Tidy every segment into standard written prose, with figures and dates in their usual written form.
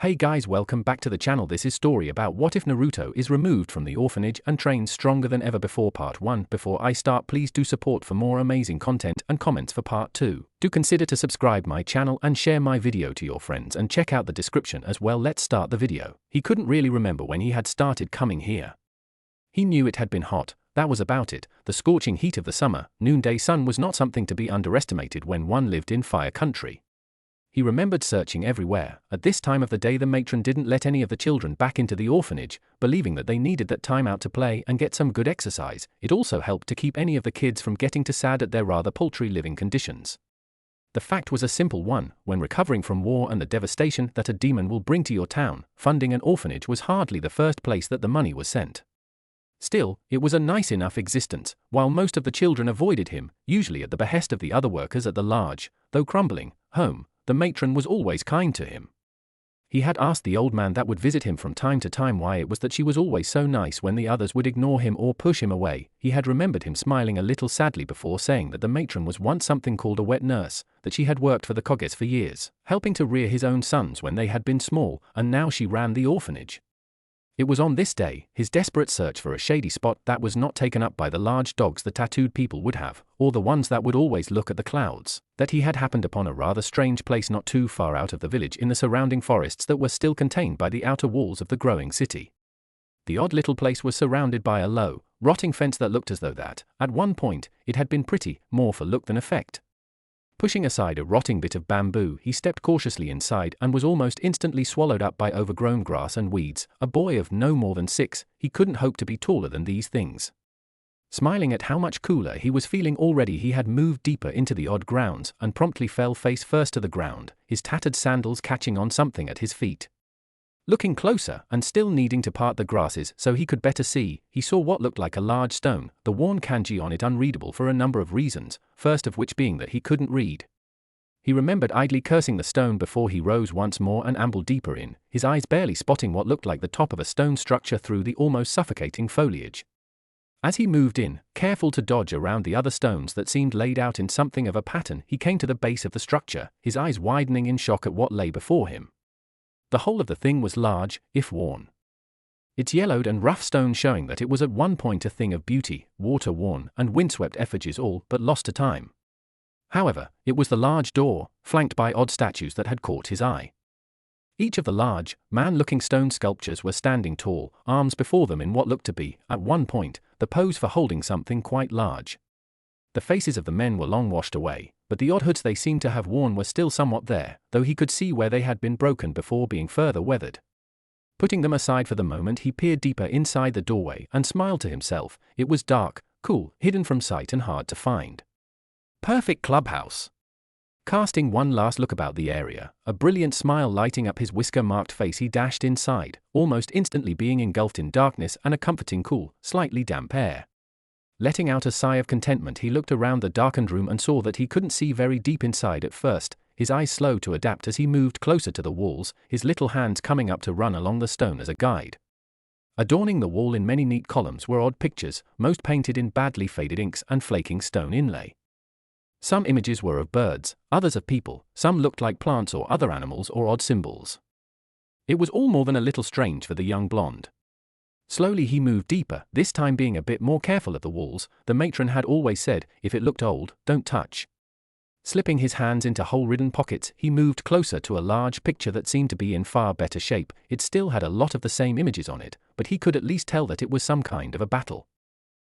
Hey guys, welcome back to the channel. This is story about what if Naruto is removed from the orphanage and trains stronger than ever before part 1. Before I start, please do support for more amazing content and comments for part 2. Do consider to subscribe my channel and share my video to your friends and check out the description as well. Let's start the video. He couldn't really remember when he had started coming here. He knew it had been hot, that was about it. The scorching heat of the summer, noonday sun was not something to be underestimated when one lived in fire country. He remembered searching everywhere. At this time of the day the matron didn't let any of the children back into the orphanage, believing that they needed that time out to play and get some good exercise. It also helped to keep any of the kids from getting too sad at their rather paltry living conditions. The fact was a simple one: when recovering from war and the devastation that a demon will bring to your town, funding an orphanage was hardly the first place that the money was sent. Still, it was a nice enough existence. While most of the children avoided him, usually at the behest of the other workers at the large, though crumbling, home, the matron was always kind to him. He had asked the old man that would visit him from time to time why it was that she was always so nice when the others would ignore him or push him away. He had remembered him smiling a little sadly before saying that the matron was once something called a wet nurse, that she had worked for the Koges for years, helping to rear his own sons when they had been small, and now she ran the orphanage. It was on this day, his desperate search for a shady spot that was not taken up by the large dogs the tattooed people would have, or the ones that would always look at the clouds, that he had happened upon a rather strange place not too far out of the village in the surrounding forests that were still contained by the outer walls of the growing city. The odd little place was surrounded by a low, rotting fence that looked as though that, at one point, it had been pretty, more for look than effect. Pushing aside a rotting bit of bamboo, he stepped cautiously inside and was almost instantly swallowed up by overgrown grass and weeds. A boy of no more than 6, he couldn't hope to be taller than these things. Smiling at how much cooler he was feeling already, he had moved deeper into the odd grounds and promptly fell face first to the ground, his tattered sandals catching on something at his feet. Looking closer, and still needing to part the grasses so he could better see, he saw what looked like a large stone, the worn kanji on it unreadable for a number of reasons, first of which being that he couldn't read. He remembered idly cursing the stone before he rose once more and ambled deeper in, his eyes barely spotting what looked like the top of a stone structure through the almost suffocating foliage. As he moved in, careful to dodge around the other stones that seemed laid out in something of a pattern, he came to the base of the structure, his eyes widening in shock at what lay before him. The whole of the thing was large, if worn. Its yellowed and rough stone showing that it was at one point a thing of beauty, water-worn and windswept effigies all but lost to time. However, it was the large door, flanked by odd statues that had caught his eye. Each of the large, man-looking stone sculptures were standing tall, arms before them in what looked to be, at one point, the pose for holding something quite large. The faces of the men were long washed away, but the odd hoods they seemed to have worn were still somewhat there, though he could see where they had been broken before being further weathered. Putting them aside for the moment, he peered deeper inside the doorway and smiled to himself. It was dark, cool, hidden from sight and hard to find. Perfect clubhouse. Casting one last look about the area, a brilliant smile lighting up his whisker-marked face, he dashed inside, almost instantly being engulfed in darkness and a comforting cool, slightly damp air. Letting out a sigh of contentment, he looked around the darkened room and saw that he couldn't see very deep inside at first, his eyes slow to adapt as he moved closer to the walls, his little hands coming up to run along the stone as a guide. Adorning the wall in many neat columns were odd pictures, most painted in badly faded inks and flaking stone inlay. Some images were of birds, others of people, some looked like plants or other animals or odd symbols. It was all more than a little strange for the young blonde. Slowly he moved deeper, this time being a bit more careful of the walls. The matron had always said, if it looked old, don't touch. Slipping his hands into hole-ridden pockets, he moved closer to a large picture that seemed to be in far better shape. It still had a lot of the same images on it, but he could at least tell that it was some kind of a battle.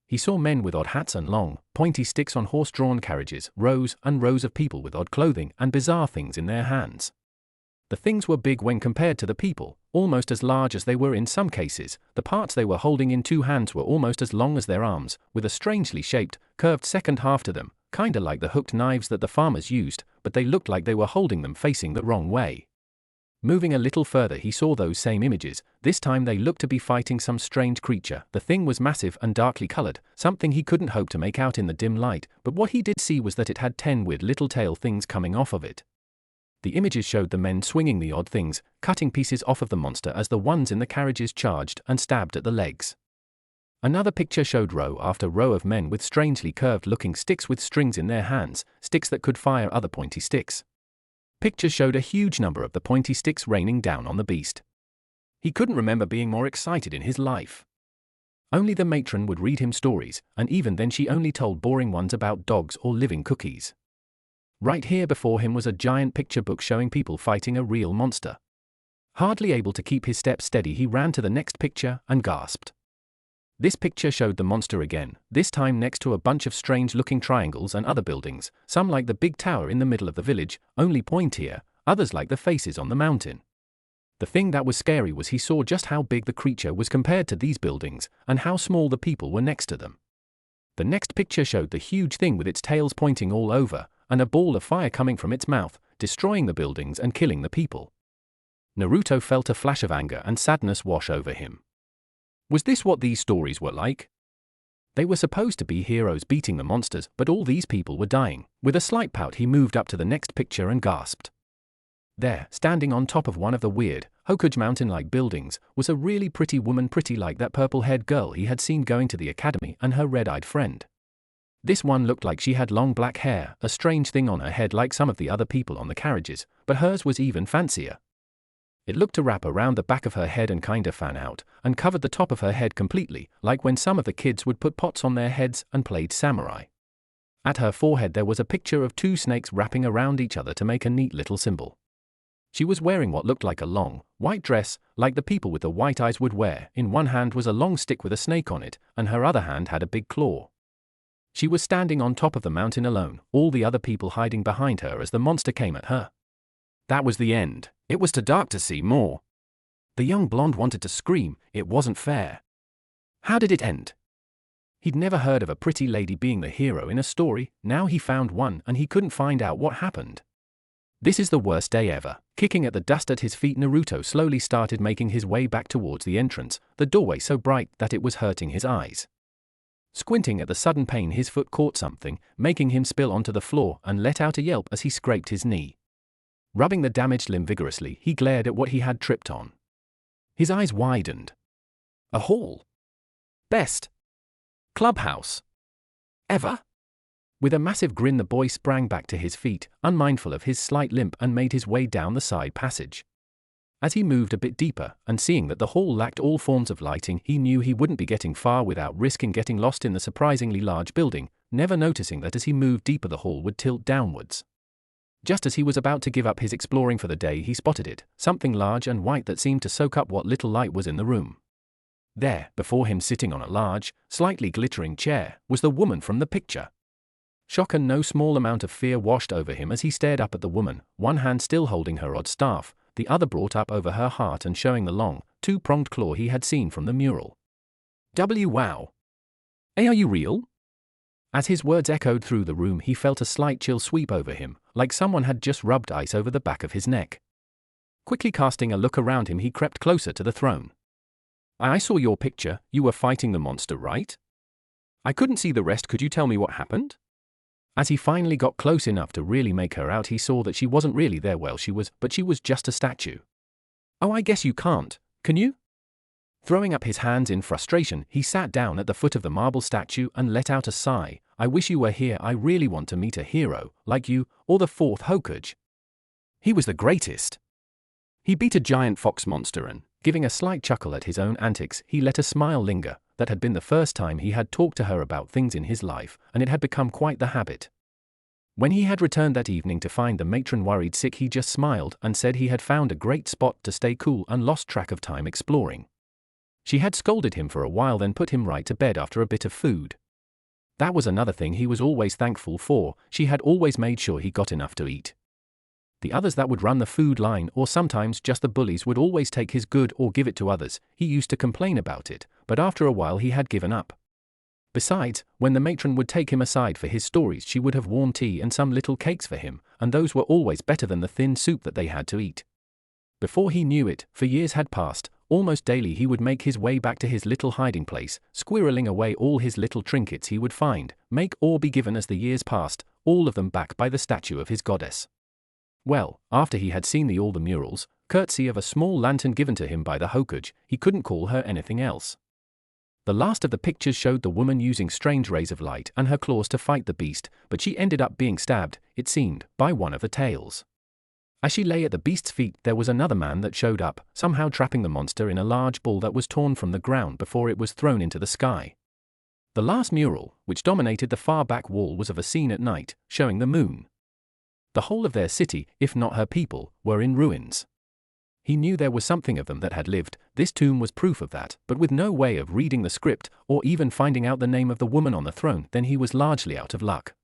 He saw men with odd hats and long, pointy sticks on horse-drawn carriages, rows and rows of people with odd clothing and bizarre things in their hands. The things were big when compared to the people, almost as large as they were in some cases. The parts they were holding in two hands were almost as long as their arms, with a strangely shaped, curved second half to them, kinda like the hooked knives that the farmers used, but they looked like they were holding them facing the wrong way. Moving a little further, he saw those same images. This time they looked to be fighting some strange creature. The thing was massive and darkly colored, something he couldn't hope to make out in the dim light, but what he did see was that it had 10 weird little tail things coming off of it. The images showed the men swinging the odd things, cutting pieces off of the monster as the ones in the carriages charged and stabbed at the legs. Another picture showed row after row of men with strangely curved-looking sticks with strings in their hands, sticks that could fire other pointy sticks. Pictures showed a huge number of the pointy sticks raining down on the beast. He couldn't remember being more excited in his life. Only the matron would read him stories, and even then she only told boring ones about dogs or living cookies. Right here before him was a giant picture book showing people fighting a real monster. Hardly able to keep his steps steady, he ran to the next picture and gasped. This picture showed the monster again, this time next to a bunch of strange-looking triangles and other buildings, some like the big tower in the middle of the village, only pointier, others like the faces on the mountain. The thing that was scary was he saw just how big the creature was compared to these buildings, and how small the people were next to them. The next picture showed the huge thing with its tails pointing all over, and a ball of fire coming from its mouth, destroying the buildings and killing the people. Naruto felt a flash of anger and sadness wash over him. Was this what these stories were like? They were supposed to be heroes beating the monsters, but all these people were dying. With a slight pout, he moved up to the next picture and gasped. There, standing on top of one of the weird, Hokage mountain-like buildings, was a really pretty woman, pretty like that purple-haired girl he had seen going to the academy and her red-eyed friend. This one looked like she had long black hair, a strange thing on her head like some of the other people on the carriages, but hers was even fancier. It looked to wrap around the back of her head and kinda fan out, and covered the top of her head completely, like when some of the kids would put pots on their heads and played samurai. At her forehead there was a picture of two snakes wrapping around each other to make a neat little symbol. She was wearing what looked like a long, white dress, like the people with the white eyes would wear. In one hand was a long stick with a snake on it, and her other hand had a big claw. She was standing on top of the mountain alone, all the other people hiding behind her as the monster came at her. That was the end. It was too dark to see more. The young blonde wanted to scream, it wasn't fair. How did it end? He'd never heard of a pretty lady being the hero in a story, now he found one and he couldn't find out what happened. This is the worst day ever. Kicking at the dust at his feet, Naruto slowly started making his way back towards the entrance, the doorway so bright that it was hurting his eyes. Squinting at the sudden pain, his foot caught something, making him spill onto the floor and let out a yelp as he scraped his knee. Rubbing the damaged limb vigorously, he glared at what he had tripped on. His eyes widened. A hall. Best clubhouse ever. With a massive grin, the boy sprang back to his feet, unmindful of his slight limp, and made his way down the side passage. As he moved a bit deeper, and seeing that the hall lacked all forms of lighting, he knew he wouldn't be getting far without risking getting lost in the surprisingly large building, never noticing that as he moved deeper the hall would tilt downwards. Just as he was about to give up his exploring for the day, he spotted it, something large and white that seemed to soak up what little light was in the room. There, before him, sitting on a large, slightly glittering chair, was the woman from the picture. Shock and no small amount of fear washed over him as he stared up at the woman, one hand still holding her odd staff, the other brought up over her heart and showing the long, two-pronged claw he had seen from the mural. Wow. Are you real? As his words echoed through the room, he felt a slight chill sweep over him, like someone had just rubbed ice over the back of his neck. Quickly casting a look around him, he crept closer to the throne. I saw your picture, you were fighting the monster, right? I couldn't see the rest, could you tell me what happened? As he finally got close enough to really make her out, he saw that she wasn't really there. Well, she was, but she was just a statue. Oh, I guess you can't, can you? Throwing up his hands in frustration, he sat down at the foot of the marble statue and let out a sigh. I wish you were here, I really want to meet a hero, like you, or the fourth Hokage. He was the greatest. He beat a giant fox monster and, giving a slight chuckle at his own antics, he let a smile linger. That had been the first time he had talked to her about things in his life, and it had become quite the habit. When he had returned that evening to find the matron worried sick, he just smiled and said he had found a great spot to stay cool and lost track of time exploring. She had scolded him for a while, then put him right to bed after a bit of food. That was another thing he was always thankful for, she had always made sure he got enough to eat. The others that would run the food line, or sometimes just the bullies, would always take his good or give it to others. He used to complain about it, but after a while he had given up. Besides, when the matron would take him aside for his stories, she would have warm tea and some little cakes for him, and those were always better than the thin soup that they had to eat. Before he knew it, for years had passed, almost daily he would make his way back to his little hiding place, squirreling away all his little trinkets he would find, make or be given as the years passed, all of them back by the statue of his goddess. Well, after he had seen all the murals, courtesy of a small lantern given to him by the Hokage, he couldn't call her anything else. The last of the pictures showed the woman using strange rays of light and her claws to fight the beast, but she ended up being stabbed, it seemed, by one of the tails. As she lay at the beast's feet, there was another man that showed up, somehow trapping the monster in a large ball that was torn from the ground before it was thrown into the sky. The last mural, which dominated the far back wall, was of a scene at night, showing the moon. The whole of their city, if not her people, were in ruins. He knew there was something of them that had lived. This tomb was proof of that, but with no way of reading the script, or even finding out the name of the woman on the throne, then he was largely out of luck.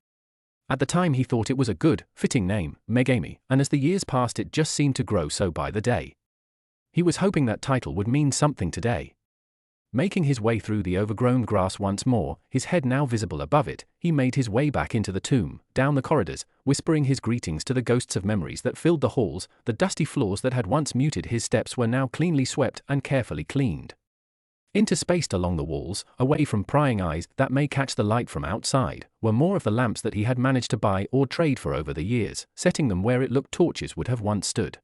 At the time he thought it was a good, fitting name, Megami, and as the years passed it just seemed to grow so by the day. He was hoping that title would mean something today. Making his way through the overgrown grass once more, his head now visible above it, he made his way back into the tomb, down the corridors, whispering his greetings to the ghosts of memories that filled the halls. The dusty floors that had once muted his steps were now cleanly swept and carefully cleaned. Interspaced along the walls, away from prying eyes that may catch the light from outside, were more of the lamps that he had managed to buy or trade for over the years, setting them where it looked torches would have once stood.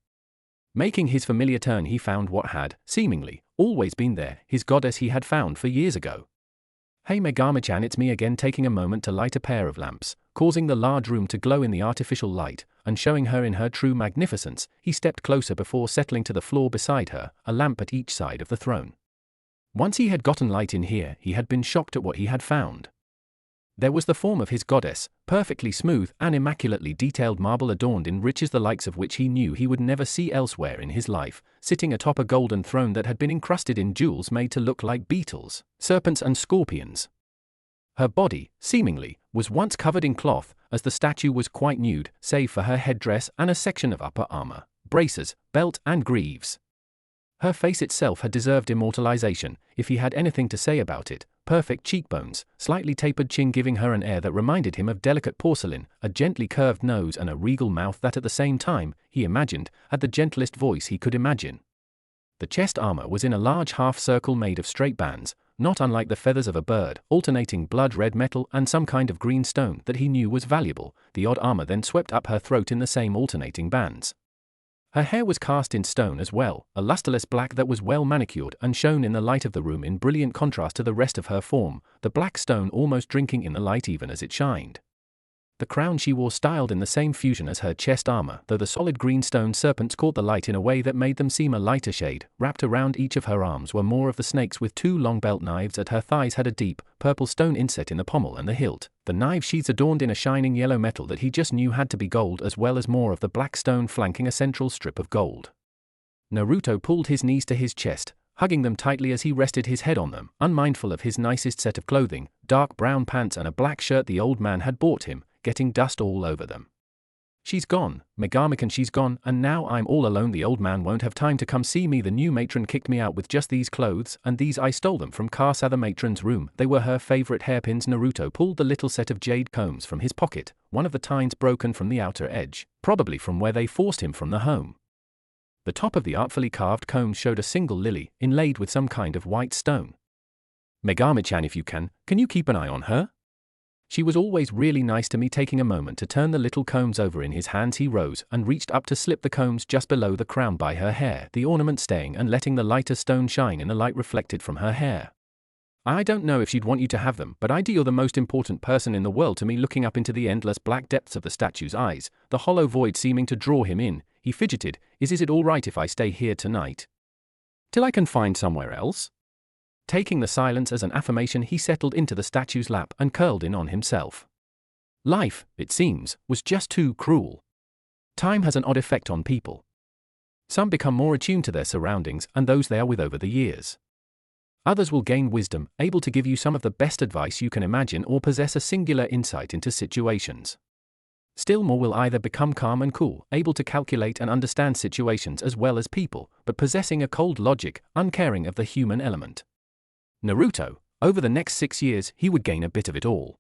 Making his familiar turn, he found what had, seemingly, always been there, his goddess he had found for years ago. "Hey Megami-chan, it's me again," taking a moment to light a pair of lamps, causing the large room to glow in the artificial light, and showing her in her true magnificence, he stepped closer before settling to the floor beside her, a lamp at each side of the throne. Once he had gotten light in here, he had been shocked at what he had found. There was the form of his goddess, perfectly smooth and immaculately detailed marble adorned in riches the likes of which he knew he would never see elsewhere in his life, sitting atop a golden throne that had been encrusted in jewels made to look like beetles, serpents and scorpions. Her body, seemingly, was once covered in cloth, as the statue was quite nude, save for her headdress and a section of upper armor, braces, belt and greaves. Her face itself had deserved immortalization, if he had anything to say about it. Perfect cheekbones, slightly tapered chin giving her an air that reminded him of delicate porcelain, a gently curved nose and a regal mouth that at the same time, he imagined, had the gentlest voice he could imagine. The chest armor was in a large half-circle made of straight bands, not unlike the feathers of a bird, alternating blood-red metal and some kind of green stone that he knew was valuable. The odd armor then swept up her throat in the same alternating bands. Her hair was cast in stone as well, a lusterless black that was well manicured and shone in the light of the room in brilliant contrast to the rest of her form, the black stone almost drinking in the light even as it shined. The crown she wore styled in the same fusion as her chest armor, though the solid green stone serpents caught the light in a way that made them seem a lighter shade. Wrapped around each of her arms were more of the snakes with two long belt knives. At her thighs had a deep, purple stone inset in the pommel and the hilt. The knife sheaths adorned in a shining yellow metal that he just knew had to be gold, as well as more of the black stone flanking a central strip of gold. Naruto pulled his knees to his chest, hugging them tightly as he rested his head on them, unmindful of his nicest set of clothing, dark brown pants and a black shirt the old man had bought him, getting dust all over them. "She's gone, Megami-can, she's gone, and now I'm all alone. The old man won't have time to come see me. The new matron kicked me out with just these clothes, and these I stole them from Kasa, the matron's room. They were her favorite hairpins." Naruto pulled the little set of jade combs from his pocket, one of the tines broken from the outer edge, probably from where they forced him from the home. The top of the artfully carved comb showed a single lily, inlaid with some kind of white stone. "Megami-chan, if you can you keep an eye on her? She was always really nice to me." Taking a moment to turn the little combs over in his hands, he rose and reached up to slip the combs just below the crown by her hair, the ornament staying and letting the lighter stone shine in the light reflected from her hair. "I don't know if she'd want you to have them, but you're the most important person in the world to me." Looking up into the endless black depths of the statue's eyes, the hollow void seeming to draw him in, he fidgeted. Is it all right if I stay here tonight? Till I can find somewhere else?" Taking the silence as an affirmation, he settled into the statue's lap and curled in on himself. Life, it seems, was just too cruel. Time has an odd effect on people. Some become more attuned to their surroundings and those they are with over the years. Others will gain wisdom, able to give you some of the best advice you can imagine, or possess a singular insight into situations. Still more will either become calm and cool, able to calculate and understand situations as well as people, but possessing a cold logic, uncaring of the human element. Naruto, over the next 6 years, he would gain a bit of it all.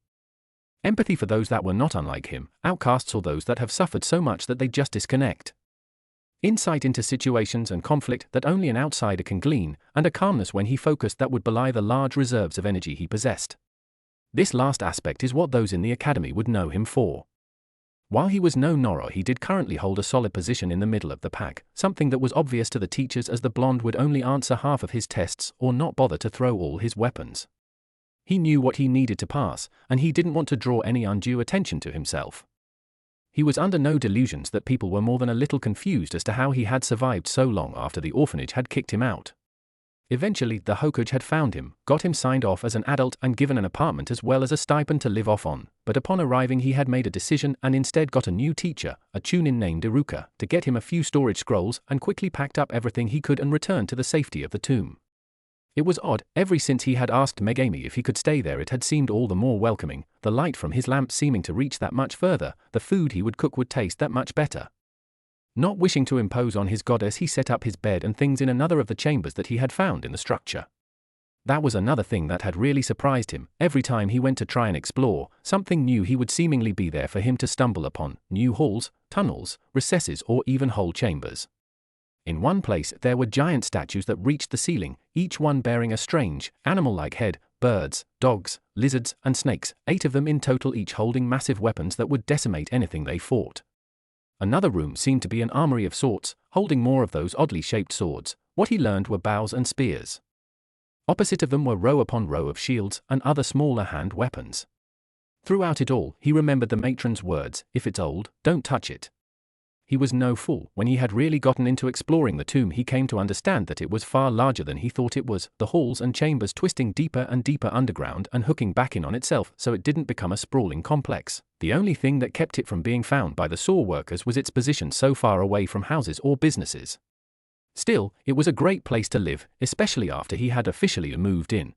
Empathy for those that were not unlike him, outcasts or those that have suffered so much that they just disconnect. Insight into situations and conflict that only an outsider can glean, and a calmness when he focused that would belie the large reserves of energy he possessed. This last aspect is what those in the academy would know him for. While he was no Noro, he did currently hold a solid position in the middle of the pack, something that was obvious to the teachers as the blonde would only answer half of his tests or not bother to throw all his weapons. He knew what he needed to pass, and he didn't want to draw any undue attention to himself. He was under no delusions that people were more than a little confused as to how he had survived so long after the orphanage had kicked him out. Eventually, the Hokage had found him, got him signed off as an adult and given an apartment as well as a stipend to live off on, but upon arriving he had made a decision and instead got a new teacher, a chunin named Iruka, to get him a few storage scrolls and quickly packed up everything he could and returned to the safety of the tomb. It was odd, ever since he had asked Megami if he could stay there it had seemed all the more welcoming, the light from his lamp seeming to reach that much further, the food he would cook would taste that much better. Not wishing to impose on his goddess, he set up his bed and things in another of the chambers that he had found in the structure. That was another thing that had really surprised him. Every time he went to try and explore, something new he would seemingly be there for him to stumble upon, new halls, tunnels, recesses or even whole chambers. In one place there were giant statues that reached the ceiling, each one bearing a strange, animal-like head, birds, dogs, lizards and snakes, 8 of them in total, each holding massive weapons that would decimate anything they fought. Another room seemed to be an armory of sorts, holding more of those oddly shaped swords. What he learned were bows and spears. Opposite of them were row upon row of shields and other smaller hand weapons. Throughout it all, he remembered the matron's words, "If it's old, don't touch it." He was no fool. When he had really gotten into exploring the tomb, he came to understand that it was far larger than he thought it was, the halls and chambers twisting deeper and deeper underground and hooking back in on itself so it didn't become a sprawling complex. The only thing that kept it from being found by the saw workers was its position so far away from houses or businesses. Still, it was a great place to live, especially after he had officially moved in.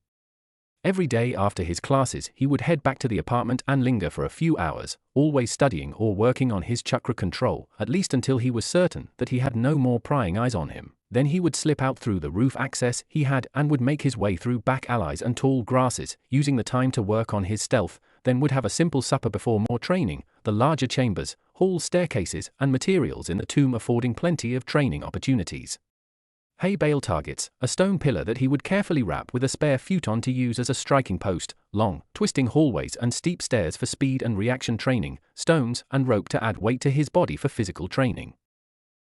Every day after his classes, he would head back to the apartment and linger for a few hours, always studying or working on his chakra control, at least until he was certain that he had no more prying eyes on him. Then he would slip out through the roof access he had and would make his way through back alleys and tall grasses, using the time to work on his stealth, then would have a simple supper before more training, the larger chambers, halls, staircases, and materials in the tomb affording plenty of training opportunities. Hay bale targets, a stone pillar that he would carefully wrap with a spare futon to use as a striking post, long, twisting hallways and steep stairs for speed and reaction training, stones and rope to add weight to his body for physical training.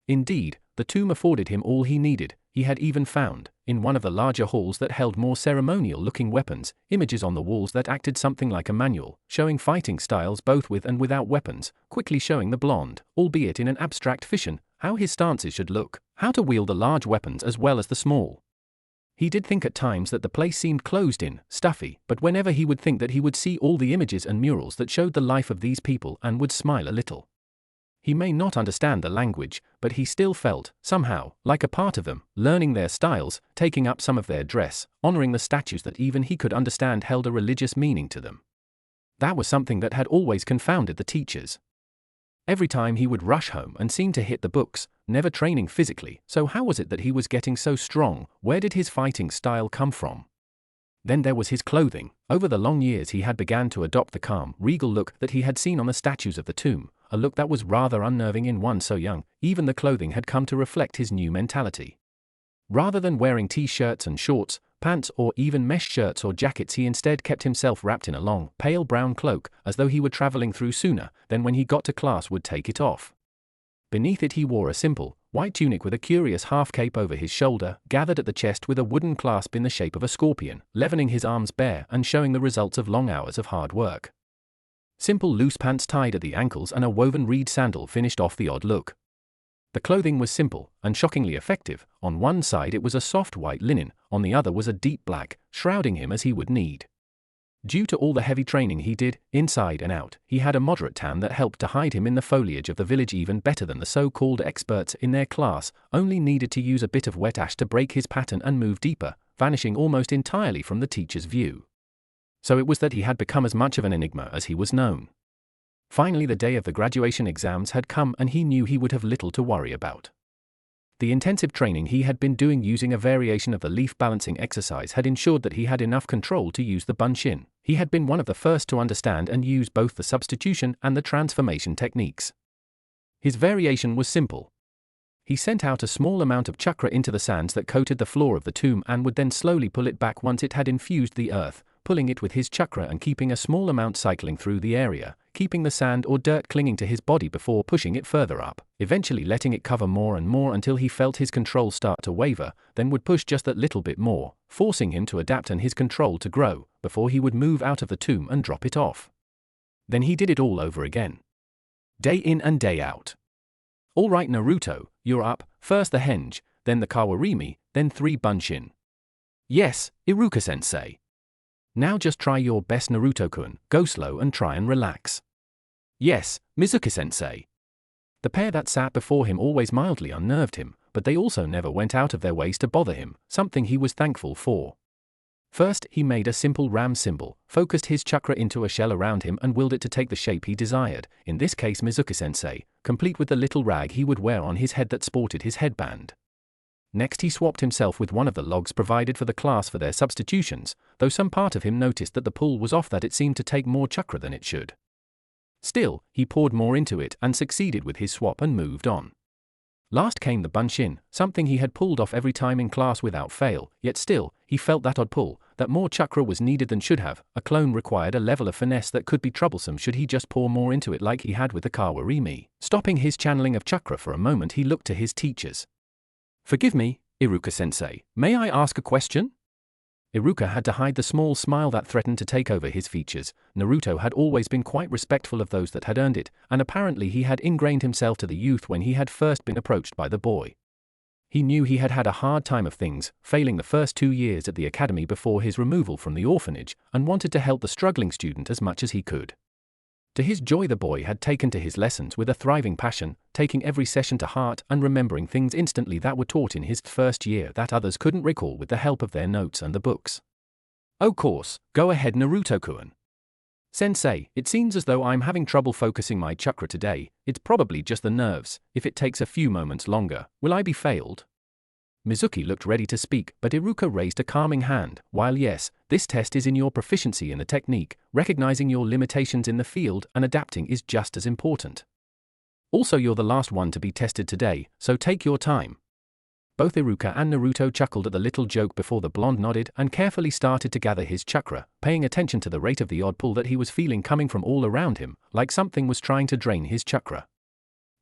Indeed, the tomb afforded him all he needed. He had even found, in one of the larger halls that held more ceremonial-looking weapons, images on the walls that acted something like a manual, showing fighting styles both with and without weapons, quickly showing the blonde, albeit in an abstract fashion, how his stances should look, how to wield the large weapons as well as the small. He did think at times that the place seemed closed in, stuffy, but whenever he would think that he would see all the images and murals that showed the life of these people and would smile a little. He may not understand the language, but he still felt, somehow, like a part of them, learning their styles, taking up some of their dress, honoring the statues that even he could understand held a religious meaning to them. That was something that had always confounded the teachers. Every time he would rush home and seem to hit the books, never training physically, so how was it that he was getting so strong? Where did his fighting style come from? Then there was his clothing. Over the long years he had begun to adopt the calm, regal look that he had seen on the statues of the tomb, a look that was rather unnerving in one so young. Even the clothing had come to reflect his new mentality. Rather than wearing t-shirts and shorts, pants or even mesh shirts or jackets, he instead kept himself wrapped in a long, pale brown cloak, as though he were traveling through sooner, then when he got to class would take it off. Beneath it he wore a simple, white tunic with a curious half-cape over his shoulder, gathered at the chest with a wooden clasp in the shape of a scorpion, leavening his arms bare and showing the results of long hours of hard work. Simple loose pants tied at the ankles and a woven reed sandal finished off the odd look. The clothing was simple and shockingly effective. On one side it was a soft white linen, on the other was a deep black, shrouding him as he would need. Due to all the heavy training he did, inside and out, he had a moderate tan that helped to hide him in the foliage of the village even better than the so-called experts in their class, only needed to use a bit of wet ash to break his pattern and move deeper, vanishing almost entirely from the teacher's view. So it was that he had become as much of an enigma as he was known. Finally the day of the graduation exams had come and he knew he would have little to worry about. The intensive training he had been doing using a variation of the leaf balancing exercise had ensured that he had enough control to use the bunshin. He had been one of the first to understand and use both the substitution and the transformation techniques. His variation was simple. He sent out a small amount of chakra into the sands that coated the floor of the tomb and would then slowly pull it back once it had infused the earth, pulling it with his chakra and keeping a small amount cycling through the area, keeping the sand or dirt clinging to his body before pushing it further up, eventually letting it cover more and more until he felt his control start to waver, then would push just that little bit more, forcing him to adapt and his control to grow, before he would move out of the tomb and drop it off. Then he did it all over again. day in and day out. All right Naruto, you're up, first the henge, then the kawarimi, then 3 bunshin. Yes, Iruka-sensei. Now just try your best Naruto-kun, go slow and try and relax. Yes, Mizuki-sensei. The pair that sat before him always mildly unnerved him, but they also never went out of their ways to bother him, something he was thankful for. First, he made a simple ram symbol, focused his chakra into a shell around him and willed it to take the shape he desired, in this case Mizuki-sensei, complete with the little rag he would wear on his head that sported his headband. Next he swapped himself with one of the logs provided for the class for their substitutions, though some part of him noticed that the pull was off, that it seemed to take more chakra than it should. Still, he poured more into it and succeeded with his swap and moved on. Last came the bunshin, something he had pulled off every time in class without fail, yet still, he felt that odd pull, that more chakra was needed than should have. A clone required a level of finesse that could be troublesome should he just pour more into it like he had with the kawarimi. Stopping his channeling of chakra for a moment, he looked to his teachers. Forgive me, Iruka-sensei, may I ask a question? Iruka had to hide the small smile that threatened to take over his features. Naruto had always been quite respectful of those that had earned it, and apparently he had ingrained himself to the youth when he had first been approached by the boy. He knew he had had a hard time of things, failing the first 2 years at the academy before his removal from the orphanage, and wanted to help the struggling student as much as he could. To his joy, the boy had taken to his lessons with a thriving passion, taking every session to heart and remembering things instantly that were taught in his first year that others couldn't recall with the help of their notes and the books. Of course, go ahead Naruto-kun. Sensei, it seems as though I'm having trouble focusing my chakra today. It's probably just the nerves. If it takes a few moments longer, will I be failed? Mizuki looked ready to speak, but Iruka raised a calming hand. While yes, this test is in your proficiency in the technique, recognizing your limitations in the field and adapting is just as important. Also, you're the last one to be tested today, so take your time. Both Iruka and Naruto chuckled at the little joke before the blonde nodded and carefully started to gather his chakra, paying attention to the rate of the odd pull that he was feeling coming from all around him, like something was trying to drain his chakra.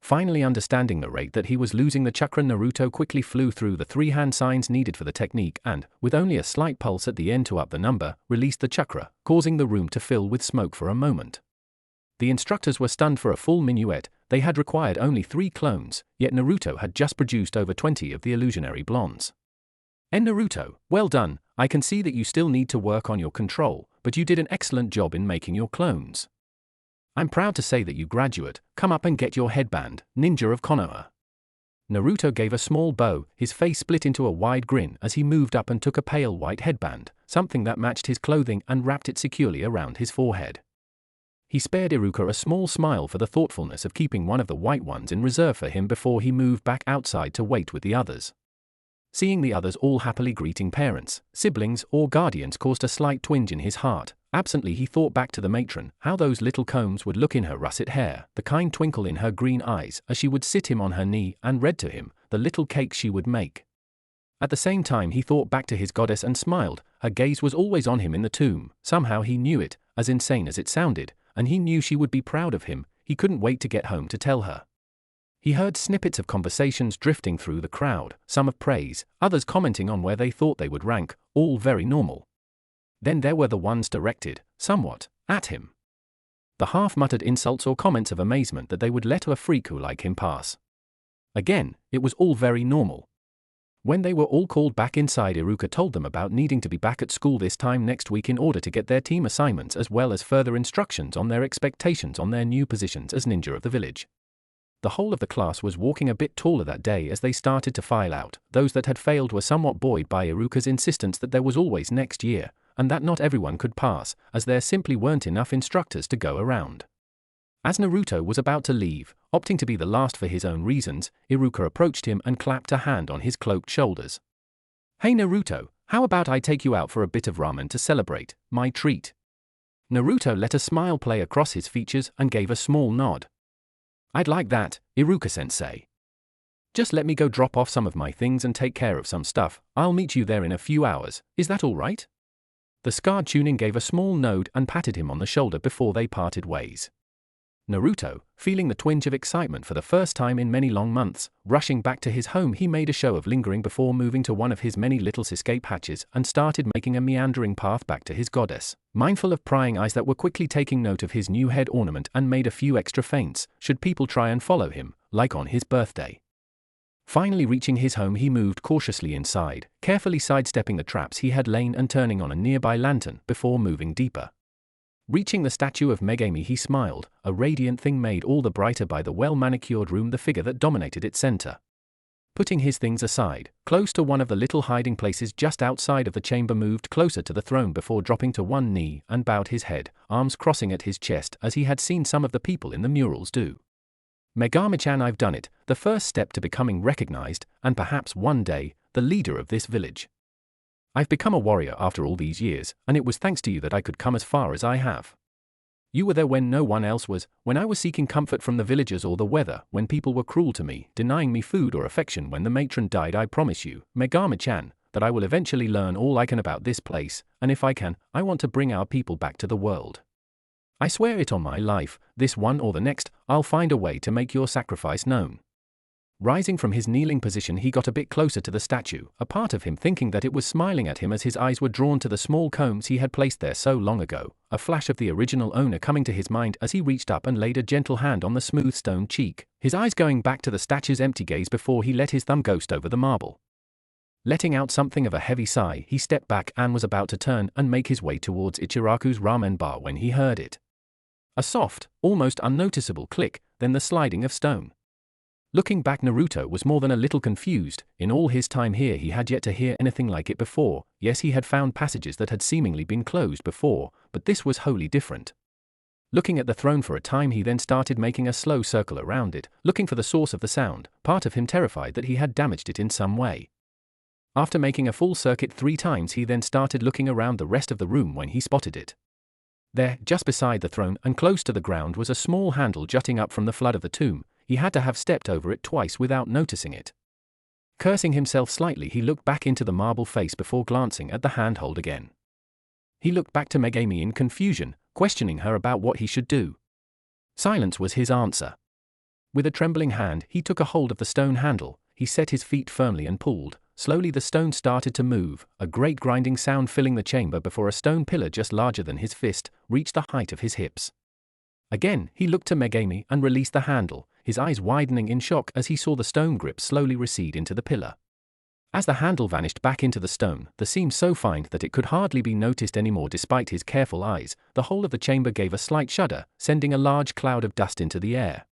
Finally understanding the rate that he was losing the chakra, Naruto quickly flew through the 3 hand signs needed for the technique and, with only a slight pulse at the end to up the number, released the chakra, causing the room to fill with smoke for a moment. The instructors were stunned for a full minuet. They had required only 3 clones, yet Naruto had just produced over 20 of the illusionary blondes. And Naruto, well done. I can see that you still need to work on your control, but you did an excellent job in making your clones. I'm proud to say that you graduate. Come up and get your headband, ninja of Konoha. Naruto gave a small bow, his face split into a wide grin as he moved up and took a pale white headband, something that matched his clothing, and wrapped it securely around his forehead. He spared Iruka a small smile for the thoughtfulness of keeping one of the white ones in reserve for him before he moved back outside to wait with the others. Seeing the others all happily greeting parents, siblings, or guardians caused a slight twinge in his heart. Absently he thought back to the matron, how those little combs would look in her russet hair, the kind twinkle in her green eyes as she would sit him on her knee and read to him, the little cakes she would make. At the same time he thought back to his goddess and smiled. Her gaze was always on him in the tomb. Somehow he knew it, as insane as it sounded, and he knew she would be proud of him. He couldn't wait to get home to tell her. He heard snippets of conversations drifting through the crowd, some of praise, others commenting on where they thought they would rank, all very normal. Then there were the ones directed, somewhat, at him. The half-muttered insults or comments of amazement that they would let a freak who like him pass. Again, it was all very normal. When they were all called back inside, Iruka told them about needing to be back at school this time next week in order to get their team assignments as well as further instructions on their expectations on their new positions as ninja of the village. The whole of the class was walking a bit taller that day as they started to file out. Those that had failed were somewhat buoyed by Iruka's insistence that there was always next year, and that not everyone could pass, as there simply weren't enough instructors to go around. As Naruto was about to leave, opting to be the last for his own reasons, Iruka approached him and clapped a hand on his cloaked shoulders. Hey Naruto, how about I take you out for a bit of ramen to celebrate my treat? Naruto let a smile play across his features and gave a small nod. I'd like that, Iruka-sensei. Just let me go drop off some of my things and take care of some stuff. I'll meet you there in a few hours, is that all right? The scarred Chunin gave a small nod and patted him on the shoulder before they parted ways. Naruto, feeling the twinge of excitement for the first time in many long months, rushing back to his home, he made a show of lingering before moving to one of his many little escape hatches and started making a meandering path back to his goddess, mindful of prying eyes that were quickly taking note of his new head ornament and made a few extra feints, should people try and follow him, like on his birthday. Finally reaching his home, he moved cautiously inside, carefully sidestepping the traps he had lain and turning on a nearby lantern before moving deeper. Reaching the statue of Megami, he smiled, a radiant thing made all the brighter by the well-manicured room, the figure that dominated its center. Putting his things aside, close to one of the little hiding places just outside of the chamber, moved closer to the throne before dropping to one knee and bowed his head, arms crossing at his chest as he had seen some of the people in the murals do. Megami-chan, I've done it, the first step to becoming recognized, and perhaps one day, the leader of this village. I've become a warrior after all these years, and it was thanks to you that I could come as far as I have. You were there when no one else was, when I was seeking comfort from the villagers or the weather, when people were cruel to me, denying me food or affection, when the matron died. I promise you, Megami-chan, that I will eventually learn all I can about this place, and if I can, I want to bring our people back to the world. I swear it on my life, this one or the next, I'll find a way to make your sacrifice known. Rising from his kneeling position, he got a bit closer to the statue, a part of him thinking that it was smiling at him as his eyes were drawn to the small combs he had placed there so long ago, a flash of the original owner coming to his mind as he reached up and laid a gentle hand on the smooth stone cheek, his eyes going back to the statue's empty gaze before he let his thumb ghost over the marble. Letting out something of a heavy sigh, he stepped back and was about to turn and make his way towards Ichiraku's ramen bar when he heard it. A soft, almost unnoticeable click, then the sliding of stone. Looking back, Naruto was more than a little confused. In all his time here, he had yet to hear anything like it before. Yes, he had found passages that had seemingly been closed before, but this was wholly different. Looking at the throne for a time, he then started making a slow circle around it, looking for the source of the sound, part of him terrified that he had damaged it in some way. After making a full circuit 3 times, he then started looking around the rest of the room when he spotted it. There, just beside the throne and close to the ground, was a small handle jutting up from the flood of the tomb. He had to have stepped over it twice without noticing it. Cursing himself slightly, he looked back into the marble face before glancing at the handhold again. He looked back to Megami in confusion, questioning her about what he should do. Silence was his answer. With a trembling hand, he took a hold of the stone handle, he set his feet firmly and pulled. Slowly the stone started to move, a great grinding sound filling the chamber before a stone pillar just larger than his fist reached the height of his hips. Again, he looked to Megami and released the handle, his eyes widening in shock as he saw the stone grip slowly recede into the pillar. As the handle vanished back into the stone, the seam so fine that it could hardly be noticed anymore despite his careful eyes, the whole of the chamber gave a slight shudder, sending a large cloud of dust into the air.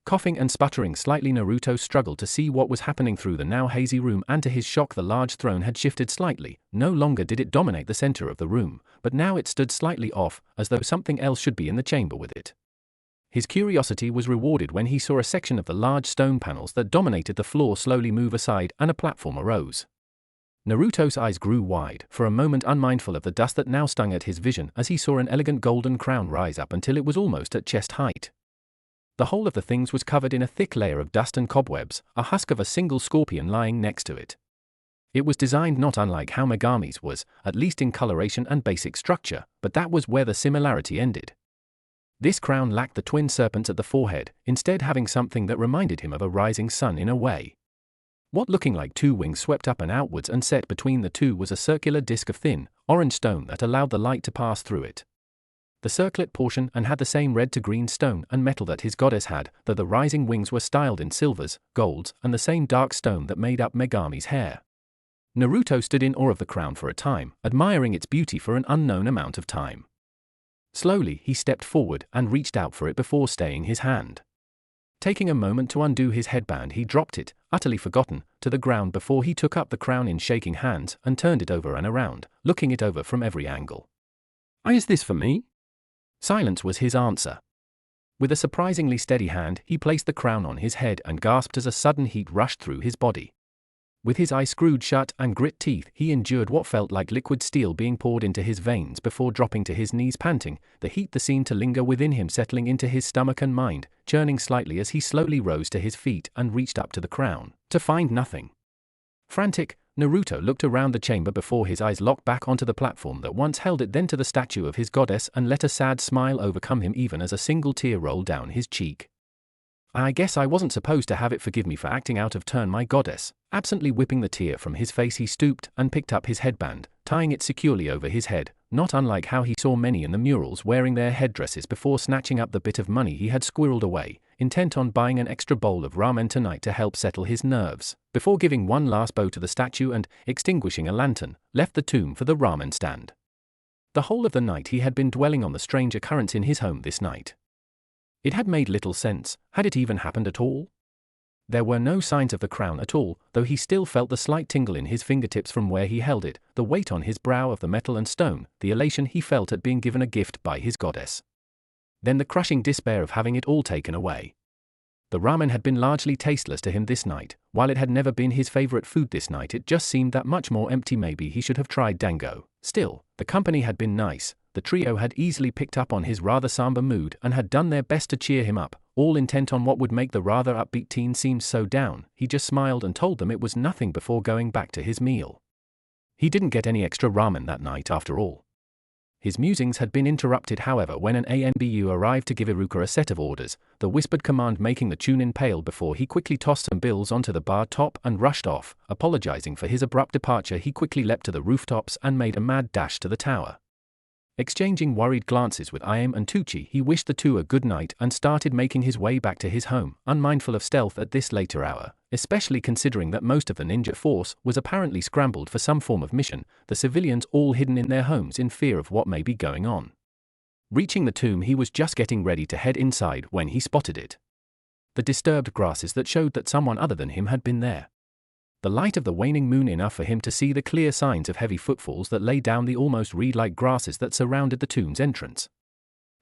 Coughing and sputtering slightly, Naruto struggled to see what was happening through the now hazy room, and to his shock the large throne had shifted slightly. No longer did it dominate the center of the room, but now it stood slightly off, as though something else should be in the chamber with it. His curiosity was rewarded when he saw a section of the large stone panels that dominated the floor slowly move aside and a platform arose. Naruto's eyes grew wide, for a moment unmindful of the dust that now stung at his vision, as he saw an elegant golden crown rise up until it was almost at chest height. The whole of the things was covered in a thick layer of dust and cobwebs, a husk of a single scorpion lying next to it. It was designed not unlike how Megami's was, at least in coloration and basic structure, but that was where the similarity ended. This crown lacked the twin serpents at the forehead, instead having something that reminded him of a rising sun in a way. What looking like 2 wings swept up and outwards, and set between the two was a circular disc of thin, orange stone that allowed the light to pass through it. The circlet portion and had the same red to green stone and metal that his goddess had, though the rising wings were styled in silvers, golds, and the same dark stone that made up Megami's hair. Naruto stood in awe of the crown for a time, admiring its beauty for an unknown amount of time. Slowly, he stepped forward and reached out for it before staying his hand. Taking a moment to undo his headband, he dropped it, utterly forgotten, to the ground before he took up the crown in shaking hands and turned it over and around, looking it over from every angle. "Is this for me?" Silence was his answer. With a surprisingly steady hand, he placed the crown on his head and gasped as a sudden heat rushed through his body. With his eyes screwed shut and grit teeth, he endured what felt like liquid steel being poured into his veins before dropping to his knees panting, the heat that seemed to linger within him settling into his stomach and mind, churning slightly as he slowly rose to his feet and reached up to the crown, to find nothing. Frantic, Naruto looked around the chamber before his eyes locked back onto the platform that once held it, then to the statue of his goddess, and let a sad smile overcome him even as a single tear rolled down his cheek. I guess I wasn't supposed to have it. Forgive me for acting out of turn, my goddess. Absently whipping the tear from his face, he stooped and picked up his headband, tying it securely over his head, not unlike how he saw many in the murals wearing their headdresses before snatching up the bit of money he had squirreled away, intent on buying an extra bowl of ramen tonight to help settle his nerves. Before giving one last bow to the statue and, extinguishing a lantern, left the tomb for the ramen stand. The whole of the night he had been dwelling on the strange occurrence in his home this night. It had made little sense. Had it even happened at all? There were no signs of the crown at all, though he still felt the slight tingle in his fingertips from where he held it, the weight on his brow of the metal and stone, the elation he felt at being given a gift by his goddess. Then the crushing despair of having it all taken away. The ramen had been largely tasteless to him this night. While it had never been his favorite food this night, it just seemed that much more empty. Maybe he should have tried dango. Still, the company had been nice. The trio had easily picked up on his rather somber mood and had done their best to cheer him up, all intent on what would make the rather upbeat teen seem so down. He just smiled and told them it was nothing before going back to his meal. He didn't get any extra ramen that night after all. His musings had been interrupted, however, when an ANBU arrived to give Iruka a set of orders, the whispered command making the Chunin pale before he quickly tossed some bills onto the bar top and rushed off. Apologizing for his abrupt departure, he quickly leapt to the rooftops and made a mad dash to the tower. Exchanging worried glances with Ayame and Tucci, he wished the two a good night and started making his way back to his home, unmindful of stealth at this later hour, especially considering that most of the ninja force was apparently scrambled for some form of mission, the civilians all hidden in their homes in fear of what may be going on. Reaching the tomb, he was just getting ready to head inside when he spotted it. The disturbed grasses that showed that someone other than him had been there. The light of the waning moon enough for him to see the clear signs of heavy footfalls that lay down the almost reed-like grasses that surrounded the tomb's entrance.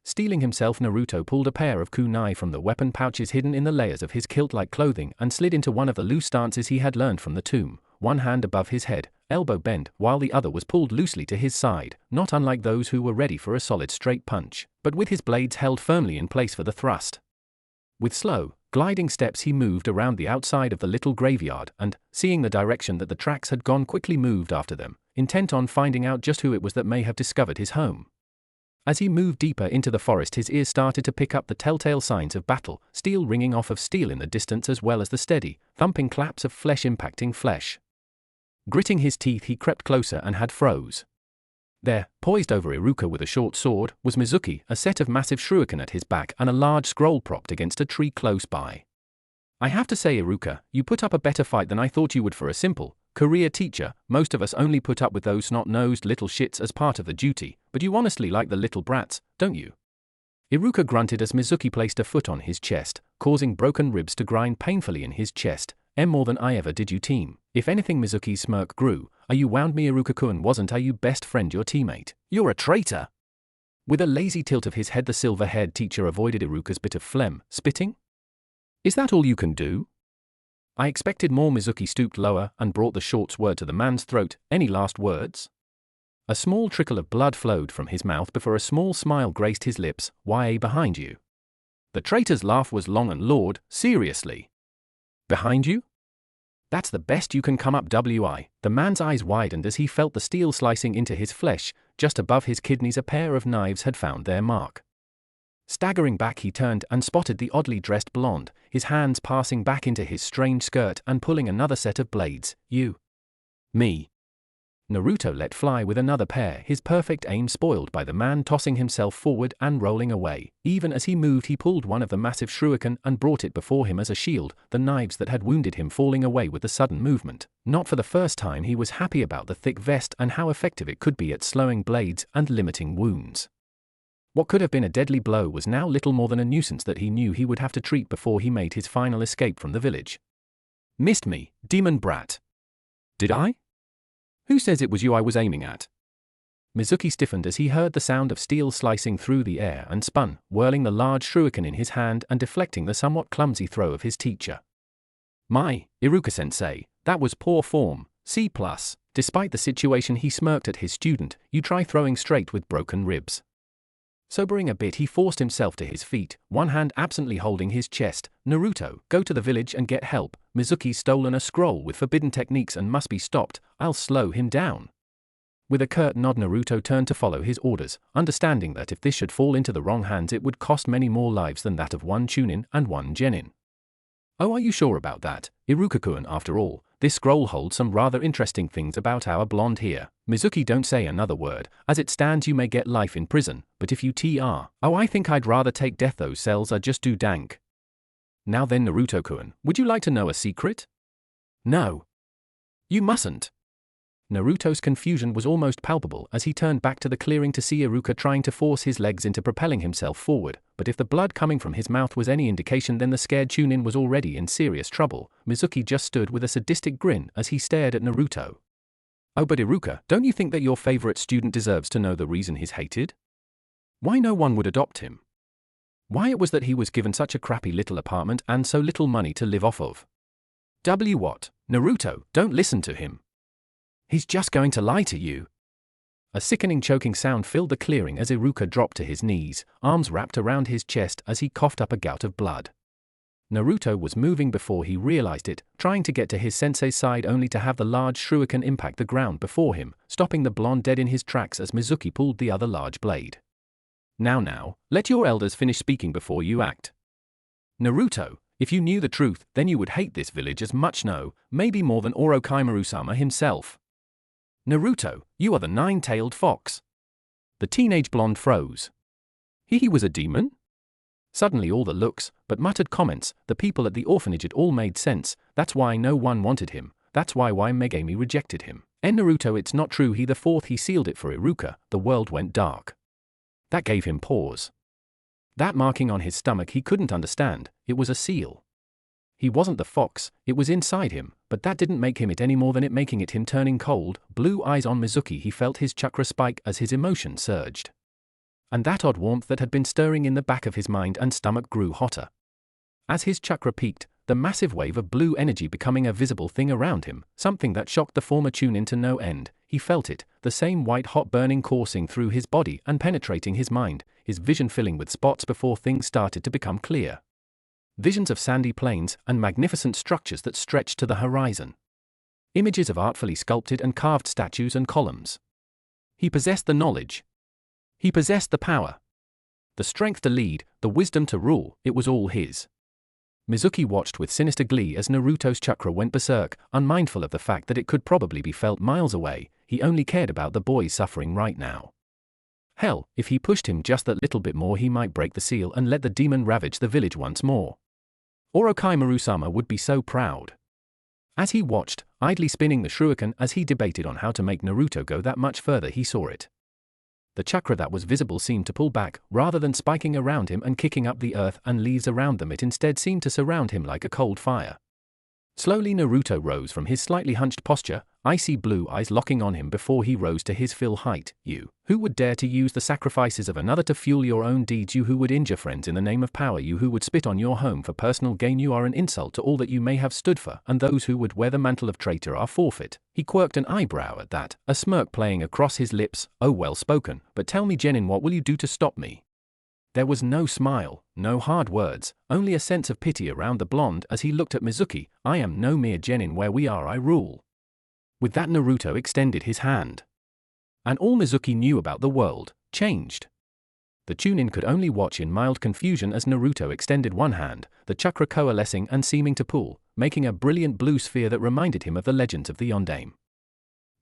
Steeling himself, Naruto pulled a pair of kunai from the weapon pouches hidden in the layers of his kilt-like clothing and slid into one of the loose stances he had learned from the tomb, one hand above his head, elbow bent, while the other was pulled loosely to his side, not unlike those who were ready for a solid straight punch, but with his blades held firmly in place for the thrust. With slow, gliding steps he moved around the outside of the little graveyard and, seeing the direction that the tracks had gone, quickly moved after them, intent on finding out just who it was that may have discovered his home. As he moved deeper into the forest, his ears started to pick up the telltale signs of battle, steel ringing off of steel in the distance as well as the steady, thumping claps of flesh impacting flesh. Gritting his teeth, he crept closer and had froze. There, poised over Iruka with a short sword, was Mizuki, a set of massive shuriken at his back and a large scroll propped against a tree close by. I have to say, Iruka, you put up a better fight than I thought you would for a simple career teacher. Most of us only put up with those snot-nosed little shits as part of the duty, but you honestly like the little brats, don't you? Iruka grunted as Mizuki placed a foot on his chest, causing broken ribs to grind painfully in his chest. More than I ever did, you team. If anything, Mizuki's smirk grew. Are you wound me, Iruka-kun? Wasn't I you best friend your teammate? You're a traitor! With a lazy tilt of his head, the silver-haired teacher avoided Iruka's bit of phlegm, spitting. Is that all you can do? I expected more. Mizuki stooped lower and brought the short sword to the man's throat. Any last words? A small trickle of blood flowed from his mouth before a small smile graced his lips. Why, behind you? The traitor's laugh was long and loud. Seriously? Behind you? That's the best you can come up, wi. The man's eyes widened as he felt the steel slicing into his flesh. Just above his kidneys a pair of knives had found their mark. Staggering back, he turned and spotted the oddly dressed blonde, his hands passing back into his strange skirt and pulling another set of blades. You. Me. Naruto let fly with another pair, his perfect aim spoiled by the man tossing himself forward and rolling away. Even as he moved, he pulled one of the massive shuriken and brought it before him as a shield, the knives that had wounded him falling away with the sudden movement. Not for the first time, he was happy about the thick vest and how effective it could be at slowing blades and limiting wounds. What could have been a deadly blow was now little more than a nuisance that he knew he would have to treat before he made his final escape from the village. Missed me, demon brat. Did I? Who says it was you I was aiming at? Mizuki stiffened as he heard the sound of steel slicing through the air and spun, whirling the large shuriken in his hand and deflecting the somewhat clumsy throw of his teacher. My, Iruka-sensei, that was poor form, C+. Despite the situation, he smirked at his student. You try throwing straight with broken ribs. Sobering a bit, he forced himself to his feet, one hand absently holding his chest. Naruto, go to the village and get help. Mizuki's stolen a scroll with forbidden techniques and must be stopped. I'll slow him down. With a curt nod, Naruto turned to follow his orders, understanding that if this should fall into the wrong hands it would cost many more lives than that of one Chunin and one Genin. Oh, are you sure about that? Iruka-kun, after all, this scroll holds some rather interesting things about our blonde here. Mizuki, don't say another word. As it stands you may get life in prison, but if you Oh, I think I'd rather take death. Those cells are just too dank. Now then, Naruto-kun, would you like to know a secret? No. You mustn't. Naruto's confusion was almost palpable as he turned back to the clearing to see Iruka trying to force his legs into propelling himself forward, but if the blood coming from his mouth was any indication, then the scared Chunin was already in serious trouble. Mizuki just stood with a sadistic grin as he stared at Naruto. Oh, but Iruka, don't you think that your favorite student deserves to know the reason he's hated? Why no one would adopt him? Why it was that he was given such a crappy little apartment and so little money to live off of? What? Naruto, don't listen to him. He's just going to lie to you. A sickening choking sound filled the clearing as Iruka dropped to his knees, arms wrapped around his chest as he coughed up a gout of blood. Naruto was moving before he realized it, trying to get to his sensei's side only to have the large shuriken impact the ground before him, stopping the blonde dead in his tracks as Mizuki pulled the other large blade. Now, let your elders finish speaking before you act. Naruto, if you knew the truth, then you would hate this village as much, no, maybe more than Orochimaru-sama himself. Naruto, you are the nine-tailed fox. The teenage blonde froze. He was a demon? Suddenly all the looks, but muttered comments, the people at the orphanage, it all made sense. That's why no one wanted him. That's why Megami rejected him. Naruto, it's not true. He sealed it for Iruka. The world went dark. That gave him pause. That marking on his stomach he couldn't understand. It was a seal. He wasn't the fox, it was inside him, but that didn't make him it any more than it making it him. Turning cold, blue eyes on Mizuki, he felt his chakra spike as his emotion surged. And that odd warmth that had been stirring in the back of his mind and stomach grew hotter. As his chakra peaked, the massive wave of blue energy becoming a visible thing around him, something that shocked the former Chunin to no end. He felt it, the same white-hot burning coursing through his body and penetrating his mind, his vision filling with spots before things started to become clear. Visions of sandy plains and magnificent structures that stretched to the horizon. Images of artfully sculpted and carved statues and columns. He possessed the knowledge. He possessed the power. The strength to lead, the wisdom to rule, it was all his. Mizuki watched with sinister glee as Naruto's chakra went berserk, unmindful of the fact that it could probably be felt miles away. He only cared about the boy's suffering right now. Hell, if he pushed him just that little bit more, he might break the seal and let the demon ravage the village once more. Orochimaru-sama would be so proud. As he watched, idly spinning the shuriken as he debated on how to make Naruto go that much further, he saw it. The chakra that was visible seemed to pull back, rather than spiking around him and kicking up the earth and leaves around them. It instead seemed to surround him like a cold fire. Slowly Naruto rose from his slightly hunched posture, icy blue eyes locking on him before he rose to his full height. You, who would dare to use the sacrifices of another to fuel your own deeds, you who would injure friends in the name of power, you who would spit on your home for personal gain, you are an insult to all that you may have stood for, and those who would wear the mantle of traitor are forfeit. He quirked an eyebrow at that, a smirk playing across his lips. Oh, well spoken, but tell me, Genin, what will you do to stop me? There was no smile, no hard words, only a sense of pity around the blonde as he looked at Mizuki. I am no mere Genin. Where we are, I rule. With that, Naruto extended his hand. And all Mizuki knew about the world changed. The Chunin could only watch in mild confusion as Naruto extended one hand, the chakra coalescing and seeming to pull, making a brilliant blue sphere that reminded him of the legends of the Yondaime.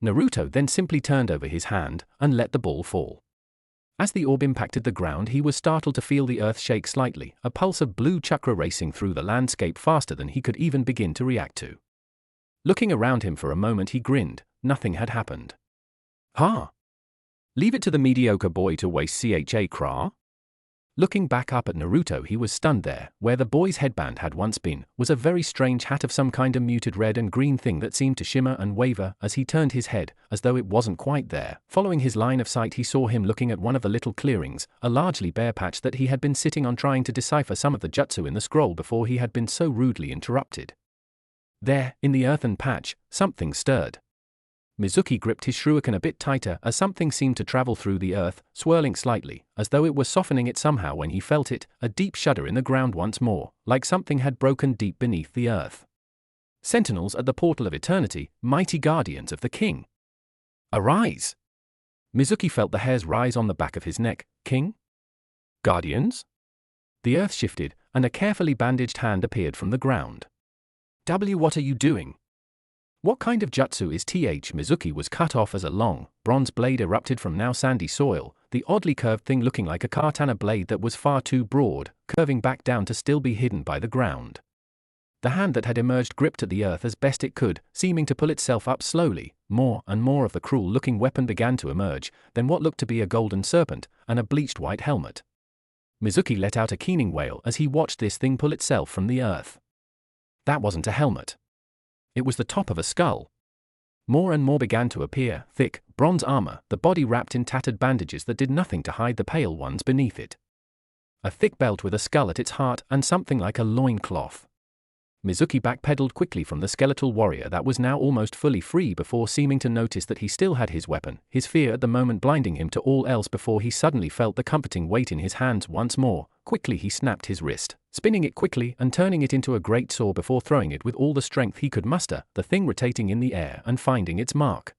Naruto then simply turned over his hand and let the ball fall. As the orb impacted the ground, he was startled to feel the earth shake slightly, a pulse of blue chakra racing through the landscape faster than he could even begin to react to. Looking around him for a moment, he grinned. Nothing had happened. Huh? Leave it to the mediocre boy to waste cra? Looking back up at Naruto, he was stunned. There, where the boy's headband had once been, was a very strange hat of some kind, a muted red and green thing that seemed to shimmer and waver as he turned his head, as though it wasn't quite there. Following his line of sight, he saw him looking at one of the little clearings, a largely bare patch that he had been sitting on trying to decipher some of the jutsu in the scroll before he had been so rudely interrupted. There, in the earthen patch, something stirred. Mizuki gripped his shuriken a bit tighter as something seemed to travel through the earth, swirling slightly, as though it were softening it somehow. When he felt it, a deep shudder in the ground once more, like something had broken deep beneath the earth. Sentinels at the portal of eternity, mighty guardians of the king. Arise! Mizuki felt the hairs rise on the back of his neck. King? Guardians? The earth shifted, and a carefully bandaged hand appeared from the ground. What are you doing? What kind of jutsu is th? Mizuki was cut off as a long, bronze blade erupted from now sandy soil, the oddly curved thing looking like a katana blade that was far too broad, curving back down to still be hidden by the ground. The hand that had emerged gripped at the earth as best it could, seeming to pull itself up slowly. More and more of the cruel-looking weapon began to emerge, then what looked to be a golden serpent, and a bleached white helmet. Mizuki let out a keening wail as he watched this thing pull itself from the earth. That wasn't a helmet. It was the top of a skull. More and more began to appear, thick, bronze armor, the body wrapped in tattered bandages that did nothing to hide the pale ones beneath it. A thick belt with a skull at its heart and something like a loincloth. Mizuki backpedaled quickly from the skeletal warrior that was now almost fully free before seeming to notice that he still had his weapon, his fear at the moment blinding him to all else before he suddenly felt the comforting weight in his hands once more. Quickly he snapped his wrist, spinning it quickly and turning it into a great saw before throwing it with all the strength he could muster, the thing rotating in the air and finding its mark.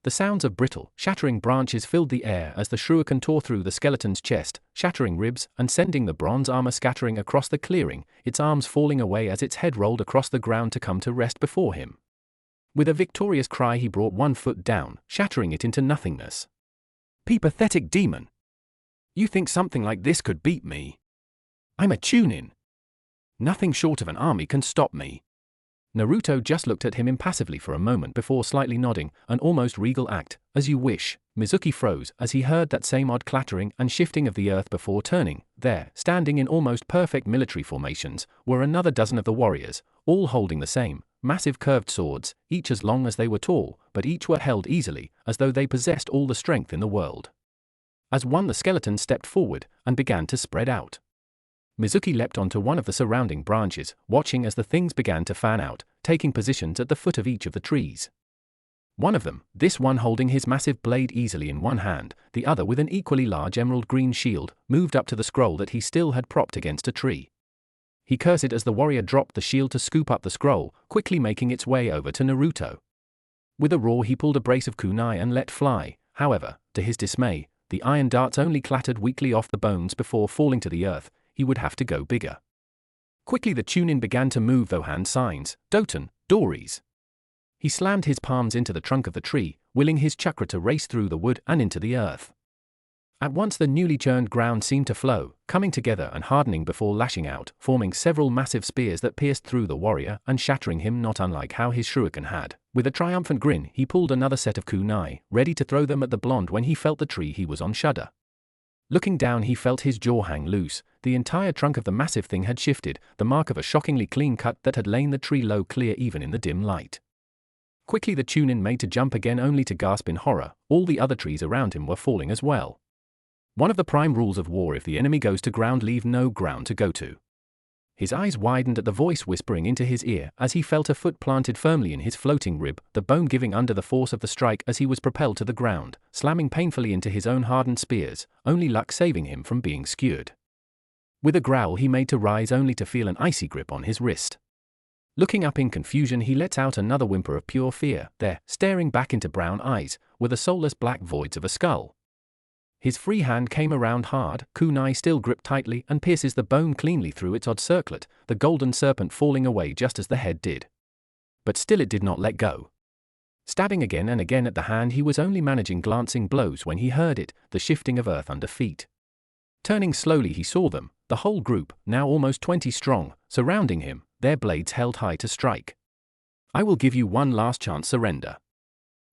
The sounds of brittle, shattering branches filled the air as the shuriken tore through the skeleton's chest, shattering ribs and sending the bronze armor scattering across the clearing, its arms falling away as its head rolled across the ground to come to rest before him. With a victorious cry he brought one foot down, shattering it into nothingness. Pathetic demon! You think something like this could beat me? I'm a Chunin. Nothing short of an army can stop me. Naruto just looked at him impassively for a moment before slightly nodding, an almost regal act. As you wish. Mizuki froze as he heard that same odd clattering and shifting of the earth before turning. There, standing in almost perfect military formations, were another dozen of the warriors, all holding the same, massive curved swords, each as long as they were tall, but each were held easily, as though they possessed all the strength in the world. As one, the skeleton stepped forward and began to spread out. Mizuki leapt onto one of the surrounding branches, watching as the things began to fan out, taking positions at the foot of each of the trees. One of them, this one holding his massive blade easily in one hand, the other with an equally large emerald green shield, moved up to the scroll that he still had propped against a tree. He cursed as the warrior dropped the shield to scoop up the scroll, quickly making its way over to Naruto. With a roar he pulled a brace of kunai and let fly. However, to his dismay, the iron darts only clattered weakly off the bones before falling to the earth. He would have to go bigger. Quickly the Chunin began to move though hand signs, Doton, Dories. He slammed his palms into the trunk of the tree, willing his chakra to race through the wood and into the earth. At once the newly churned ground seemed to flow, coming together and hardening before lashing out, forming several massive spears that pierced through the warrior and shattering him not unlike how his shuriken had. With a triumphant grin he pulled another set of kunai, ready to throw them at the blonde when he felt the tree he was on shudder. Looking down he felt his jaw hang loose, the entire trunk of the massive thing had shifted, the mark of a shockingly clean cut that had lain the tree low clear even in the dim light. Quickly the Chunin made to jump again only to gasp in horror, all the other trees around him were falling as well. One of the prime rules of war: if the enemy goes to ground, leave no ground to go to. His eyes widened at the voice whispering into his ear as he felt a foot planted firmly in his floating rib, the bone giving under the force of the strike as he was propelled to the ground, slamming painfully into his own hardened spears, only luck saving him from being skewered. With a growl he made to rise only to feel an icy grip on his wrist. Looking up in confusion he let out another whimper of pure fear, there, staring back into brown eyes, were the soulless black voids of a skull. His free hand came around hard, kunai still gripped tightly and pierces the bone cleanly through its odd circlet, the golden serpent falling away just as the head did. But still it did not let go. Stabbing again and again at the hand, he was only managing glancing blows when he heard it, the shifting of earth under feet. Turning slowly he saw them, the whole group, now almost 20 strong, surrounding him, their blades held high to strike. I will give you one last chance, surrender.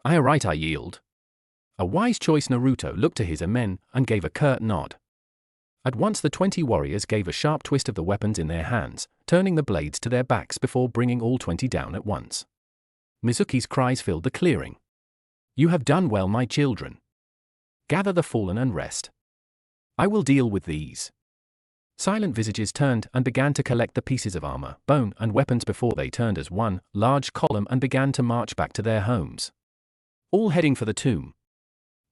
I yield. A wise choice. Naruto looked to his men and gave a curt nod. At once the 20 warriors gave a sharp twist of the weapons in their hands, turning the blades to their backs before bringing all 20 down at once. Mizuki's cries filled the clearing. You have done well, my children. Gather the fallen and rest. I will deal with these. Silent visages turned and began to collect the pieces of armor, bone, and weapons before they turned as one large column and began to march back to their homes. all heading for the tomb.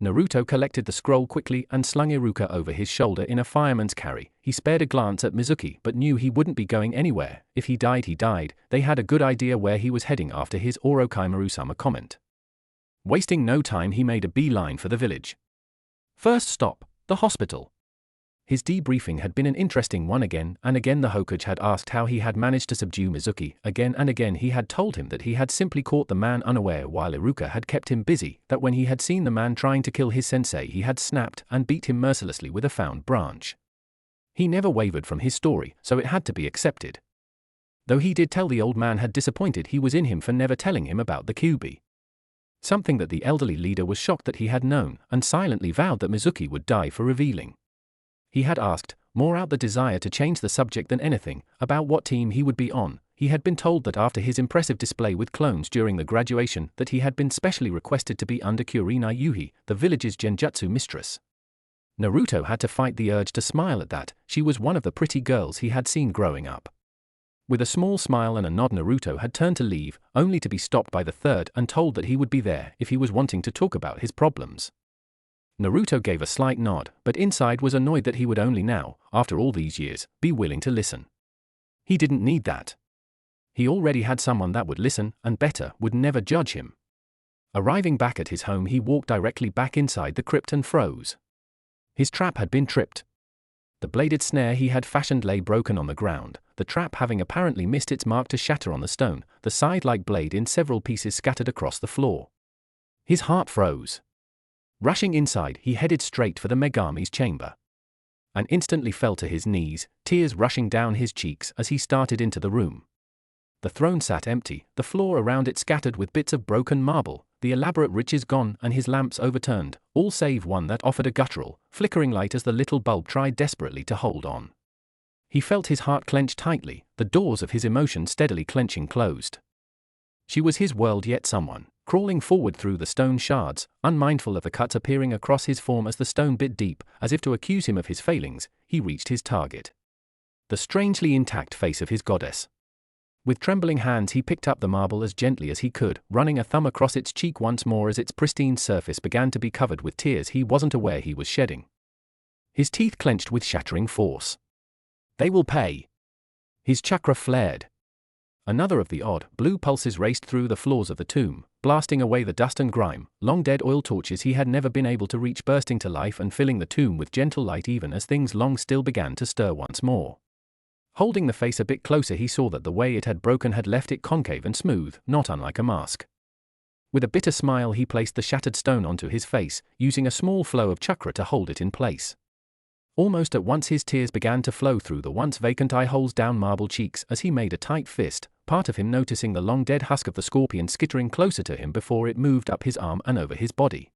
Naruto collected the scroll quickly and slung Iruka over his shoulder in a fireman's carry. He spared a glance at Mizuki but knew he wouldn't be going anywhere. If he died, he died. They had a good idea where he was heading after his Orochimaru-sama comment. Wasting no time, he made a beeline for the village. First stop, the hospital. His debriefing had been an interesting one again, and again the Hokage had asked how he had managed to subdue Mizuki. Again and again he had told him that he had simply caught the man unaware while Iruka had kept him busy, that when he had seen the man trying to kill his sensei he had snapped and beat him mercilessly with a found branch. He never wavered from his story, so it had to be accepted. Though he did tell the old man had disappointed he was in him for never telling him about the Kyuubi. Something that the elderly leader was shocked that he had known, and silently vowed that Mizuki would die for revealing. He had asked, more out the desire to change the subject than anything, about what team he would be on. He had been told that after his impressive display with clones during the graduation that he had been specially requested to be under Kurenai Yuhi, the village's genjutsu mistress. Naruto had to fight the urge to smile at that. She was one of the pretty girls he had seen growing up. With a small smile and a nod, Naruto had turned to leave, only to be stopped by the third and told that he would be there if he was wanting to talk about his problems. Naruto gave a slight nod, but inside was annoyed that he would only now, after all these years, be willing to listen. He didn't need that. He already had someone that would listen, and better, would never judge him. Arriving back at his home, he walked directly back inside the crypt and froze. His trap had been tripped. The bladed snare he had fashioned lay broken on the ground, the trap having apparently missed its mark to shatter on the stone, the scythe-like blade in several pieces scattered across the floor. His heart froze. Rushing inside, he headed straight for the Megami's chamber. And instantly fell to his knees, tears rushing down his cheeks as he started into the room. The throne sat empty, the floor around it scattered with bits of broken marble, the elaborate riches gone and his lamps overturned, all save one that offered a guttural, flickering light as the little bulb tried desperately to hold on. He felt his heart clench tightly, the doors of his emotion steadily clenching closed. She was his world, yet someone, crawling forward through the stone shards, unmindful of the cuts appearing across his form as the stone bit deep, as if to accuse him of his failings, he reached his target. The strangely intact face of his goddess. With trembling hands he picked up the marble as gently as he could, running a thumb across its cheek once more as its pristine surface began to be covered with tears he wasn't aware he was shedding. His teeth clenched with shattering force. They will pay. His chakra flared. Another of the odd, blue pulses raced through the floors of the tomb, blasting away the dust and grime. Long-dead oil torches he had never been able to reach bursting to life and filling the tomb with gentle light even as things long still began to stir once more. Holding the face a bit closer, he saw that the way it had broken had left it concave and smooth, not unlike a mask. With a bitter smile he placed the shattered stone onto his face, using a small flow of chakra to hold it in place. Almost at once his tears began to flow through the once vacant eye holes down marble cheeks as he made a tight fist, part of him noticing the long-dead husk of the scorpion skittering closer to him before it moved up his arm and over his body.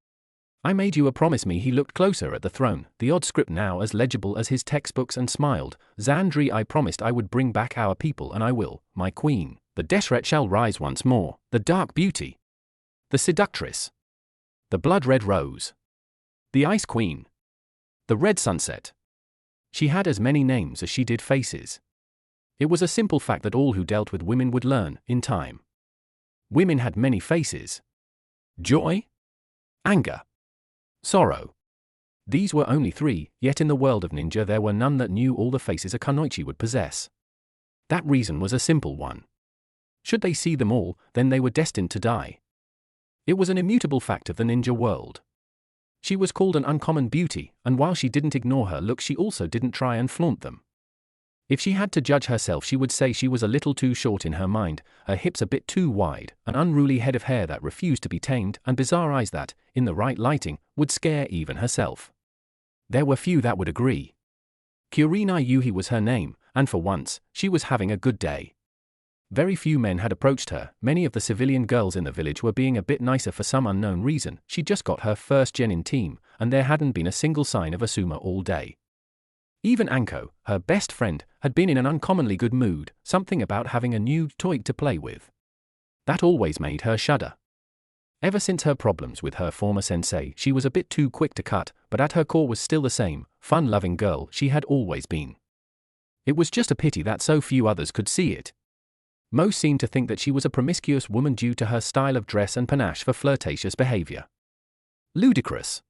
I made you a promise me. He looked closer at the throne, the odd script now as legible as his textbooks, and smiled. Zandri, I promised I would bring back our people, and I will, my queen. The Deshret shall rise once more, the dark beauty. The seductress. The blood-red rose. The ice queen. The red sunset. She had as many names as she did faces. It was a simple fact that all who dealt with women would learn, in time. Women had many faces. Joy. Anger. Sorrow. These were only three, yet in the world of ninja there were none that knew all the faces a kunoichi would possess. That reason was a simple one. Should they see them all, then they were destined to die. It was an immutable fact of the ninja world. She was called an uncommon beauty, and while she didn't ignore her looks, she also didn't try and flaunt them. If she had to judge herself, she would say she was a little too short in her mind, her hips a bit too wide, an unruly head of hair that refused to be tamed, and bizarre eyes that, in the right lighting, would scare even herself. There were few that would agree. Kurenai Yuhi was her name, and for once, she was having a good day. Very few men had approached her. Many of the civilian girls in the village were being a bit nicer for some unknown reason. She just got her first genin team, and there hadn't been a single sign of Asuma all day. Even Anko, her best friend, had been in an uncommonly good mood, something about having a new toy to play with. That always made her shudder. Ever since her problems with her former sensei, she was a bit too quick to cut, but at her core was still the same, fun-loving girl she had always been. It was just a pity that so few others could see it. Most seemed to think that she was a promiscuous woman due to her style of dress and panache for flirtatious behavior. Ludicrous.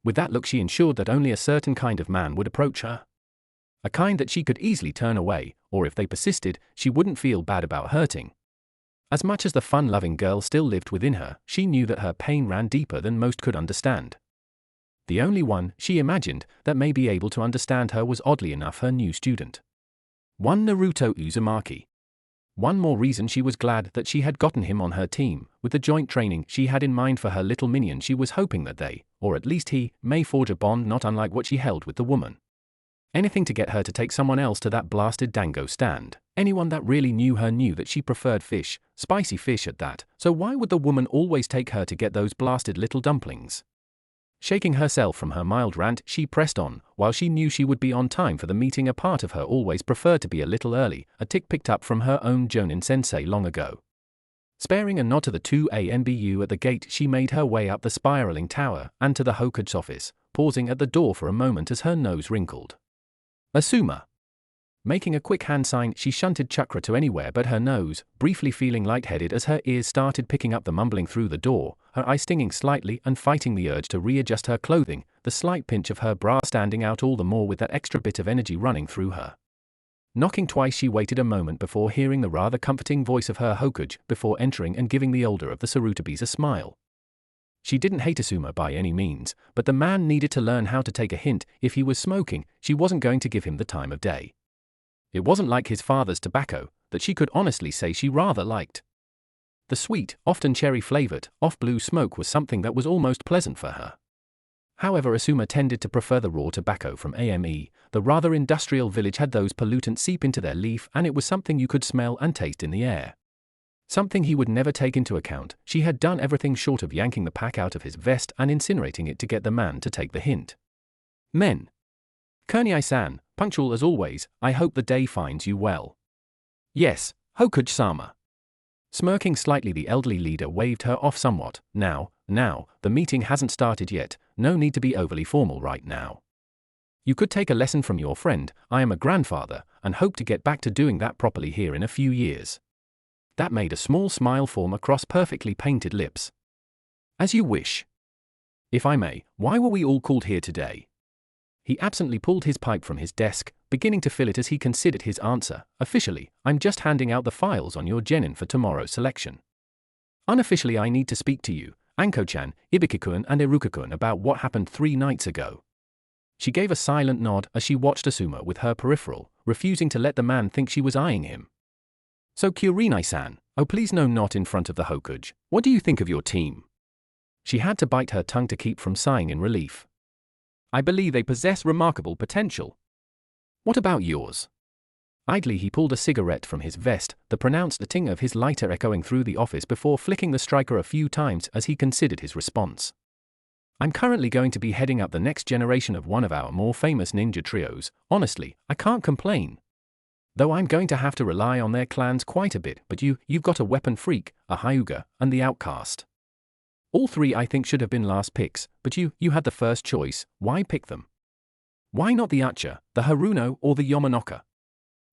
With that look, she ensured that only a certain kind of man would approach her. A kind that she could easily turn away, or if they persisted, she wouldn't feel bad about hurting. As much as the fun-loving girl still lived within her, she knew that her pain ran deeper than most could understand. The only one, she imagined, that may be able to understand her was oddly enough her new student. One Naruto Uzumaki. One more reason she was glad that she had gotten him on her team. With the joint training she had in mind for her little minion, she was hoping that they, or at least he, may forge a bond not unlike what she held with the woman. Anything to get her to take someone else to that blasted dango stand. Anyone that really knew her knew that she preferred fish, spicy fish at that, so why would the woman always take her to get those blasted little dumplings? Shaking herself from her mild rant, she pressed on. While she knew she would be on time for the meeting, a part of her always preferred to be a little early, a tick picked up from her own Jonin sensei long ago. Sparing a nod to the two ANBU at the gate, she made her way up the spiraling tower and to the Hokage's office, pausing at the door for a moment as her nose wrinkled. Asuma. Making a quick hand sign, she shunted chakra to anywhere but her nose, briefly feeling lightheaded as her ears started picking up the mumbling through the door, her eye stinging slightly and fighting the urge to readjust her clothing, the slight pinch of her bra standing out all the more with that extra bit of energy running through her. Knocking twice, she waited a moment before hearing the rather comforting voice of her Hokage, before entering and giving the older of the Sarutabis a smile. She didn't hate Asuma by any means, but the man needed to learn how to take a hint. If he was smoking, she wasn't going to give him the time of day. It wasn't like his father's tobacco, that she could honestly say she rather liked. The sweet, often cherry-flavored, off-blue smoke was something that was almost pleasant for her. However, Asuma tended to prefer the raw tobacco from AME. The rather industrial village had those pollutants seep into their leaf, and it was something you could smell and taste in the air. Something he would never take into account. She had done everything short of yanking the pack out of his vest and incinerating it to get the man to take the hint. Men. Kurniai-san, punctual as always, I hope the day finds you well. Yes, Hokage-sama. Smirking slightly, the elderly leader waved her off somewhat. Now, the meeting hasn't started yet, no need to be overly formal right now. You could take a lesson from your friend. I am a grandfather, and hope to get back to doing that properly here in a few years. That made a small smile form across perfectly painted lips. As you wish. If I may, why were we all called here today? He absently pulled his pipe from his desk, beginning to fill it as he considered his answer. Officially, I'm just handing out the files on your genin for tomorrow's selection. Unofficially, I need to speak to you, Anko-chan, Ibiki-kun and Iruka-kun, about what happened 3 nights ago. She gave a silent nod as she watched Asuma with her peripheral, refusing to let the man think she was eyeing him. So Kurenai-san, oh please no, not in front of the Hokage. What do you think of your team? She had to bite her tongue to keep from sighing in relief. I believe they possess remarkable potential. What about yours? Idly he pulled a cigarette from his vest, the pronounced ting of his lighter echoing through the office before flicking the striker a few times as he considered his response. I'm currently going to be heading up the next generation of one of our more famous ninja trios. Honestly, I can't complain. Though I'm going to have to rely on their clans quite a bit, but you've got a weapon freak, a Hyuga, and the outcast. All 3 I think should have been last picks, but you had the first choice. Why pick them? Why not the Uchiha, the Haruno, or the Yamanoka?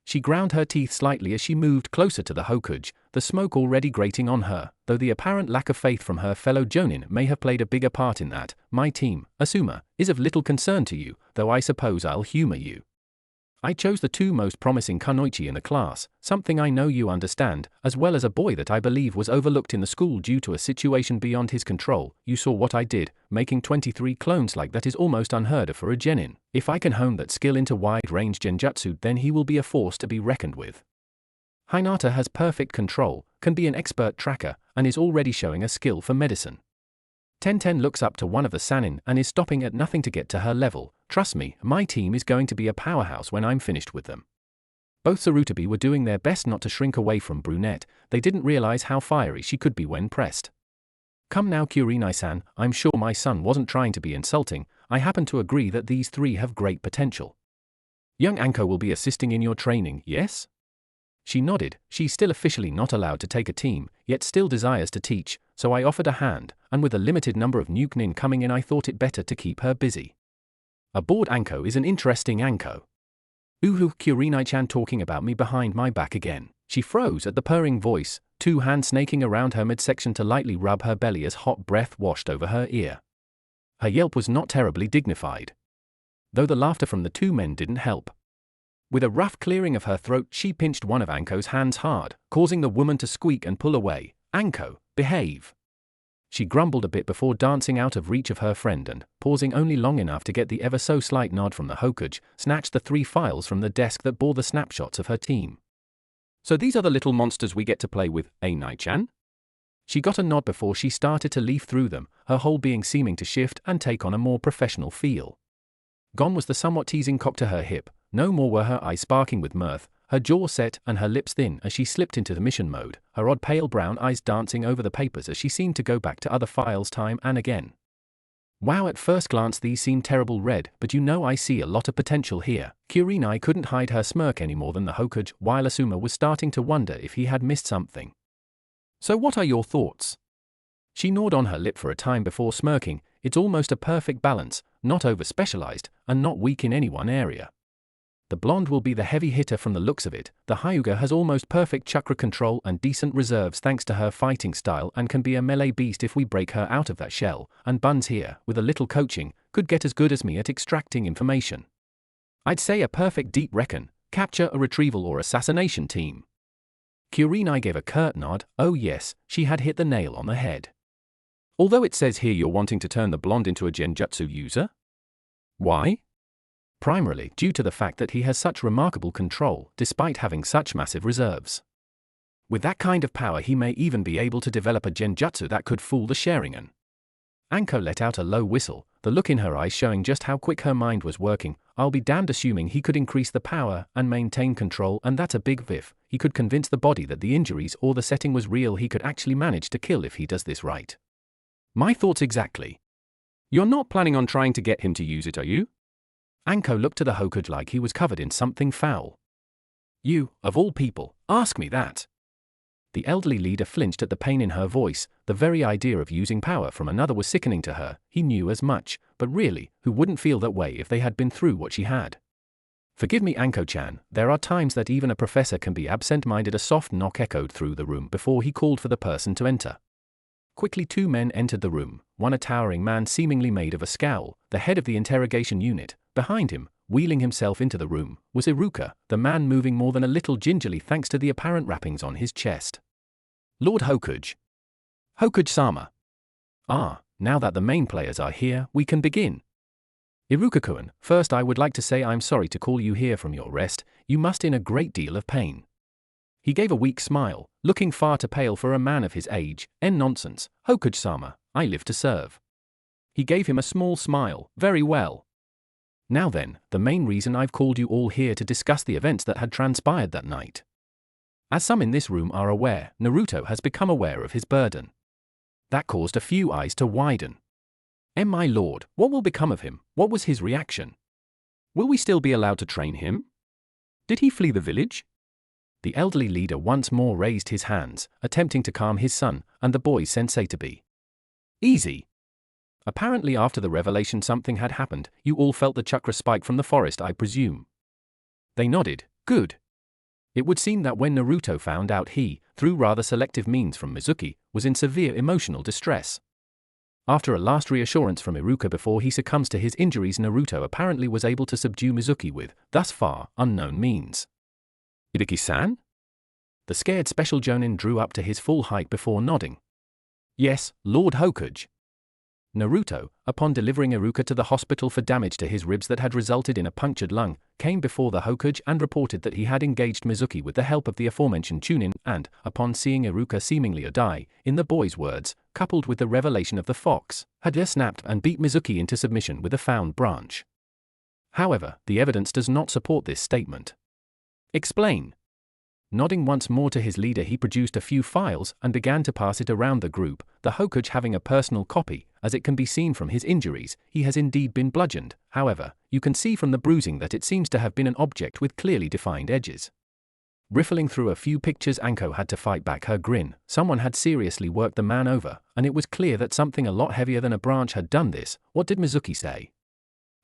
She ground her teeth slightly as she moved closer to the Hokage, the smoke already grating on her, though the apparent lack of faith from her fellow Jonin may have played a bigger part in that. My team, Asuma, is of little concern to you, though I suppose I'll humor you. I chose the 2 most promising kunoichi in the class, something I know you understand, as well as a boy that I believe was overlooked in the school due to a situation beyond his control. You saw what I did, making 23 clones like that is almost unheard of for a genin. If I can hone that skill into wide-range genjutsu, then he will be a force to be reckoned with. Hinata has perfect control, can be an expert tracker, and is already showing a skill for medicine. Tenten looks up to one of the Sannin and is stopping at nothing to get to her level. Trust me, my team is going to be a powerhouse when I'm finished with them. Both Sarutabi were doing their best not to shrink away from Brunette. They didn't realize how fiery she could be when pressed. Come now, Kurenai-san, I'm sure my son wasn't trying to be insulting. I happen to agree that these 3 have great potential. Young Anko will be assisting in your training, yes? She nodded. She's still officially not allowed to take a team, yet still desires to teach, so I offered a hand, and with a limited number of nuke nin coming in, I thought it better to keep her busy. A bored Anko is an interesting Anko. Uhu, Kurenai-chan talking about me behind my back again. She froze at the purring voice, two hands snaking around her midsection to lightly rub her belly as hot breath washed over her ear. Her yelp was not terribly dignified, though the laughter from the two men didn't help. With a rough clearing of her throat, she pinched one of Anko's hands hard, causing the woman to squeak and pull away. "Anko, behave." She grumbled a bit before dancing out of reach of her friend and, pausing only long enough to get the ever so slight nod from the Hokage, snatched the 3 files from the desk that bore the snapshots of her team. "So these are the little monsters we get to play with, eh, Nai-chan?" She got a nod before she started to leaf through them, her whole being seeming to shift and take on a more professional feel. Gone was the somewhat teasing cock to her hip, no more were her eyes sparking with mirth, her jaw set and her lips thin as she slipped into the mission mode, her odd pale brown eyes dancing over the papers as she seemed to go back to other files time and again. "Wow, at first glance these seem terrible red, but you know I see a lot of potential here." Kurenai couldn't hide her smirk any more than the Hokage, while Asuma was starting to wonder if he had missed something. "So what are your thoughts?" She gnawed on her lip for a time before smirking. "It's almost a perfect balance, not over-specialized, and not weak in any one area. The blonde will be the heavy hitter from the looks of it. The Hyuga has almost perfect chakra control and decent reserves thanks to her fighting style and can be a melee beast if we break her out of that shell, and Buns here, with a little coaching, could get as good as me at extracting information. I'd say a perfect deep recon, capture a retrieval or assassination team." Kurenai gave a curt nod. Oh yes, she had hit the nail on the head. "Although it says here you're wanting to turn the blonde into a genjutsu user? Why?" "Primarily due to the fact that he has such remarkable control, despite having such massive reserves. With that kind of power he may even be able to develop a genjutsu that could fool the Sharingan." Anko let out a low whistle, the look in her eyes showing just how quick her mind was working. "I'll be damned, assuming he could increase the power and maintain control, and that's a big if. He could convince the body that the injuries or the setting was real. He could actually manage to kill if he does this right." "My thoughts exactly. You're not planning on trying to get him to use it, are you?" Anko looked to the Hokage like he was covered in something foul. "You, of all people, ask me that." The elderly leader flinched at the pain in her voice. The very idea of using power from another was sickening to her. He knew as much, but really, who wouldn't feel that way if they had been through what she had? "Forgive me, Anko-chan, there are times that even a professor can be absent-minded." A soft knock echoed through the room before he called for the person to enter. Quickly 2 men entered the room, one a towering man seemingly made of a scowl, the head of the interrogation unit. Behind him, wheeling himself into the room, was Iruka, the man moving more than a little gingerly thanks to the apparent wrappings on his chest. "Lord Hokage." "Hokage-sama." "Ah, now that the main players are here, we can begin." "Iruka-kun, first I would like to say I'm sorry to call you here from your rest. You must in a great deal of pain." He gave a weak smile, looking far too pale for a man of his age. "Nonsense, Hokage-sama, I live to serve." He gave him a small smile. "Very well. Now then, the main reason I've called you all here to discuss the events that had transpired that night. As some in this room are aware, Naruto has become aware of his burden. That caused a few eyes to widen. My lord, what will become of him? What was his reaction? Will we still be allowed to train him? Did he flee the village?" The elderly leader once more raised his hands, attempting to calm his son and the boy's sensei to be easy. "Apparently after the revelation something had happened. You all felt the chakra spike from the forest, I presume?" They nodded. "Good. It would seem that when Naruto found out he, through rather selective means from Mizuki, was in severe emotional distress. After a last reassurance from Iruka before he succumbs to his injuries, Naruto apparently was able to subdue Mizuki with, thus far, unknown means." "Hideki-san?" The scared special jonin drew up to his full height before nodding. "Yes, Lord Hokage." Naruto, upon delivering Iruka to the hospital for damage to his ribs that had resulted in a punctured lung, came before the Hokage and reported that he had engaged Mizuki with the help of the aforementioned Chunin and, upon seeing Iruka seemingly die, in the boy's words, coupled with the revelation of the fox, had just snapped and beat Mizuki into submission with a found branch. However, the evidence does not support this statement. "Explain." Nodding once more to his leader, he produced a few files and began to pass it around the group, the Hokage having a personal copy. "As it can be seen from his injuries, he has indeed been bludgeoned. However, you can see from the bruising that it seems to have been an object with clearly defined edges." Riffling through a few pictures, Anko had to fight back her grin. Someone had seriously worked the man over, and it was clear that something a lot heavier than a branch had done this. "What did Mizuki say?"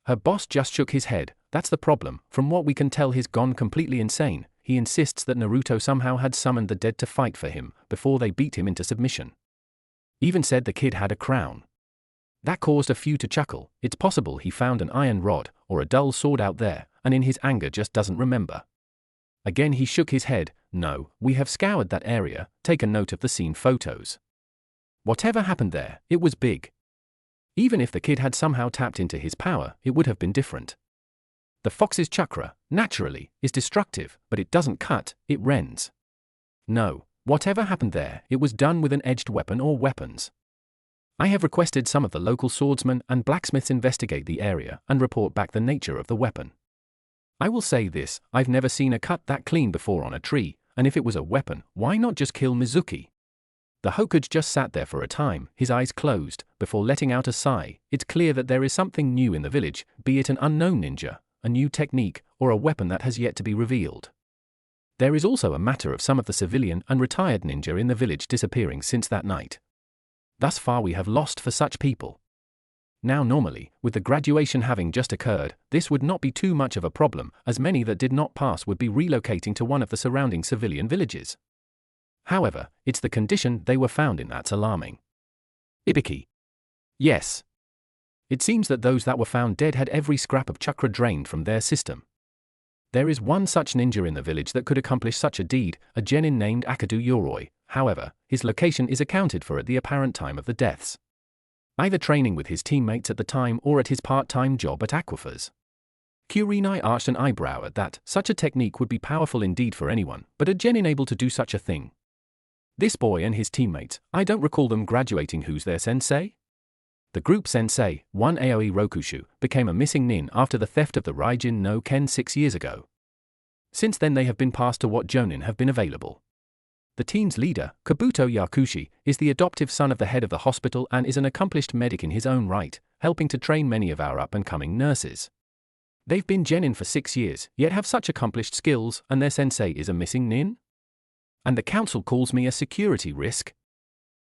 Her boss just shook his head. "That's the problem. From what we can tell, he's gone completely insane. he insists that Naruto somehow had summoned the dead to fight for him before they beat him into submission. Even said the kid had a crown. That caused a few to chuckle. It's possible he found an iron rod or a dull sword out there, and in his anger just doesn't remember. Again he shook his head. No, we have scoured that area, taken note of the scene photos. Whatever happened there, it was big. Even if the kid had somehow tapped into his power, it would have been different. The fox's chakra, naturally, is destructive, but it doesn't cut, it rends. No, whatever happened there, it was done with an edged weapon or weapons. I have requested some of the local swordsmen and blacksmiths investigate the area and report back the nature of the weapon. I will say this, I've never seen a cut that clean before on a tree, and if it was a weapon, why not just kill Mizuki? The Hokage just sat there for a time, his eyes closed, before letting out a sigh. It's clear that there is something new in the village, be it an unknown ninja, a new technique, or a weapon that has yet to be revealed. There is also a matter of some of the civilian and retired ninja in the village disappearing since that night. Thus far we have lost for such people. Now normally, with the graduation having just occurred, this would not be too much of a problem, as many that did not pass would be relocating to one of the surrounding civilian villages. However, it's the condition they were found in that's alarming. Ibiki. Yes. It seems that those that were found dead had every scrap of chakra drained from their system. There is one such ninja in the village that could accomplish such a deed, a genin named Akadu Yoroi. However, his location is accounted for at the apparent time of the deaths. Either training with his teammates at the time or at his part-time job at Aquifers. Kurenai arched an eyebrow at that. Such a technique would be powerful indeed for anyone, but a genin able to do such a thing? This boy and his teammates, I don't recall them graduating. Who's their sensei? The group sensei, one Aoi Rokushu, became a missing nin after the theft of the Raijin no Ken 6 years ago. Since then they have been passed to what jonin have been available. The team's leader, Kabuto Yakushi, is the adoptive son of the head of the hospital and is an accomplished medic in his own right, helping to train many of our up-and-coming nurses. They've been genin for 6 years, yet have such accomplished skills, and their sensei is a missing nin? And the council calls me a security risk?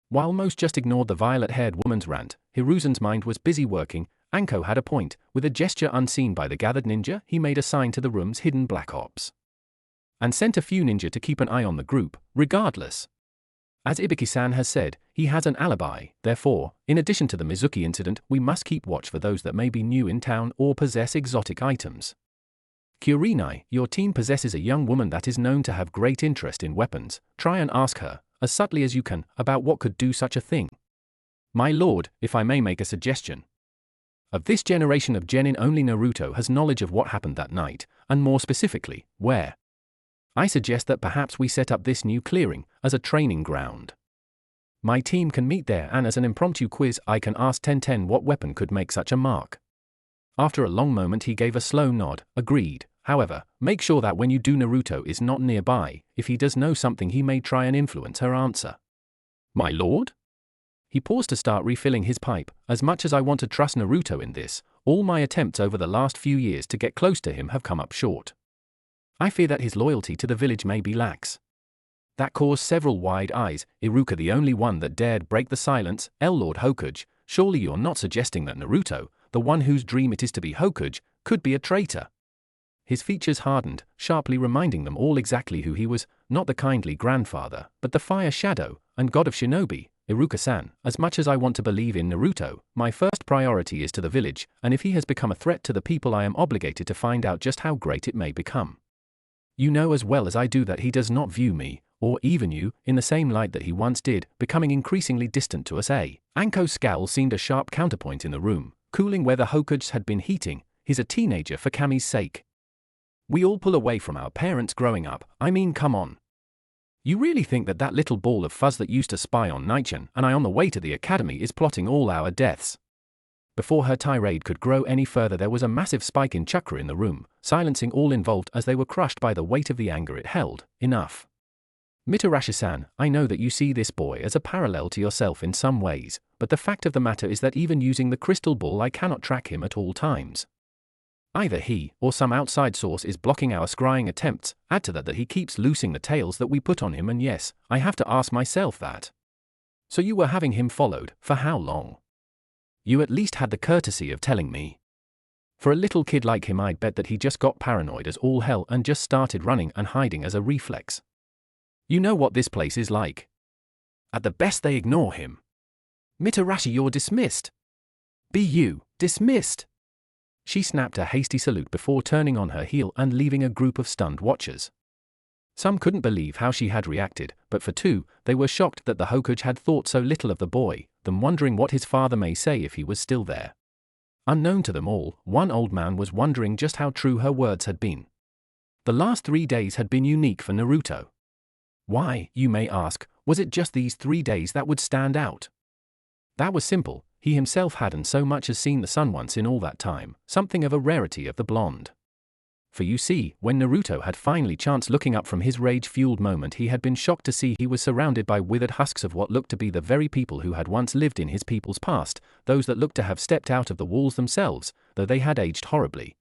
While most just ignored the violet-haired woman's rant, Hiruzen's mind was busy working. Anko had a point. With a gesture unseen by the gathered ninja, he made a sign to the room's hidden black ops. And sent a few ninja to keep an eye on the group, regardless. As Ibiki-san has said, he has an alibi. Therefore, in addition to the Mizuki incident, we must keep watch for those that may be new in town or possess exotic items. Kurenai, your team possesses a young woman that is known to have great interest in weapons. Try and ask her, as subtly as you can, about what could do such a thing. My lord, if I may make a suggestion. Of this generation of genin, only Naruto has knowledge of what happened that night, and more specifically, where. I suggest that perhaps we set up this new clearing as a training ground. My team can meet there, and as an impromptu quiz I can ask Tenten what weapon could make such a mark. After a long moment he gave a slow nod, agreed. However, make sure that when you do Naruto is not nearby. If he does know something he may try and influence her answer. My lord? He paused to start refilling his pipe. As much as I want to trust Naruto in this, all my attempts over the last few years to get close to him have come up short. I fear that his loyalty to the village may be lax. That caused several wide eyes. Iruka the only one that dared break the silence. Lord Hokage, surely you're not suggesting that Naruto, the one whose dream it is to be Hokage, could be a traitor? His features hardened, sharply reminding them all exactly who he was, not the kindly grandfather, but the fire shadow, and god of shinobi. Iruka-san, as much as I want to believe in Naruto, my first priority is to the village, and if he has become a threat to the people I am obligated to find out just how great it may become. You know as well as I do that he does not view me, or even you, in the same light that he once did, becoming increasingly distant to us. Anko's scowl seemed a sharp counterpoint in the room, cooling where the Hokages had been heating. He's a teenager for Kami's sake. We all pull away from our parents growing up, I mean come on. You really think that that little ball of fuzz that used to spy on Naichan and I on the way to the academy is plotting all our deaths? Before her tirade could grow any further there was a massive spike in chakra in the room, silencing all involved as they were crushed by the weight of the anger it held. Enough. Mitarashi-san, I know that you see this boy as a parallel to yourself in some ways, but the fact of the matter is that even using the crystal ball I cannot track him at all times. Either he, or some outside source is blocking our scrying attempts. Add to that he keeps loosing the tails that we put on him, and yes, I have to ask myself that. So you were having him followed, for how long? You at least had the courtesy of telling me. For a little kid like him, I'd bet that he just got paranoid as all hell and just started running and hiding as a reflex. You know what this place is like. At the best they ignore him. Mitarashi, you're dismissed. BU, dismissed. She snapped a hasty salute before turning on her heel and leaving a group of stunned watchers. Some couldn't believe how she had reacted, but for two, they were shocked that the Hokage had thought so little of the boy, them wondering what his father may say if he was still there. Unknown to them all, one old man was wondering just how true her words had been. The last 3 days had been unique for Naruto. Why, you may ask, was it just these 3 days that would stand out? That was simple. He himself hadn't so much as seen the sun once in all that time, something of a rarity of the blonde. For you see, when Naruto had finally chanced looking up from his rage-fueled moment, he had been shocked to see he was surrounded by withered husks of what looked to be the very people who had once lived in his people's past, those that looked to have stepped out of the walls themselves, though they had aged horribly.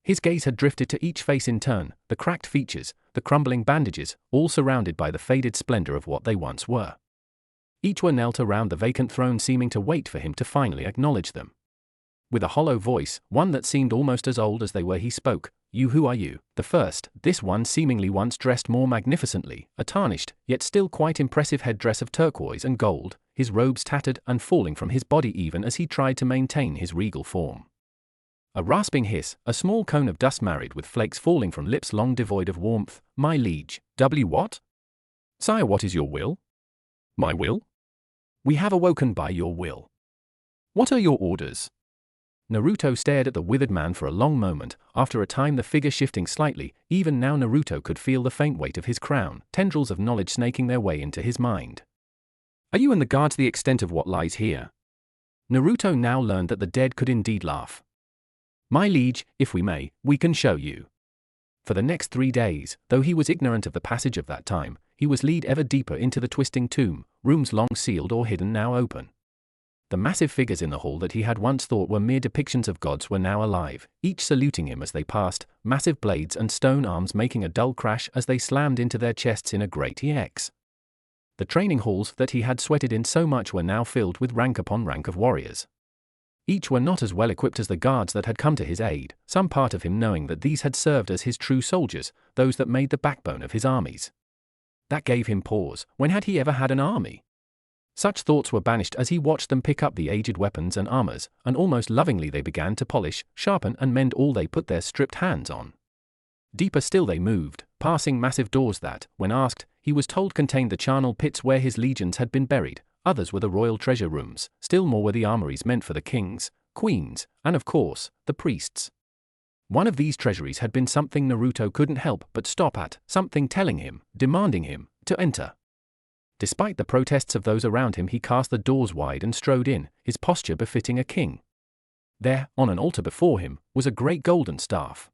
His gaze had drifted to each face in turn, the cracked features, the crumbling bandages, all surrounded by the faded splendor of what they once were. Each were knelt around the vacant throne, seeming to wait for him to finally acknowledge them. With a hollow voice, one that seemed almost as old as they were, he spoke. You, who are you? The first, this one seemingly once dressed more magnificently, a tarnished, yet still quite impressive headdress of turquoise and gold, his robes tattered and falling from his body even as he tried to maintain his regal form. A rasping hiss, a small cone of dust married with flakes falling from lips long devoid of warmth. My liege, what? Sire, what is your will? My will? We have awoken by your will. What are your orders? Naruto stared at the withered man for a long moment, after a time the figure shifting slightly. Even now Naruto could feel the faint weight of his crown, tendrils of knowledge snaking their way into his mind. Are you and the guards the extent of what lies here? Naruto now learned that the dead could indeed laugh. My liege, if we may, we can show you. For the next 3 days, though he was ignorant of the passage of that time, he was led ever deeper into the twisting tomb, rooms long sealed or hidden now open. The massive figures in the hall that he had once thought were mere depictions of gods were now alive, each saluting him as they passed, massive blades and stone arms making a dull crash as they slammed into their chests in a great EX. The training halls that he had sweated in so much were now filled with rank upon rank of warriors. Each were not as well equipped as the guards that had come to his aid, some part of him knowing that these had served as his true soldiers, those that made the backbone of his armies. That gave him pause. When had he ever had an army? Such thoughts were banished as he watched them pick up the aged weapons and armors, and almost lovingly they began to polish, sharpen and mend all they put their stripped hands on. Deeper still they moved, passing massive doors that, when asked, he was told contained the charnel pits where his legions had been buried. Others were the royal treasure rooms, still more were the armories meant for the kings, queens, and of course, the priests. One of these treasuries had been something Naruto couldn't help but stop at, something telling him, demanding him, to enter. Despite the protests of those around him, he cast the doors wide and strode in, his posture befitting a king. There, on an altar before him, was a great golden staff.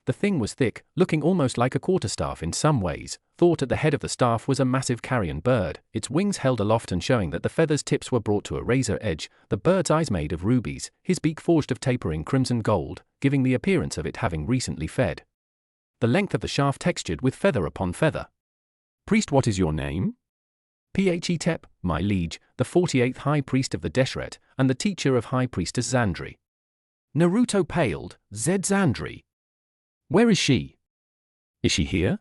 The thing was thick, looking almost like a quarterstaff in some ways. Thought at the head of the staff was a massive carrion bird, its wings held aloft and showing that the feathers' tips were brought to a razor edge, the bird's eyes made of rubies, his beak forged of tapering crimson gold, giving the appearance of it having recently fed. The length of the shaft textured with feather upon feather. Priest, what is your name? Phetep, my liege, the 48th High Priest of the Deshret, and the teacher of High Priestess Xandri. Naruto paled. Xandri. Where is she? Is she here?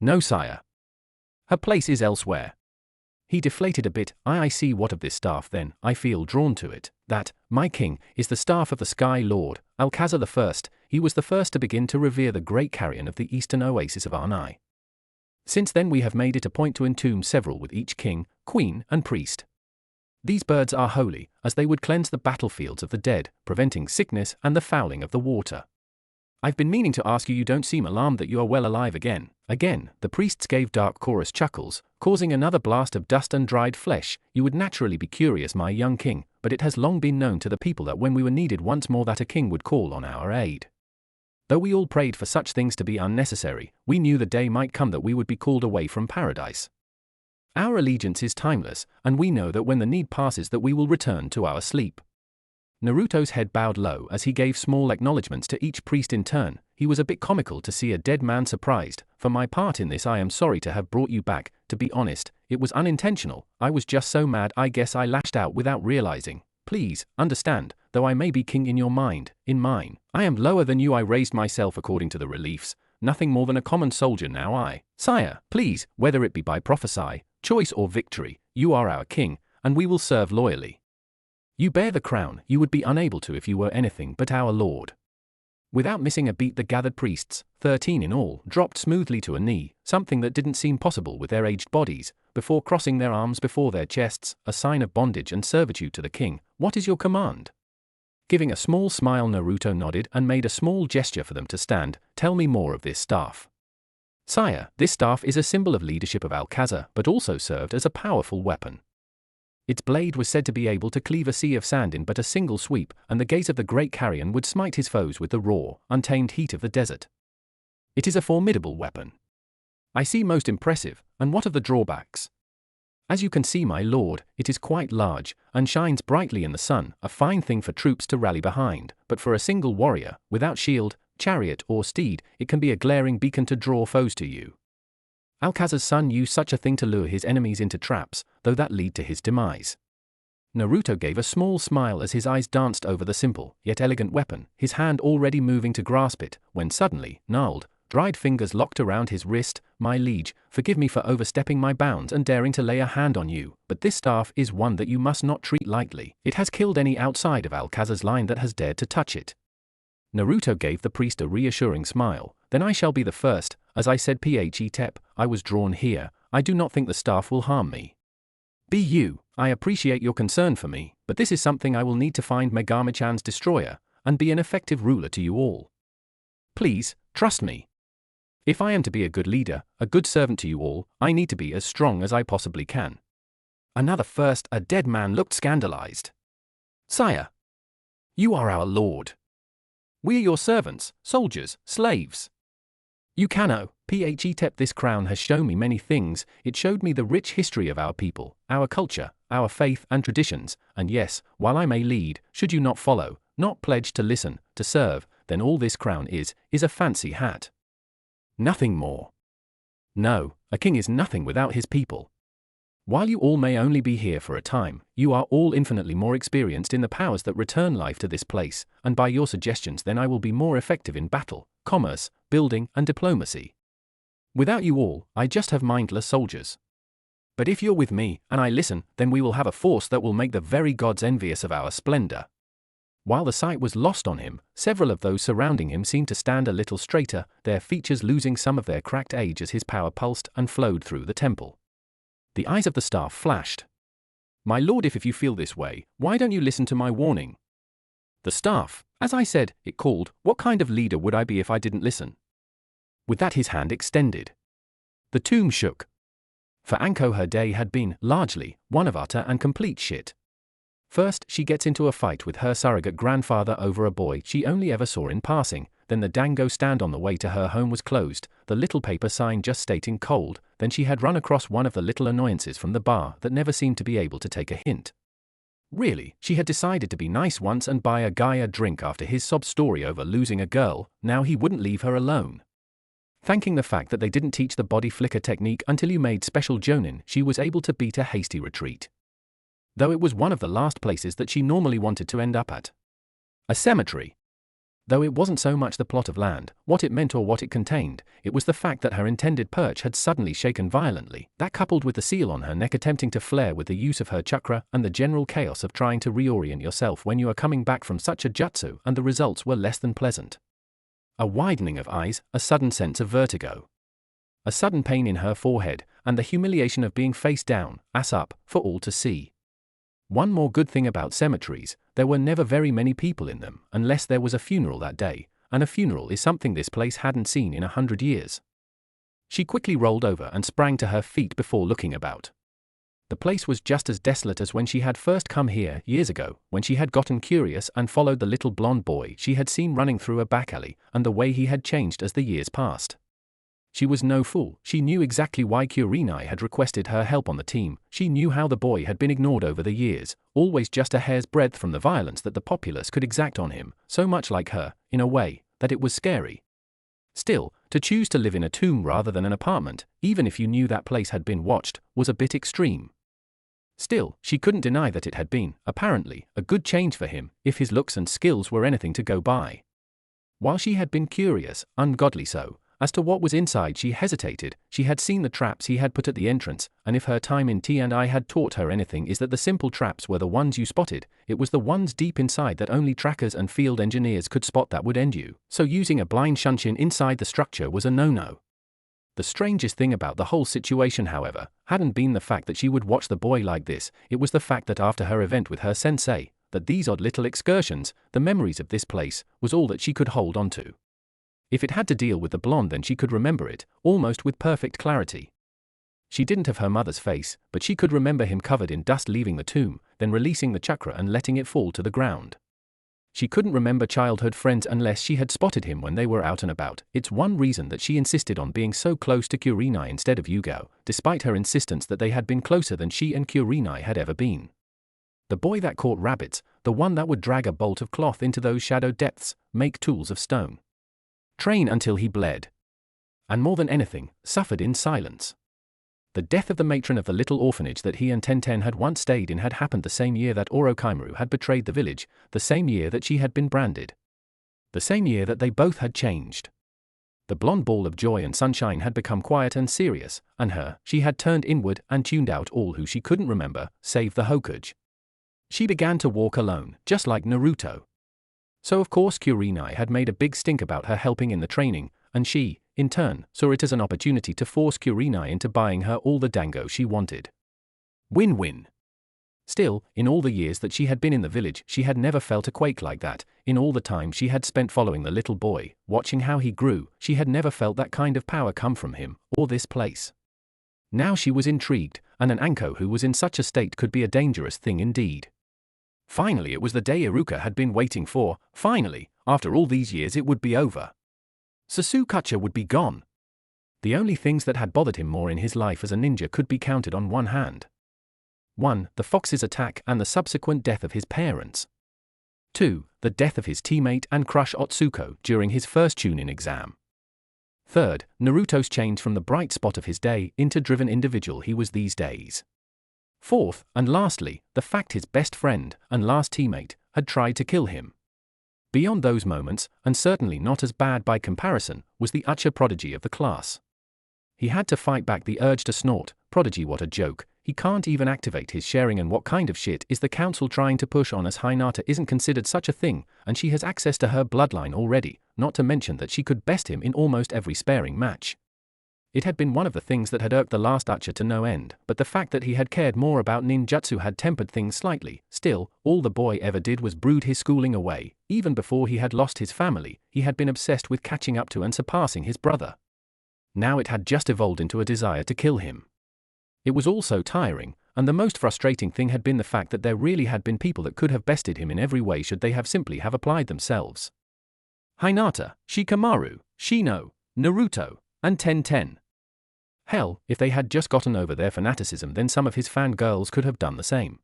No, sire. Her place is elsewhere. He deflated a bit. I see what of this staff then, I feel drawn to it. That, my king, is the staff of the Sky Lord, Alcazar I. He was the first to begin to revere the great carrion of the eastern oasis of Arnai. Since then we have made it a point to entomb several with each king, queen, and priest. These birds are holy, as they would cleanse the battlefields of the dead, preventing sickness and the fouling of the water. I've been meaning to ask you, you don't seem alarmed that you are well alive again. Again, the priests gave dark chorus chuckles, causing another blast of dust and dried flesh. You would naturally be curious, my young king, but it has long been known to the people that when we were needed once more that a king would call on our aid. Though we all prayed for such things to be unnecessary, we knew the day might come that we would be called away from paradise. Our allegiance is timeless, and we know that when the need passes that we will return to our sleep. Naruto's head bowed low as he gave small acknowledgements to each priest in turn. He was a bit comical to see a dead man surprised. For my part in this, I am sorry to have brought you back. To be honest, it was unintentional. I was just so mad I guess I lashed out without realizing. Please, understand, though I may be king in your mind, in mine, I am lower than you. I raised myself according to the reliefs, nothing more than a common soldier now I. Sire, please, whether it be by prophecy, choice or victory, you are our king, and we will serve loyally. You bear the crown, you would be unable to if you were anything but our lord. Without missing a beat, the gathered priests, 13 in all, dropped smoothly to a knee, something that didn't seem possible with their aged bodies, before crossing their arms before their chests, a sign of bondage and servitude to the king. What is your command? Giving a small smile, Naruto nodded and made a small gesture for them to stand. Tell me more of this staff. Sire, this staff is a symbol of leadership of Alcazar, but also served as a powerful weapon. Its blade was said to be able to cleave a sea of sand in but a single sweep, and the gaze of the great carrion would smite his foes with the raw, untamed heat of the desert. It is a formidable weapon. I see, most impressive, and what of the drawbacks? As you can see, my lord, it is quite large, and shines brightly in the sun, a fine thing for troops to rally behind, but for a single warrior, without shield, chariot or steed, it can be a glaring beacon to draw foes to you. Alcazar's son used such a thing to lure his enemies into traps, though that lead to his demise. Naruto gave a small smile as his eyes danced over the simple, yet elegant weapon, his hand already moving to grasp it, when suddenly, gnarled, dried fingers locked around his wrist. My liege, forgive me for overstepping my bounds and daring to lay a hand on you, but this staff is one that you must not treat lightly. It has killed any outside of Alcazar's line that has dared to touch it. Naruto gave the priest a reassuring smile. Then I shall be the first. As I said, Phetep, I was drawn here. I do not think the staff will harm me. I appreciate your concern for me, but this is something I will need to find Megami-chan's destroyer, and be an effective ruler to you all. Please, trust me. If I am to be a good leader, a good servant to you all, I need to be as strong as I possibly can. Another first. A dead man looked scandalized. Sire, you are our lord. We are your servants, soldiers, slaves. You cannot, Phetep, this crown has shown me many things. It showed me the rich history of our people, our culture, our faith and traditions, and yes, while I may lead, should you not follow, not pledge to listen, to serve, then all this crown is a fancy hat. Nothing more. No, a king is nothing without his people. While you all may only be here for a time, you are all infinitely more experienced in the powers that return life to this place, and by your suggestions then I will be more effective in battle, commerce, building, and diplomacy. Without you all, I just have mindless soldiers. But if you're with me, and I listen, then we will have a force that will make the very gods envious of our splendor. While the sight was lost on him, several of those surrounding him seemed to stand a little straighter, their features losing some of their cracked age as his power pulsed and flowed through the temple. The eyes of the staff flashed. My lord, if you feel this way, why don't you listen to my warning? The staff, as I said, it called. What kind of leader would I be if I didn't listen? With that his hand extended. The tomb shook. For Anko, her day had been, largely, one of utter and complete shit. First, she gets into a fight with her surrogate grandfather over a boy she only ever saw in passing. Then the dango stand on the way to her home was closed, the little paper sign just stating cold. Then she had run across one of the little annoyances from the bar that never seemed to be able to take a hint. Really, she had decided to be nice once and buy a guy a drink after his sob story over losing a girl. Now he wouldn't leave her alone. Thanking the fact that they didn't teach the body flicker technique until you made special jonin, she was able to beat a hasty retreat. Though it was one of the last places that she normally wanted to end up at. A cemetery. Though it wasn't so much the plot of land, what it meant or what it contained, it was the fact that her intended perch had suddenly shaken violently, that coupled with the seal on her neck attempting to flare with the use of her chakra and the general chaos of trying to reorient yourself when you are coming back from such a jutsu, and the results were less than pleasant. A widening of eyes, a sudden sense of vertigo. A sudden pain in her forehead, and the humiliation of being face down, ass up, for all to see. One more good thing about cemeteries, there were never very many people in them, unless there was a funeral that day, and a funeral is something this place hadn't seen in 100 years. She quickly rolled over and sprang to her feet before looking about. The place was just as desolate as when she had first come here years ago, when she had gotten curious and followed the little blonde boy she had seen running through a back alley, and the way he had changed as the years passed. She was no fool. She knew exactly why Kurenai had requested her help on the team. She knew how the boy had been ignored over the years, always just a hair's breadth from the violence that the populace could exact on him, so much like her, in a way, that it was scary. Still, to choose to live in a tomb rather than an apartment, even if you knew that place had been watched, was a bit extreme. Still, she couldn't deny that it had been, apparently, a good change for him, if his looks and skills were anything to go by. While she had been curious, ungodly so, as to what was inside, she hesitated. She had seen the traps he had put at the entrance, and if her time in T&I had taught her anything, is that the simple traps were the ones you spotted. It was the ones deep inside that only trackers and field engineers could spot that would end you, so using a blind shunshin inside the structure was a no-no. The strangest thing about the whole situation, however, hadn't been the fact that she would watch the boy like this. It was the fact that after her event with her sensei, that these odd little excursions, the memories of this place, was all that she could hold on to. If it had to deal with the blonde, then she could remember it, almost with perfect clarity. She didn't have her mother's face, but she could remember him covered in dust leaving the tomb, then releasing the chakra and letting it fall to the ground. She couldn't remember childhood friends unless she had spotted him when they were out and about. It's one reason that she insisted on being so close to Kurenai instead of Yugao, despite her insistence that they had been closer than she and Kurenai had ever been. The boy that caught rabbits, the one that would drag a bolt of cloth into those shadow depths, make tools of stone, train until he bled, and more than anything, suffered in silence. The death of the matron of the little orphanage that he and Tenten had once stayed in had happened the same year that Orochimaru had betrayed the village, the same year that she had been branded. The same year that they both had changed. The blonde ball of joy and sunshine had become quiet and serious, and she had turned inward and tuned out all who she couldn't remember, save the Hokage. She began to walk alone, just like Naruto. So of course Kurenai had made a big stink about her helping in the training, and she, in turn, saw it as an opportunity to force Kurenai into buying her all the dango she wanted. Win-win. Still, in all the years that she had been in the village, she had never felt a quake like that. In all the time she had spent following the little boy, watching how he grew, she had never felt that kind of power come from him, or this place. Now she was intrigued, and an Anko who was in such a state could be a dangerous thing indeed. Finally, it was the day Iruka had been waiting for. Finally, after all these years, it would be over. Sasukacha would be gone. The only things that had bothered him more in his life as a ninja could be counted on one hand. 1. The fox's attack and the subsequent death of his parents. 2. The death of his teammate and crush Otsuko during his first Chunin exam. 3. Naruto's change from the bright spot of his day into driven individual he was these days. 4. And lastly, the fact his best friend and last teammate had tried to kill him. Beyond those moments, and certainly not as bad by comparison, was the Uchiha prodigy of the class. He had to fight back the urge to snort. Prodigy, what a joke. He can't even activate his sharing, and what kind of shit is the council trying to push on us? Hinata isn't considered such a thing, and she has access to her bloodline already, not to mention that she could best him in almost every sparring match. It had been one of the things that had irked the last Uchiha to no end, but the fact that he had cared more about ninjutsu had tempered things slightly. Still, all the boy ever did was brood his schooling away. Even before he had lost his family, he had been obsessed with catching up to and surpassing his brother. Now it had just evolved into a desire to kill him. It was all so tiring, and the most frustrating thing had been the fact that there really had been people that could have bested him in every way should they have simply have applied themselves. Hinata, Shikamaru, Shino, Naruto, and Tenten. Hell, if they had just gotten over their fanaticism, then some of his fangirls could have done the same.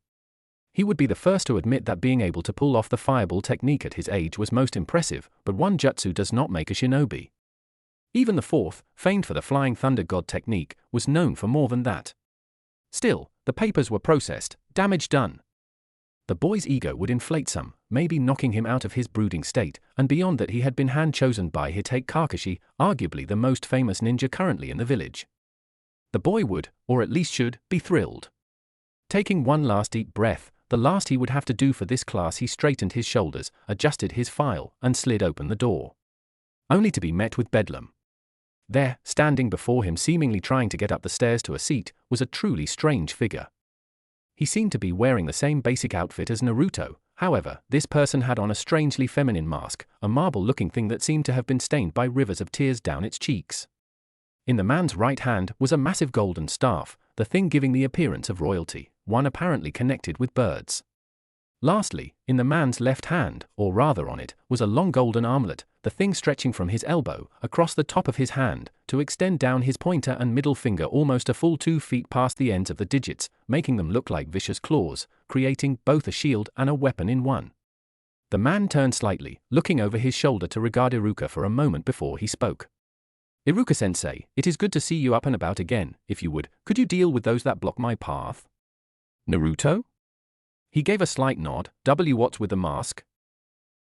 He would be the first to admit that being able to pull off the fireball technique at his age was most impressive, but one jutsu does not make a shinobi. Even the fourth, famed for the flying thunder god technique, was known for more than that. Still, the papers were processed, damage done. The boy's ego would inflate some, maybe knocking him out of his brooding state, and beyond that he had been hand-chosen by Hitake Kakashi, arguably the most famous ninja currently in the village. The boy would, or at least should, be thrilled. Taking one last deep breath, the last he would have to do for this class, he straightened his shoulders, adjusted his file, and slid open the door. Only to be met with bedlam. There, standing before him, seemingly trying to get up the stairs to a seat, was a truly strange figure. He seemed to be wearing the same basic outfit as Naruto. However, this person had on a strangely feminine mask, a marble-looking thing that seemed to have been stained by rivers of tears down its cheeks. In the man's right hand was a massive golden staff, the thing giving the appearance of royalty, one apparently connected with birds. Lastly, in the man's left hand, or rather on it, was a long golden armlet, the thing stretching from his elbow, across the top of his hand, to extend down his pointer and middle finger almost a full 2 feet past the ends of the digits, making them look like vicious claws, creating both a shield and a weapon in one. The man turned slightly, looking over his shoulder to regard Iruka for a moment before he spoke. Iruka-sensei, it is good to see you up and about again. If you would, could you deal with those that block my path? Naruto? He gave a slight nod. What's with the mask?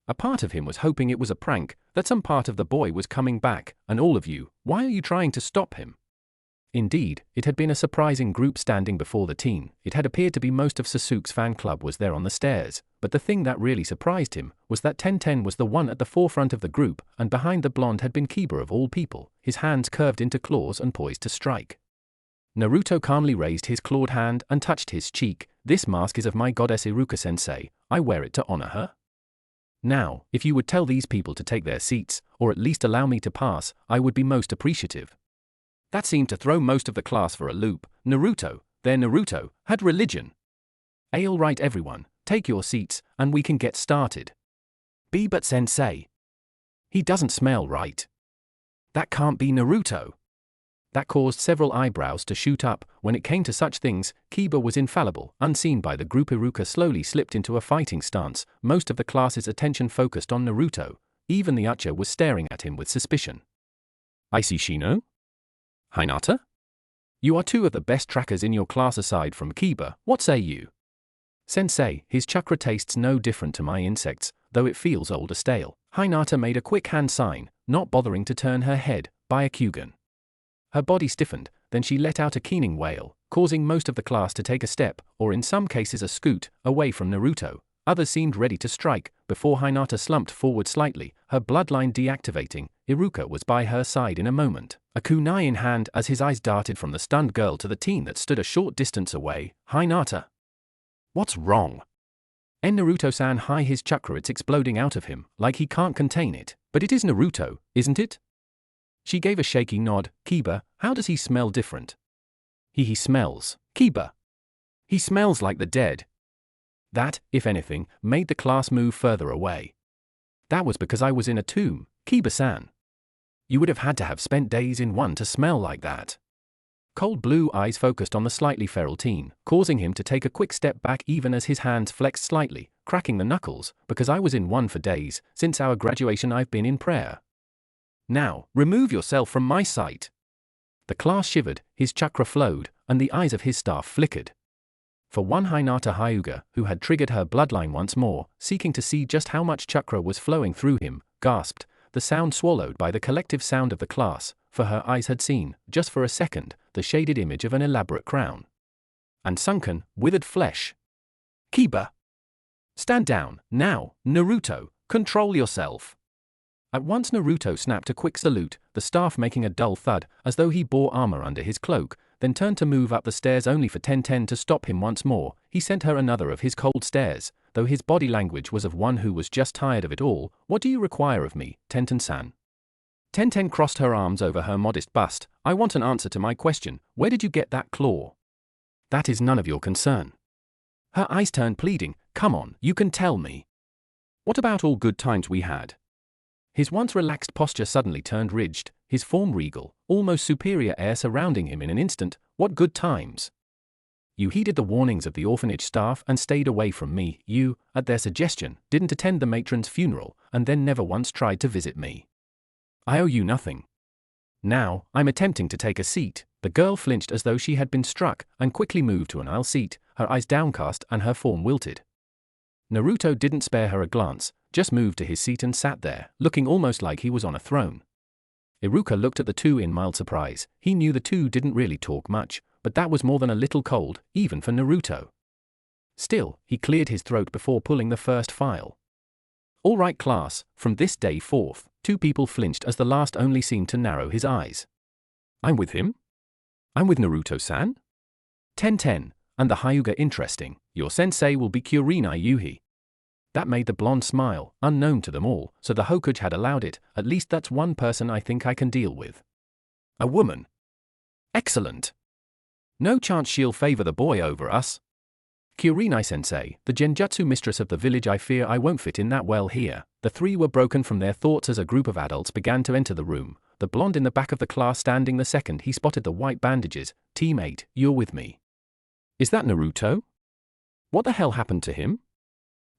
A part of him was hoping it was a prank, that some part of the boy was coming back, and all of you, why are you trying to stop him? Indeed, it had been a surprising group standing before the teen. It had appeared to be most of Sasuke's fan club was there on the stairs, but the thing that really surprised him was that Tenten was the one at the forefront of the group, and behind the blonde had been Kiba of all people, his hands curved into claws and poised to strike. Naruto calmly raised his clawed hand and touched his cheek. This mask is of my goddess Iruka-sensei, I wear it to honor her. Now, if you would tell these people to take their seats, or at least allow me to pass, I would be most appreciative. That seemed to throw most of the class for a loop. Naruto, their Naruto, had religion. All right everyone, take your seats, and we can get started. But sensei. He doesn't smell right. That can't be Naruto. That caused several eyebrows to shoot up. When it came to such things, Kiba was infallible. Unseen by the group, Iruka slowly slipped into a fighting stance. Most of the class's attention focused on Naruto. Even the Uchiha was staring at him with suspicion. I see Shino? Hinata? You are two of the best trackers in your class aside from Kiba, what say you? Sensei, his chakra tastes no different to my insects, though it feels old or stale. Hinata made a quick hand sign, not bothering to turn her head. Byakugan. Her body stiffened, then she let out a keening wail, causing most of the class to take a step, or in some cases a scoot, away from Naruto. Others seemed ready to strike. Before Hinata slumped forward slightly, her bloodline deactivating, Iruka was by her side in a moment, a kunai in hand as his eyes darted from the stunned girl to the teen that stood a short distance away. Hinata. What's wrong? Naruto-san, hi, his chakra, it's exploding out of him, like he can't contain it. But it is Naruto, isn't it? She gave a shaky nod. Kiba, how does he smell different? He smells. Kiba. He smells like the dead. That, if anything, made the class move further away. That was because I was in a tomb, Kiba-san. You would have had to have spent days in one to smell like that. Cold blue eyes focused on the slightly feral teen, causing him to take a quick step back even as his hands flexed slightly, cracking the knuckles. Because I was in one for days, since our graduation I've been in prayer. Now, remove yourself from my sight. The class shivered, his chakra flowed, and the eyes of his staff flickered. For one, Hinata Hyuga, who had triggered her bloodline once more, seeking to see just how much chakra was flowing through him, gasped, the sound swallowed by the collective sound of the class, for her eyes had seen, just for a second, the shaded image of an elaborate crown. And sunken, withered flesh. Kiba! Stand down, now, Naruto, control yourself. At once Naruto snapped a quick salute, the staff making a dull thud, as though he bore armor under his cloak, then turned to move up the stairs only for Tenten to stop him once more. He sent her another of his cold stares, though his body language was of one who was just tired of it all. What do you require of me, Tenten-san? Tenten crossed her arms over her modest bust. I want an answer to my question. Where did you get that claw? That is none of your concern. Her eyes turned pleading. Come on, you can tell me. What about all good times we had? His once relaxed posture suddenly turned rigid, his form regal, almost superior air surrounding him in an instant. What good times? You heeded the warnings of the orphanage staff and stayed away from me. You, at their suggestion, didn't attend the matron's funeral, and then never once tried to visit me. I owe you nothing. Now, I'm attempting to take a seat. The girl flinched as though she had been struck, and quickly moved to an aisle seat, her eyes downcast and her form wilted. Naruto didn't spare her a glance, just moved to his seat and sat there, looking almost like he was on a throne. Iruka looked at the two in mild surprise. He knew the two didn't really talk much, but that was more than a little cold, even for Naruto. Still, he cleared his throat before pulling the first file. All right class, from this day forth. Two people flinched as the last only seemed to narrow his eyes. I'm with him? I'm with Naruto-san? Tenten, and the Hyuga interesting. Your sensei will be Kurenai Yuhi. That made the blonde smile, unknown to them all, so the Hokage had allowed it. At least that's one person I think I can deal with. A woman. Excellent. No chance she'll favor the boy over us. Kurenai-sensei, the genjutsu mistress of the village. I fear I won't fit in that well here. The three were broken from their thoughts as a group of adults began to enter the room, the blonde in the back of the class standing the second he spotted the white bandages. Teammate, you're with me. Is that Naruto? What the hell happened to him?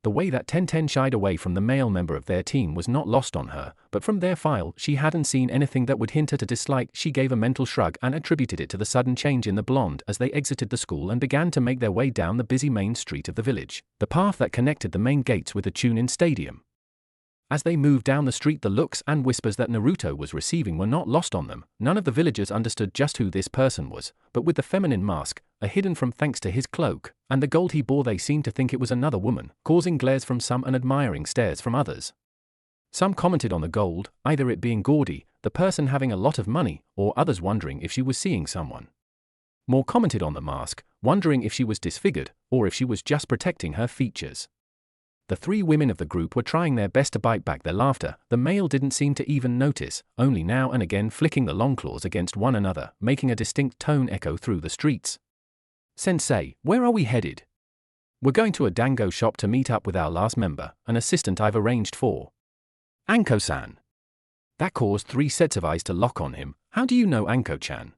The way that Tenten shied away from the male member of their team was not lost on her, but from their file she hadn't seen anything that would hint at a dislike. She gave a mental shrug and attributed it to the sudden change in the blonde as they exited the school and began to make their way down the busy main street of the village, the path that connected the main gates with the Chunin Stadium. As they moved down the street, the looks and whispers that Naruto was receiving were not lost on them. None of the villagers understood just who this person was, but with the feminine mask, hidden from thanks to his cloak, and the gold he bore, they seemed to think it was another woman, causing glares from some and admiring stares from others. Some commented on the gold, either it being gaudy, the person having a lot of money, or others wondering if she was seeing someone. More commented on the mask, wondering if she was disfigured, or if she was just protecting her features. The three women of the group were trying their best to bite back their laughter. The male didn't seem to even notice, only now and again flicking the long claws against one another, making a distinct tone echo through the streets. "Sensei, where are we headed?" "We're going to a dango shop to meet up with our last member, an assistant I've arranged for." "Anko-san." That caused three sets of eyes to lock on him. "How do you know Anko-chan?"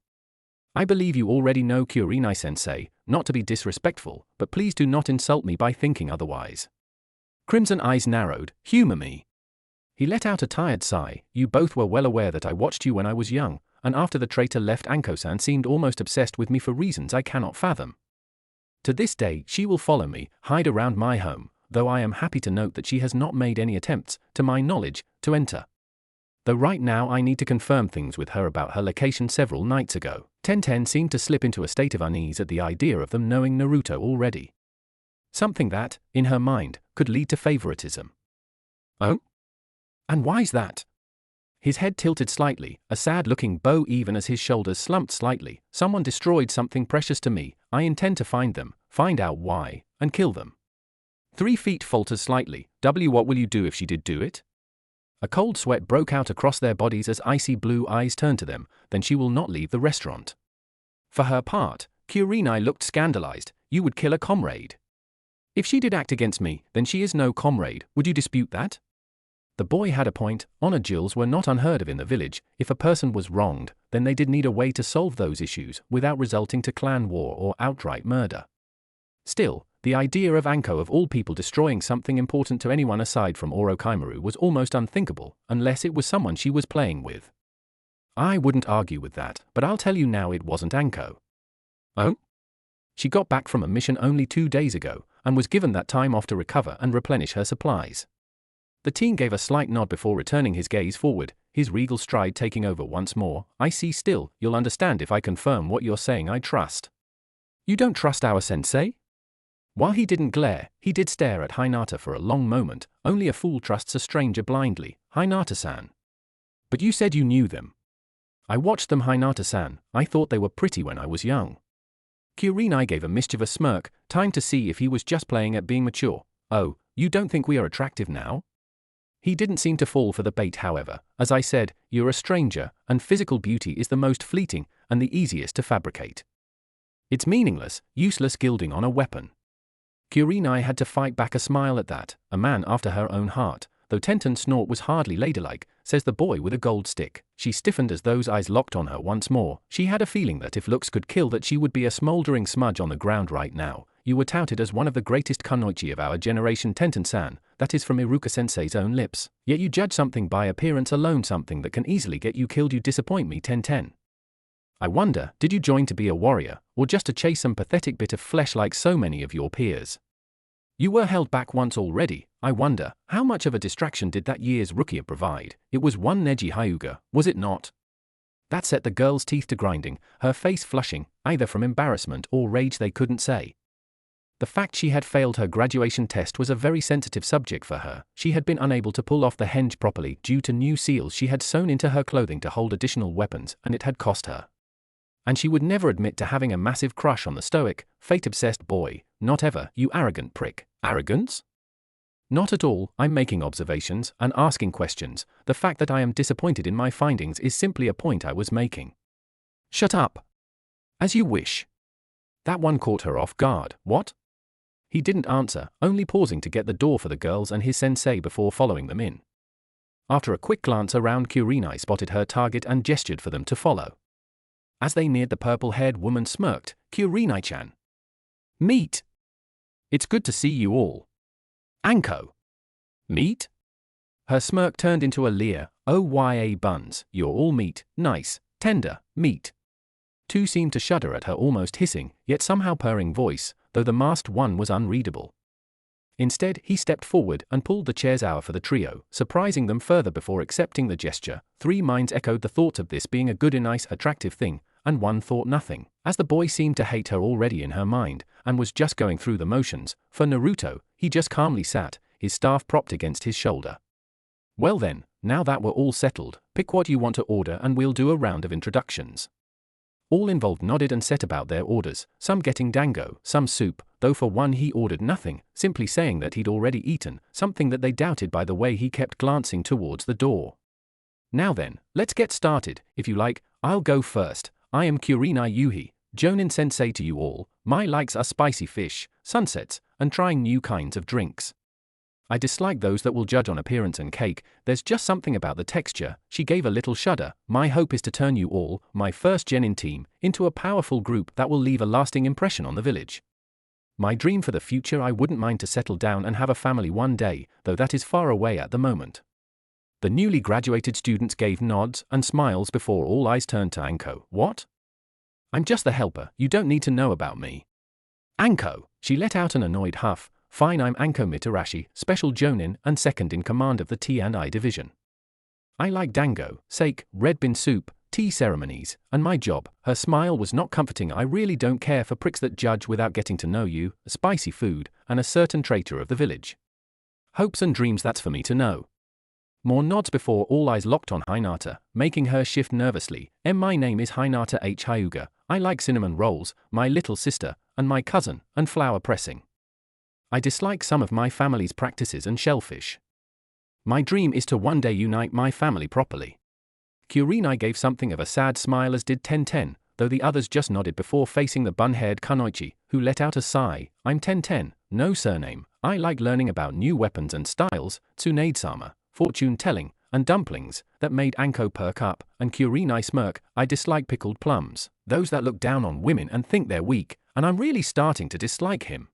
"I believe you already know Kurenai-sensei, not to be disrespectful, but please do not insult me by thinking otherwise." Crimson eyes narrowed. "Humor me." He let out a tired sigh. "You both were well aware that I watched you when I was young, and after the traitor left, Anko-san seemed almost obsessed with me for reasons I cannot fathom. To this day, she will follow me, hide around my home, though I am happy to note that she has not made any attempts, to my knowledge, to enter. Though right now I need to confirm things with her about her location several nights ago." Tenten seemed to slip into a state of unease at the idea of them knowing Naruto already. Something that, in her mind, could lead to favoritism. "Oh? And why's that?" His head tilted slightly, a sad-looking bow even as his shoulders slumped slightly. "Someone destroyed something precious to me. I intend to find them, find out why, and kill them." 3 feet falters slightly. What will you do if she did do it?" A cold sweat broke out across their bodies as icy blue eyes turned to them. "Then she will not leave the restaurant." For her part, Kurenai looked scandalized. "You would kill a comrade?" "If she did act against me, then she is no comrade. Would you dispute that?" The boy had a point. Honor duels were not unheard of in the village. If a person was wronged, then they did need a way to solve those issues without resulting to clan war or outright murder. Still, the idea of Anko of all people destroying something important to anyone aside from Orochimaru was almost unthinkable, unless it was someone she was playing with. I wouldn't argue with that, but I'll tell you now, it wasn't Anko. "Oh?" She got back from a mission only 2 days ago, and was given that time off to recover and replenish her supplies. The teen gave a slight nod before returning his gaze forward, his regal stride taking over once more. "I see. Still, you'll understand if I confirm what you're saying. I trust." "You don't trust our sensei?" While he didn't glare, he did stare at Hinata for a long moment. "Only a fool trusts a stranger blindly, Hinata-san." "But you said you knew them." "I watched them, Hinata-san. I thought they were pretty when I was young." Kurenai gave a mischievous smirk, time to see if he was just playing at being mature. "Oh, you don't think we are attractive now?" He didn't seem to fall for the bait, however. "As I said, you're a stranger, and physical beauty is the most fleeting, and the easiest to fabricate. It's meaningless, useless gilding on a weapon." Kurenai had to fight back a smile at that. A man after her own heart, though Tenten's snort was hardly ladylike, says the boy with a gold stick. She stiffened as those eyes locked on her once more. She had a feeling that if looks could kill, that she would be a smoldering smudge on the ground right now. "You were touted as one of the greatest kunoichi of our generation, Tenten-san," that is from Iruka-sensei's own lips. "Yet you judge something by appearance alone, something that can easily get you killed. You disappoint me, Tenten. I wonder, did you join to be a warrior, or just to chase some pathetic bit of flesh like so many of your peers? You were held back once already. I wonder, how much of a distraction did that year's Rukia provide? It was one Neji Hyuga, was it not?" That set the girl's teeth to grinding, her face flushing, either from embarrassment or rage they couldn't say. The fact she had failed her graduation test was a very sensitive subject for her. She had been unable to pull off the henge properly due to new seals she had sewn into her clothing to hold additional weapons, and it had cost her. And she would never admit to having a massive crush on the stoic, fate-obsessed boy. Not ever, you arrogant prick. Arrogance? Not at all. I'm making observations and asking questions. The fact that I am disappointed in my findings is simply a point I was making. Shut up. As you wish. That one caught her off guard. What? He didn't answer, only pausing to get the door for the girls and his sensei before following them in. After a quick glance around, Kurenai spotted her target and gestured for them to follow. As they neared, the purple-haired woman smirked. "Kurenai-chan. Meet. It's good to see you all." Anko. Meat? Her smirk turned into a leer. "Oh, buns, you're all meat, nice, tender, meat." Two seemed to shudder at her almost hissing, yet somehow purring voice, though the masked one was unreadable. Instead, he stepped forward and pulled the chairs out for the trio, surprising them further before accepting the gesture. Three minds echoed the thought of this being a good and nice attractive thing, and one thought nothing, as the boy seemed to hate her already in her mind, and was just going through the motions. For Naruto, he just calmly sat, his staff propped against his shoulder. "Well then, now that we're all settled, pick what you want to order and we'll do a round of introductions." All involved nodded and set about their orders, some getting dango, some soup, though for one he ordered nothing, simply saying that he'd already eaten, something that they doubted by the way he kept glancing towards the door. "Now then, let's get started. If you like, I'll go first. I am Kurenai Yuhi, Jonin sensei to you all. My likes are spicy fish, sunsets, and trying new kinds of drinks. I dislike those that will judge on appearance and cake. There's just something about the texture." She gave a little shudder. "My hope is to turn you all, my first genin team, into a powerful group that will leave a lasting impression on the village. My dream for the future, I wouldn't mind to settle down and have a family one day, though that is far away at the moment." The newly graduated students gave nods and smiles before all eyes turned to Anko. "What? I'm just the helper, you don't need to know about me." "Anko!" She let out an annoyed huff. "Fine, I'm Anko Mitarashi, Special Jonin and second in command of the T&I division. I like dango, sake, red bean soup, tea ceremonies, and my job." Her smile was not comforting. "I really don't care for pricks that judge without getting to know you, spicy food, and a certain traitor of the village. Hopes and dreams, that's for me to know." More nods before all eyes locked on Hinata, making her shift nervously. My name is Hinata H. Hyuga. I like cinnamon rolls, my little sister, and my cousin, and flower pressing. I dislike some of my family's practices and shellfish. My dream is to one day unite my family properly." Kurenai gave something of a sad smile, as did Tenten, though the others just nodded before facing the bun-haired Kunoichi, who let out a sigh. "I'm Tenten, no surname. I like learning about new weapons and styles, Tsunade-sama, fortune-telling, and dumplings." That made Anko perk up, and Kurenai smirk. "I dislike pickled plums, those that look down on women and think they're weak, and I'm really starting to dislike him."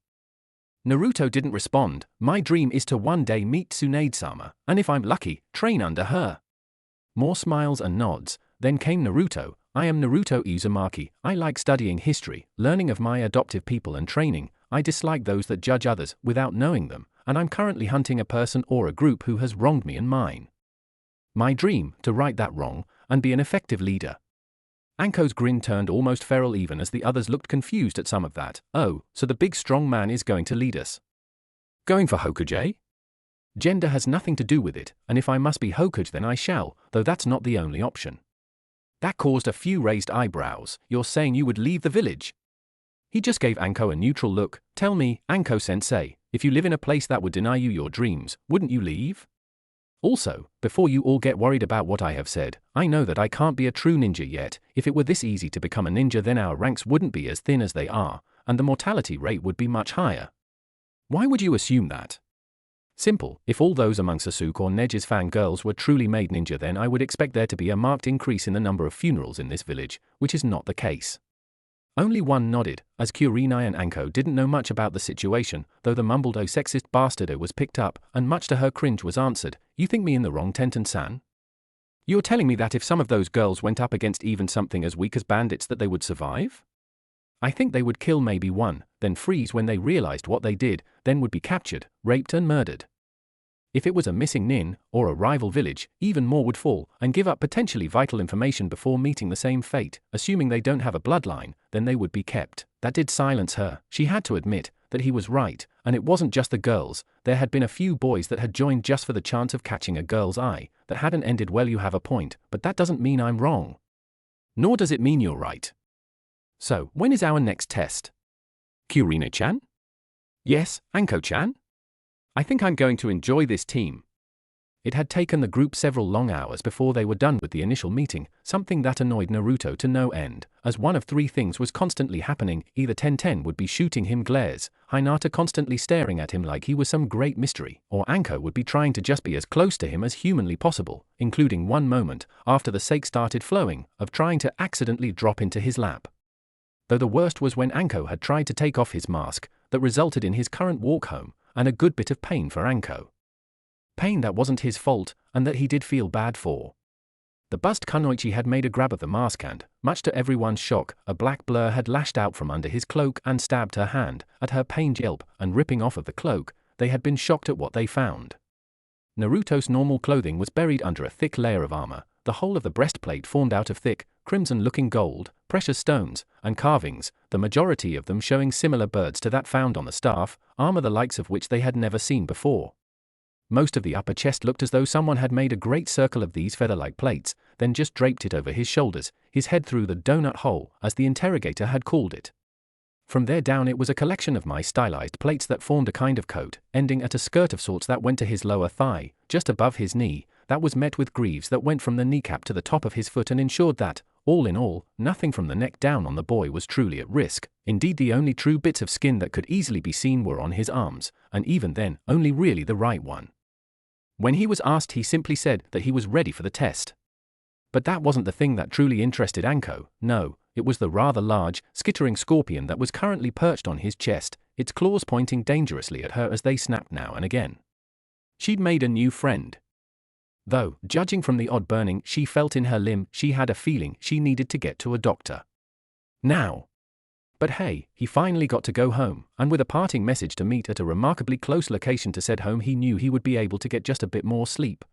Naruto didn't respond. "My dream is to one day meet Tsunade-sama, and if I'm lucky, train under her." More smiles and nods. Then came Naruto. "I am Naruto Uzumaki. I like studying history, learning of my adoptive people and training. I dislike those that judge others without knowing them, and I'm currently hunting a person or a group who has wronged me and mine. My dream, to right that wrong, and be an effective leader." Anko's grin turned almost feral even as the others looked confused at some of that. "Oh, so the big strong man is going to lead us? Going for Hokage? Gender has nothing to do with it, and if I must be Hokage then I shall, though that's not the only option." That caused a few raised eyebrows. "You're saying you would leave the village?" He just gave Anko a neutral look. "Tell me, Anko-sensei, if you live in a place that would deny you your dreams, wouldn't you leave? Also, before you all get worried about what I have said, I know that I can't be a true ninja yet. If it were this easy to become a ninja, then our ranks wouldn't be as thin as they are, and the mortality rate would be much higher." "Why would you assume that?" "Simple. If all those among Sasuke or Neji's fangirls were truly made ninja, then I would expect there to be a marked increase in the number of funerals in this village, which is not the case." Only one nodded, as Kurenai and Anko didn't know much about the situation, though the mumbled "oh sexist bastardo" was picked up, and much to her cringe was answered. "You think me in the wrong, Tenten-san? You're telling me that if some of those girls went up against even something as weak as bandits that they would survive? I think they would kill maybe one, then freeze when they realized what they did, then would be captured, raped and murdered. If it was a missing nin, or a rival village, even more would fall, and give up potentially vital information before meeting the same fate. Assuming they don't have a bloodline, then they would be kept." That did silence her. She had to admit that he was right, and it wasn't just the girls. There had been a few boys that had joined just for the chance of catching a girl's eye. That hadn't ended well. "You have a point, but that doesn't mean I'm wrong. Nor does it mean you're right. So, when is our next test?" "Kurenai-chan?" "Yes, Anko-chan? I think I'm going to enjoy this team." It had taken the group several long hours before they were done with the initial meeting, something that annoyed Naruto to no end, as one of three things was constantly happening. Either Tenten would be shooting him glares, Hinata constantly staring at him like he was some great mystery, or Anko would be trying to just be as close to him as humanly possible, including one moment, after the sake started flowing, of trying to accidentally drop into his lap. Though the worst was when Anko had tried to take off his mask, that resulted in his current walk home, and a good bit of pain for Anko. Pain that wasn't his fault, and that he did feel bad for. The buzzed kunoichi had made a grab of the mask and, much to everyone's shock, a black blur had lashed out from under his cloak and stabbed her hand. At her pained yelp and ripping off of the cloak, they had been shocked at what they found. Naruto's normal clothing was buried under a thick layer of armor. The whole of the breastplate formed out of thick, crimson-looking gold, precious stones, and carvings, the majority of them showing similar birds to that found on the staff, armor the likes of which they had never seen before. Most of the upper chest looked as though someone had made a great circle of these feather-like plates, then just draped it over his shoulders, his head through the donut hole, as the interrogator had called it. From there down it was a collection of my stylized plates that formed a kind of coat, ending at a skirt of sorts that went to his lower thigh, just above his knee, that was met with greaves that went from the kneecap to the top of his foot and ensured that, all in all, nothing from the neck down on the boy was truly at risk. Indeed, the only true bits of skin that could easily be seen were on his arms, and even then, only really the right one. When he was asked, he simply said that he was ready for the test. But that wasn't the thing that truly interested Anko. No, it was the rather large, skittering scorpion that was currently perched on his chest, its claws pointing dangerously at her as they snapped now and again. She'd made a new friend. Though, judging from the odd burning she felt in her limb, she had a feeling she needed to get to a doctor. Now. But hey, he finally got to go home, and with a parting message to meet at a remarkably close location to said home, he knew he would be able to get just a bit more sleep.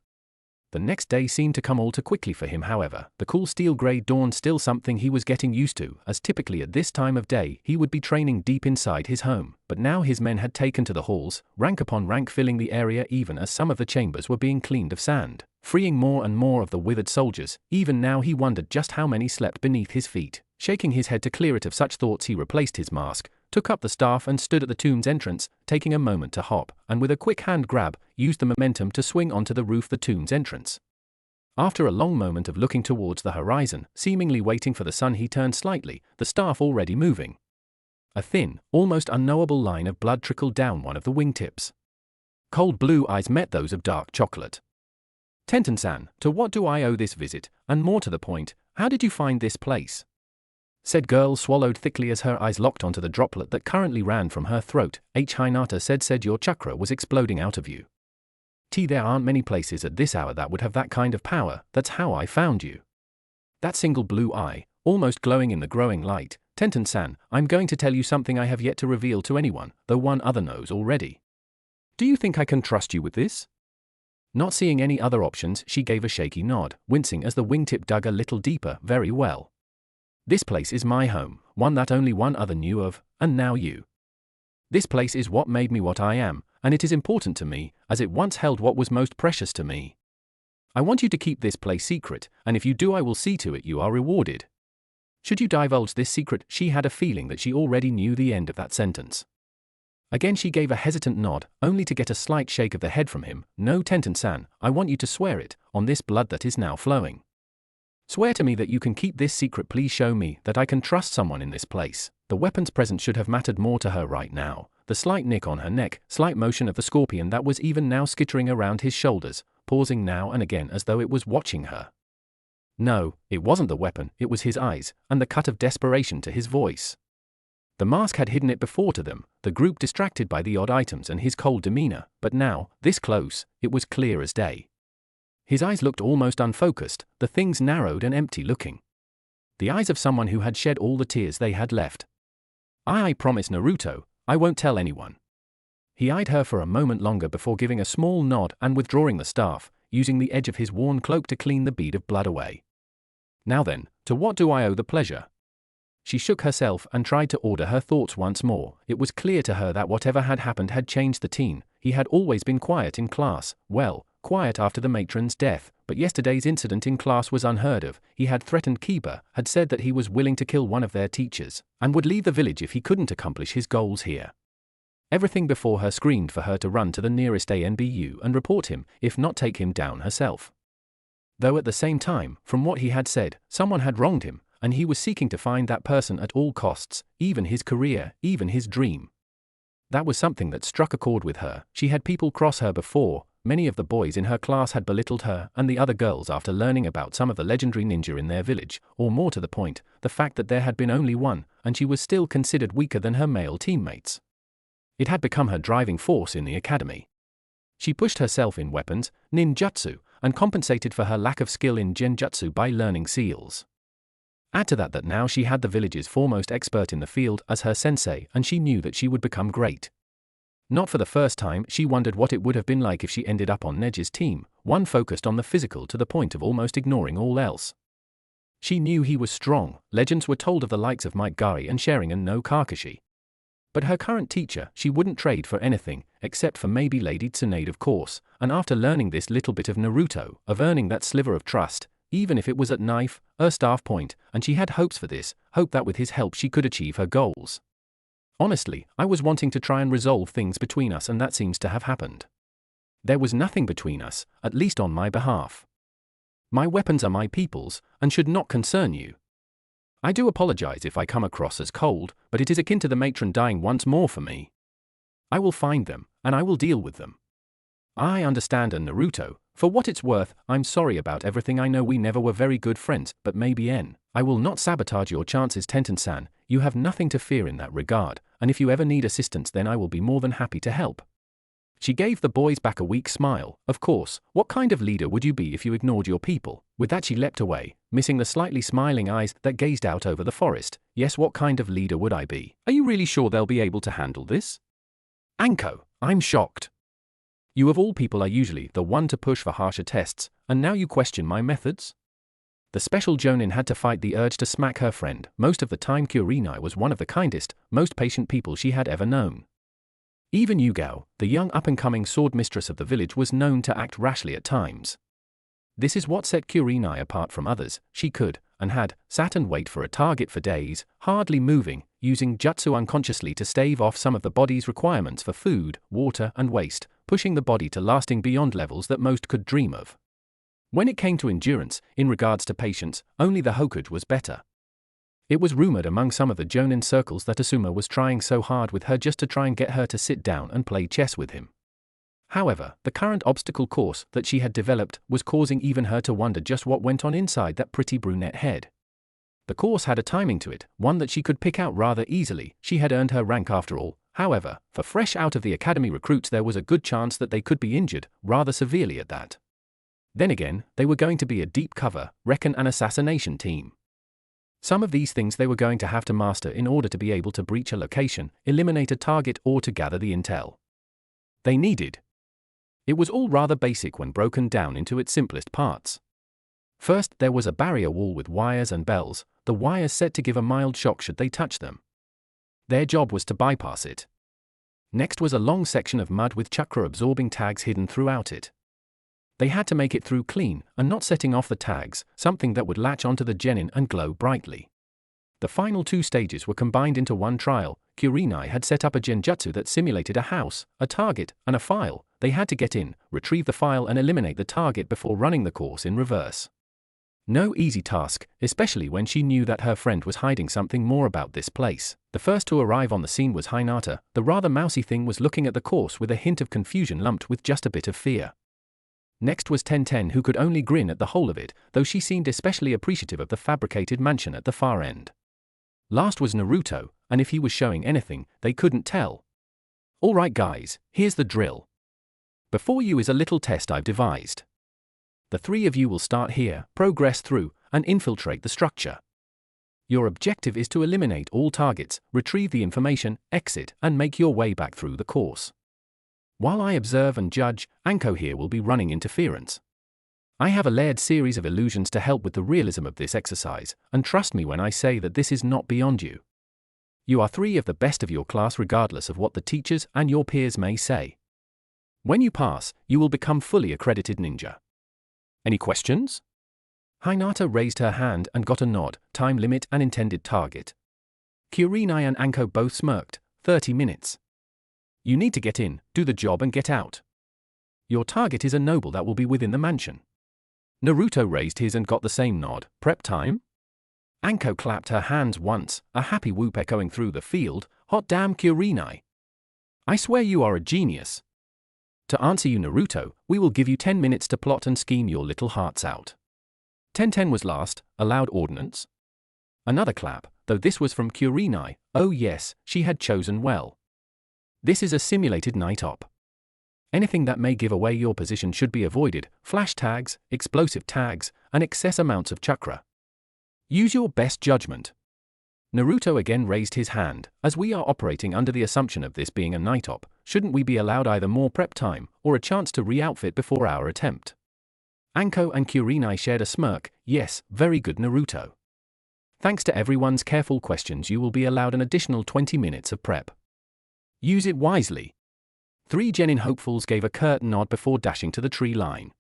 The next day seemed to come all too quickly for him, however. The cool steel-grey dawn still something he was getting used to, as typically at this time of day he would be training deep inside his home. But now his men had taken to the halls, rank upon rank filling the area even as some of the chambers were being cleaned of sand, freeing more and more of the withered soldiers. Even now he wondered just how many slept beneath his feet. Shaking his head to clear it of such thoughts, he replaced his mask, took up the staff and stood at the tomb's entrance, taking a moment to hop, and with a quick hand grab, used the momentum to swing onto the roof the tomb's entrance. After a long moment of looking towards the horizon, seemingly waiting for the sun, he turned slightly, the staff already moving. A thin, almost unknowable line of blood trickled down one of the wingtips. Cold blue eyes met those of dark chocolate. "Tenten-san, to what do I owe this visit, and more to the point, how did you find this place?" Said girl swallowed thickly as her eyes locked onto the droplet that currently ran from her throat. Hinata said your chakra was exploding out of you. There aren't many places at this hour that would have that kind of power. That's how I found you. That single blue eye, almost glowing in the growing light. Tenten-san, I'm going to tell you something I have yet to reveal to anyone, though one other knows already. Do you think I can trust you with this? Not seeing any other options, she gave a shaky nod, wincing as the wingtip dug a little deeper. Very well. This place is my home, one that only one other knew of, and now you. This place is what made me what I am, and it is important to me, as it once held what was most precious to me. I want you to keep this place secret, and if you do I will see to it you are rewarded. Should you divulge this secret, she had a feeling that she already knew the end of that sentence. Again she gave a hesitant nod, only to get a slight shake of the head from him. No, Tenten-san, I want you to swear it, on this blood that is now flowing. Swear to me that you can keep this secret. Please show me that I can trust someone in this place. The weapons present should have mattered more to her right now. The slight nick on her neck, slight motion of the scorpion that was even now skittering around his shoulders, pausing now and again as though it was watching her. No, it wasn't the weapon, it was his eyes, and the cut of desperation to his voice. The mask had hidden it before to them, the group distracted by the odd items and his cold demeanor, but now, this close, it was clear as day. His eyes looked almost unfocused, the things narrowed and empty looking. The eyes of someone who had shed all the tears they had left. I promise, Naruto, I won't tell anyone. He eyed her for a moment longer before giving a small nod and withdrawing the staff, using the edge of his worn cloak to clean the bead of blood away. Now then, to what do I owe the pleasure? She shook herself and tried to order her thoughts once more. It was clear to her that whatever had happened had changed the teen. He had always been quiet in class, well, quiet after the matron's death, but yesterday's incident in class was unheard of. He had threatened Kiba, had said that he was willing to kill one of their teachers, and would leave the village if he couldn't accomplish his goals here. Everything before her screamed for her to run to the nearest ANBU and report him, if not take him down herself. Though at the same time, from what he had said, someone had wronged him, and he was seeking to find that person at all costs, even his career, even his dream. That was something that struck a chord with her. She had people cross her before. Many of the boys in her class had belittled her and the other girls after learning about some of the legendary ninja in their village, or more to the point, the fact that there had been only one, and she was still considered weaker than her male teammates. It had become her driving force in the academy. She pushed herself in weapons, ninjutsu, and compensated for her lack of skill in genjutsu by learning seals. Add to that now she had the village's foremost expert in the field as her sensei, and she knew that she would become great. Not for the first time, she wondered what it would have been like if she ended up on Nej's team, one focused on the physical to the point of almost ignoring all else. She knew he was strong. Legends were told of the likes of Might Gari and Sharingan no Kakashi. But her current teacher, she wouldn't trade for anything, except for maybe Lady Tsunade, of course, and after learning this little bit of Naruto, of earning that sliver of trust, even if it was at knife, staff point, and she had hopes for this, hope that with his help she could achieve her goals. Honestly, I was wanting to try and resolve things between us, and that seems to have happened. There was nothing between us, at least on my behalf. My weapons are my people's, and should not concern you. I do apologize if I come across as cold, but it is akin to the matron dying once more for me. I will find them, and I will deal with them. I understand, and Naruto, for what it's worth, I'm sorry about everything. I know we never were very good friends, but maybe I will not sabotage your chances, Tenten-san. You have nothing to fear in that regard, and if you ever need assistance, then I will be more than happy to help. She gave the boys back a weak smile. Of course, what kind of leader would you be if you ignored your people? With that she leapt away, missing the slightly smiling eyes that gazed out over the forest. Yes, what kind of leader would I be? Are you really sure they'll be able to handle this? Anko, I'm shocked. You of all people are usually the one to push for harsher tests, and now you question my methods? The special Jonin had to fight the urge to smack her friend. Most of the time Kurenai was one of the kindest, most patient people she had ever known. Even Yugao, the young up-and-coming sword mistress of the village, was known to act rashly at times. This is what set Kurenai apart from others. She could, and had, sat and wait for a target for days, hardly moving, using jutsu unconsciously to stave off some of the body's requirements for food, water, and waste, pushing the body to lasting beyond levels that most could dream of. When it came to endurance, in regards to patience, only the Hokage was better. It was rumored among some of the Jonin circles that Asuma was trying so hard with her just to try and get her to sit down and play chess with him. However, the current obstacle course that she had developed was causing even her to wonder just what went on inside that pretty brunette head. The course had a timing to it, one that she could pick out rather easily. She had earned her rank after all. However, for fresh out of the academy recruits there was a good chance that they could be injured, rather severely at that. Then again, they were going to be a deep cover, recon and assassination team. Some of these things they were going to have to master in order to be able to breach a location, eliminate a target, or to gather the intel they needed. It was all rather basic when broken down into its simplest parts. First, there was a barrier wall with wires and bells, the wires set to give a mild shock should they touch them. Their job was to bypass it. Next was a long section of mud with chakra-absorbing tags hidden throughout it. They had to make it through clean, and not setting off the tags, something that would latch onto the genin and glow brightly. The final two stages were combined into one trial. Kurenai had set up a genjutsu that simulated a house, a target, and a file. They had to get in, retrieve the file and eliminate the target before running the course in reverse. No easy task, especially when she knew that her friend was hiding something more about this place. The first to arrive on the scene was Hinata. The rather mousy thing was looking at the course with a hint of confusion lumped with just a bit of fear. Next was Tenten, who could only grin at the whole of it, though she seemed especially appreciative of the fabricated mansion at the far end. Last was Naruto, and if he was showing anything, they couldn't tell. Alright guys, here's the drill. Before you is a little test I've devised. The three of you will start here, progress through, and infiltrate the structure. Your objective is to eliminate all targets, retrieve the information, exit, and make your way back through the course. While I observe and judge, Anko here will be running interference. I have a layered series of illusions to help with the realism of this exercise, and trust me when I say that this is not beyond you. You are three of the best of your class regardless of what the teachers and your peers may say. When you pass, you will become fully accredited ninja. Any questions? Hinata raised her hand and got a nod. Time limit and intended target. Kurenai and Anko both smirked. 30 minutes. You need to get in, do the job and get out. Your target is a noble that will be within the mansion. Naruto raised his and got the same nod. Prep time? Anko clapped her hands once, a happy whoop echoing through the field. Hot damn Kurenai. I swear you are a genius. To answer you Naruto, we will give you 10 minutes to plot and scheme your little hearts out. Tenten was last, a loud ordinance. Another clap, though this was from Kurenai. Oh yes, she had chosen well. This is a simulated night op. Anything that may give away your position should be avoided: flash tags, explosive tags, and excess amounts of chakra. Use your best judgment. Naruto again raised his hand. As we are operating under the assumption of this being a night op, shouldn't we be allowed either more prep time, or a chance to re-outfit before our attempt? Anko and Kurenai shared a smirk. Yes, very good Naruto. Thanks to everyone's careful questions, you will be allowed an additional 20 minutes of prep. Use it wisely. 3 genin hopefuls gave a curt nod before dashing to the tree line.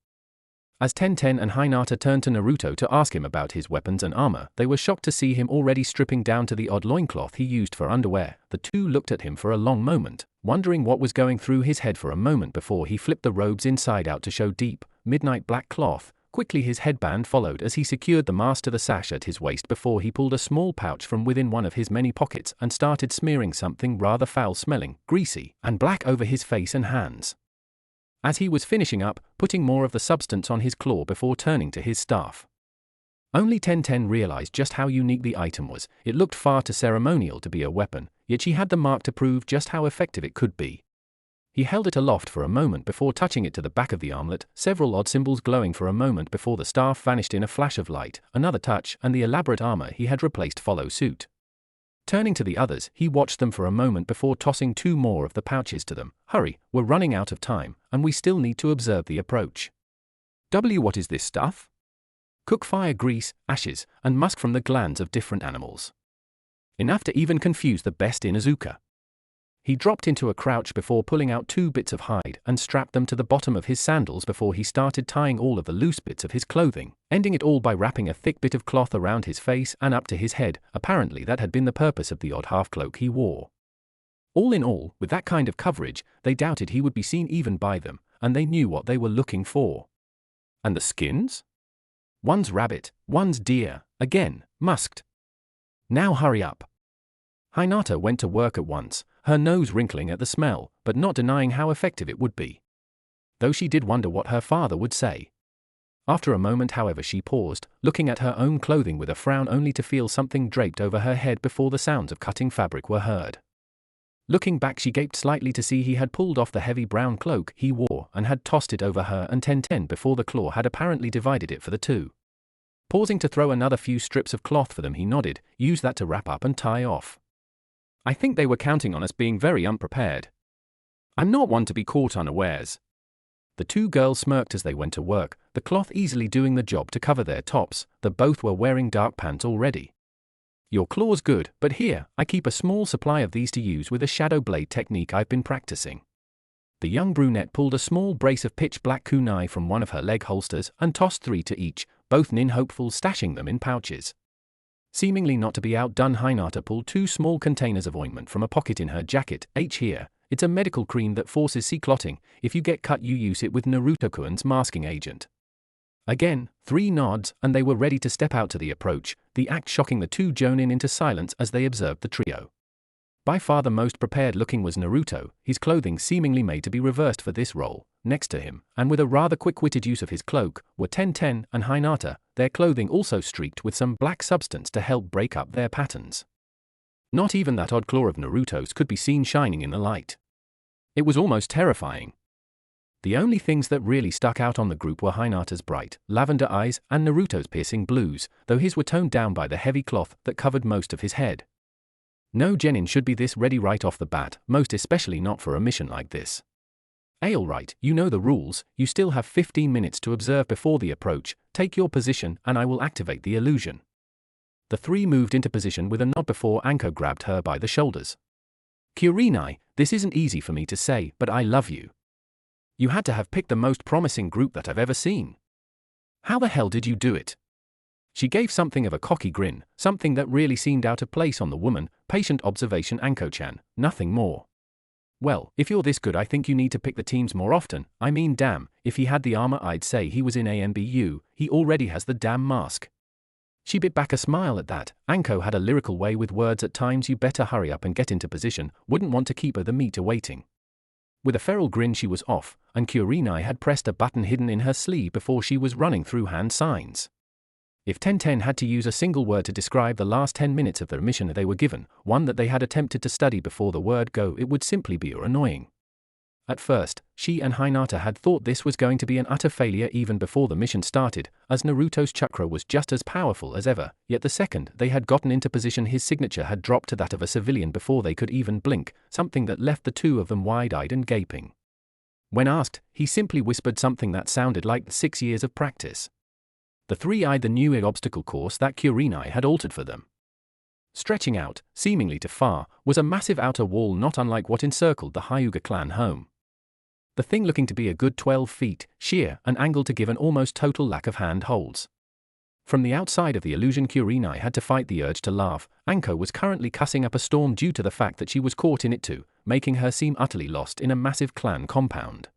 As Tenten and Hinata turned to Naruto to ask him about his weapons and armor, they were shocked to see him already stripping down to the odd loincloth he used for underwear. The two looked at him for a long moment, wondering what was going through his head for a moment before he flipped the robes inside out to show deep, midnight black cloth. Quickly his headband followed as he secured the mask to the sash at his waist before he pulled a small pouch from within one of his many pockets and started smearing something rather foul-smelling, greasy, and black over his face and hands. As he was finishing up, putting more of the substance on his claw before turning to his staff. Only Tenten realized just how unique the item was. It looked far too ceremonial to be a weapon, yet she had the mark to prove just how effective it could be. He held it aloft for a moment before touching it to the back of the armlet, several odd symbols glowing for a moment before the staff vanished in a flash of light. Another touch, and the elaborate armor he had replaced followed suit. Turning to the others, he watched them for a moment before tossing 2 more of the pouches to them. Hurry, we're running out of time, and we still need to observe the approach. What is this stuff? Cook fire grease, ashes, and musk from the glands of different animals. Enough to even confuse the best Inuzuka. He dropped into a crouch before pulling out 2 bits of hide and strapped them to the bottom of his sandals before he started tying all of the loose bits of his clothing, ending it all by wrapping a thick bit of cloth around his face and up to his head. Apparently that had been the purpose of the odd half-cloak he wore. All in all, with that kind of coverage, they doubted he would be seen even by them, and they knew what they were looking for. And the skins? One's rabbit, one's deer, again, musked. Now hurry up. Hinata went to work at once, her nose wrinkling at the smell, but not denying how effective it would be. Though she did wonder what her father would say. After a moment, however, she paused, looking at her own clothing with a frown only to feel something draped over her head before the sounds of cutting fabric were heard. Looking back, she gaped slightly to see he had pulled off the heavy brown cloak he wore and had tossed it over her and Tenten before the claw had apparently divided it for the two. Pausing to throw another few strips of cloth for them, he nodded. Use that to wrap up and tie off. I think they were counting on us being very unprepared. I'm not one to be caught unawares. The 2 girls smirked as they went to work, the cloth easily doing the job to cover their tops. The both were wearing dark pants already. Your claw's good, but here, I keep a small supply of these to use with a shadow blade technique I've been practicing. The young brunette pulled a small brace of pitch black kunai from one of her leg holsters and tossed 3 to each, both nin hopefuls stashing them in pouches. Seemingly not to be outdone, Hinata pulled 2 small containers of ointment from a pocket in her jacket. Here, it's a medical cream that forces C-clotting. If you get cut, you use it with Naruto-kun's masking agent. Again, 3 nods, and they were ready to step out to the approach, the act shocking the 2 jonin into silence as they observed the trio. By far the most prepared looking was Naruto, his clothing seemingly made to be reversed for this role. Next to him, and with a rather quick-witted use of his cloak, were Tenten and Hinata, their clothing also streaked with some black substance to help break up their patterns. Not even that odd claw of Naruto's could be seen shining in the light. It was almost terrifying. The only things that really stuck out on the group were Hinata's bright, lavender eyes and Naruto's piercing blues, though his were toned down by the heavy cloth that covered most of his head. No genin should be this ready right off the bat, most especially not for a mission like this. Alright, you know the rules. You still have 15 minutes to observe before the approach. Take your position and I will activate the illusion. The 3 moved into position with a nod before Anko grabbed her by the shoulders. Kurenai, this isn't easy for me to say, but I love you. You had to have picked the most promising group that I've ever seen. How the hell did you do it? She gave something of a cocky grin, something that really seemed out of place on the woman. Patient observation, Anko-chan, nothing more. Well, if you're this good, I think you need to pick the teams more often. I mean, damn, if he had the armor, I'd say he was in AMBU. He already has the damn mask. She bit back a smile at that. Anko had a lyrical way with words at times. You better hurry up and get into position. Wouldn't want to keep her the meat awaiting. With a feral grin, she was off, and Kurenai had pressed a button hidden in her sleeve before she was running through hand signs. If 1010 had to use a single word to describe the last 10 minutes of the mission they were given, one that they had attempted to study before the word go, it would simply be annoying. At first, she and Hinata had thought this was going to be an utter failure even before the mission started, as Naruto's chakra was just as powerful as ever, yet the second they had gotten into position his signature had dropped to that of a civilian before they could even blink, something that left the two of them wide-eyed and gaping. When asked, he simply whispered something that sounded like 6 years of practice. The three eyed the new obstacle course that Kurenai had altered for them. Stretching out, seemingly to far, was a massive outer wall not unlike what encircled the Hyuga clan home. The thing looking to be a good 12 feet, sheer, and angled to give an almost total lack of handholds. From the outside of the illusion, Kurenai had to fight the urge to laugh. Anko was currently cussing up a storm due to the fact that she was caught in it too, making her seem utterly lost in a massive clan compound.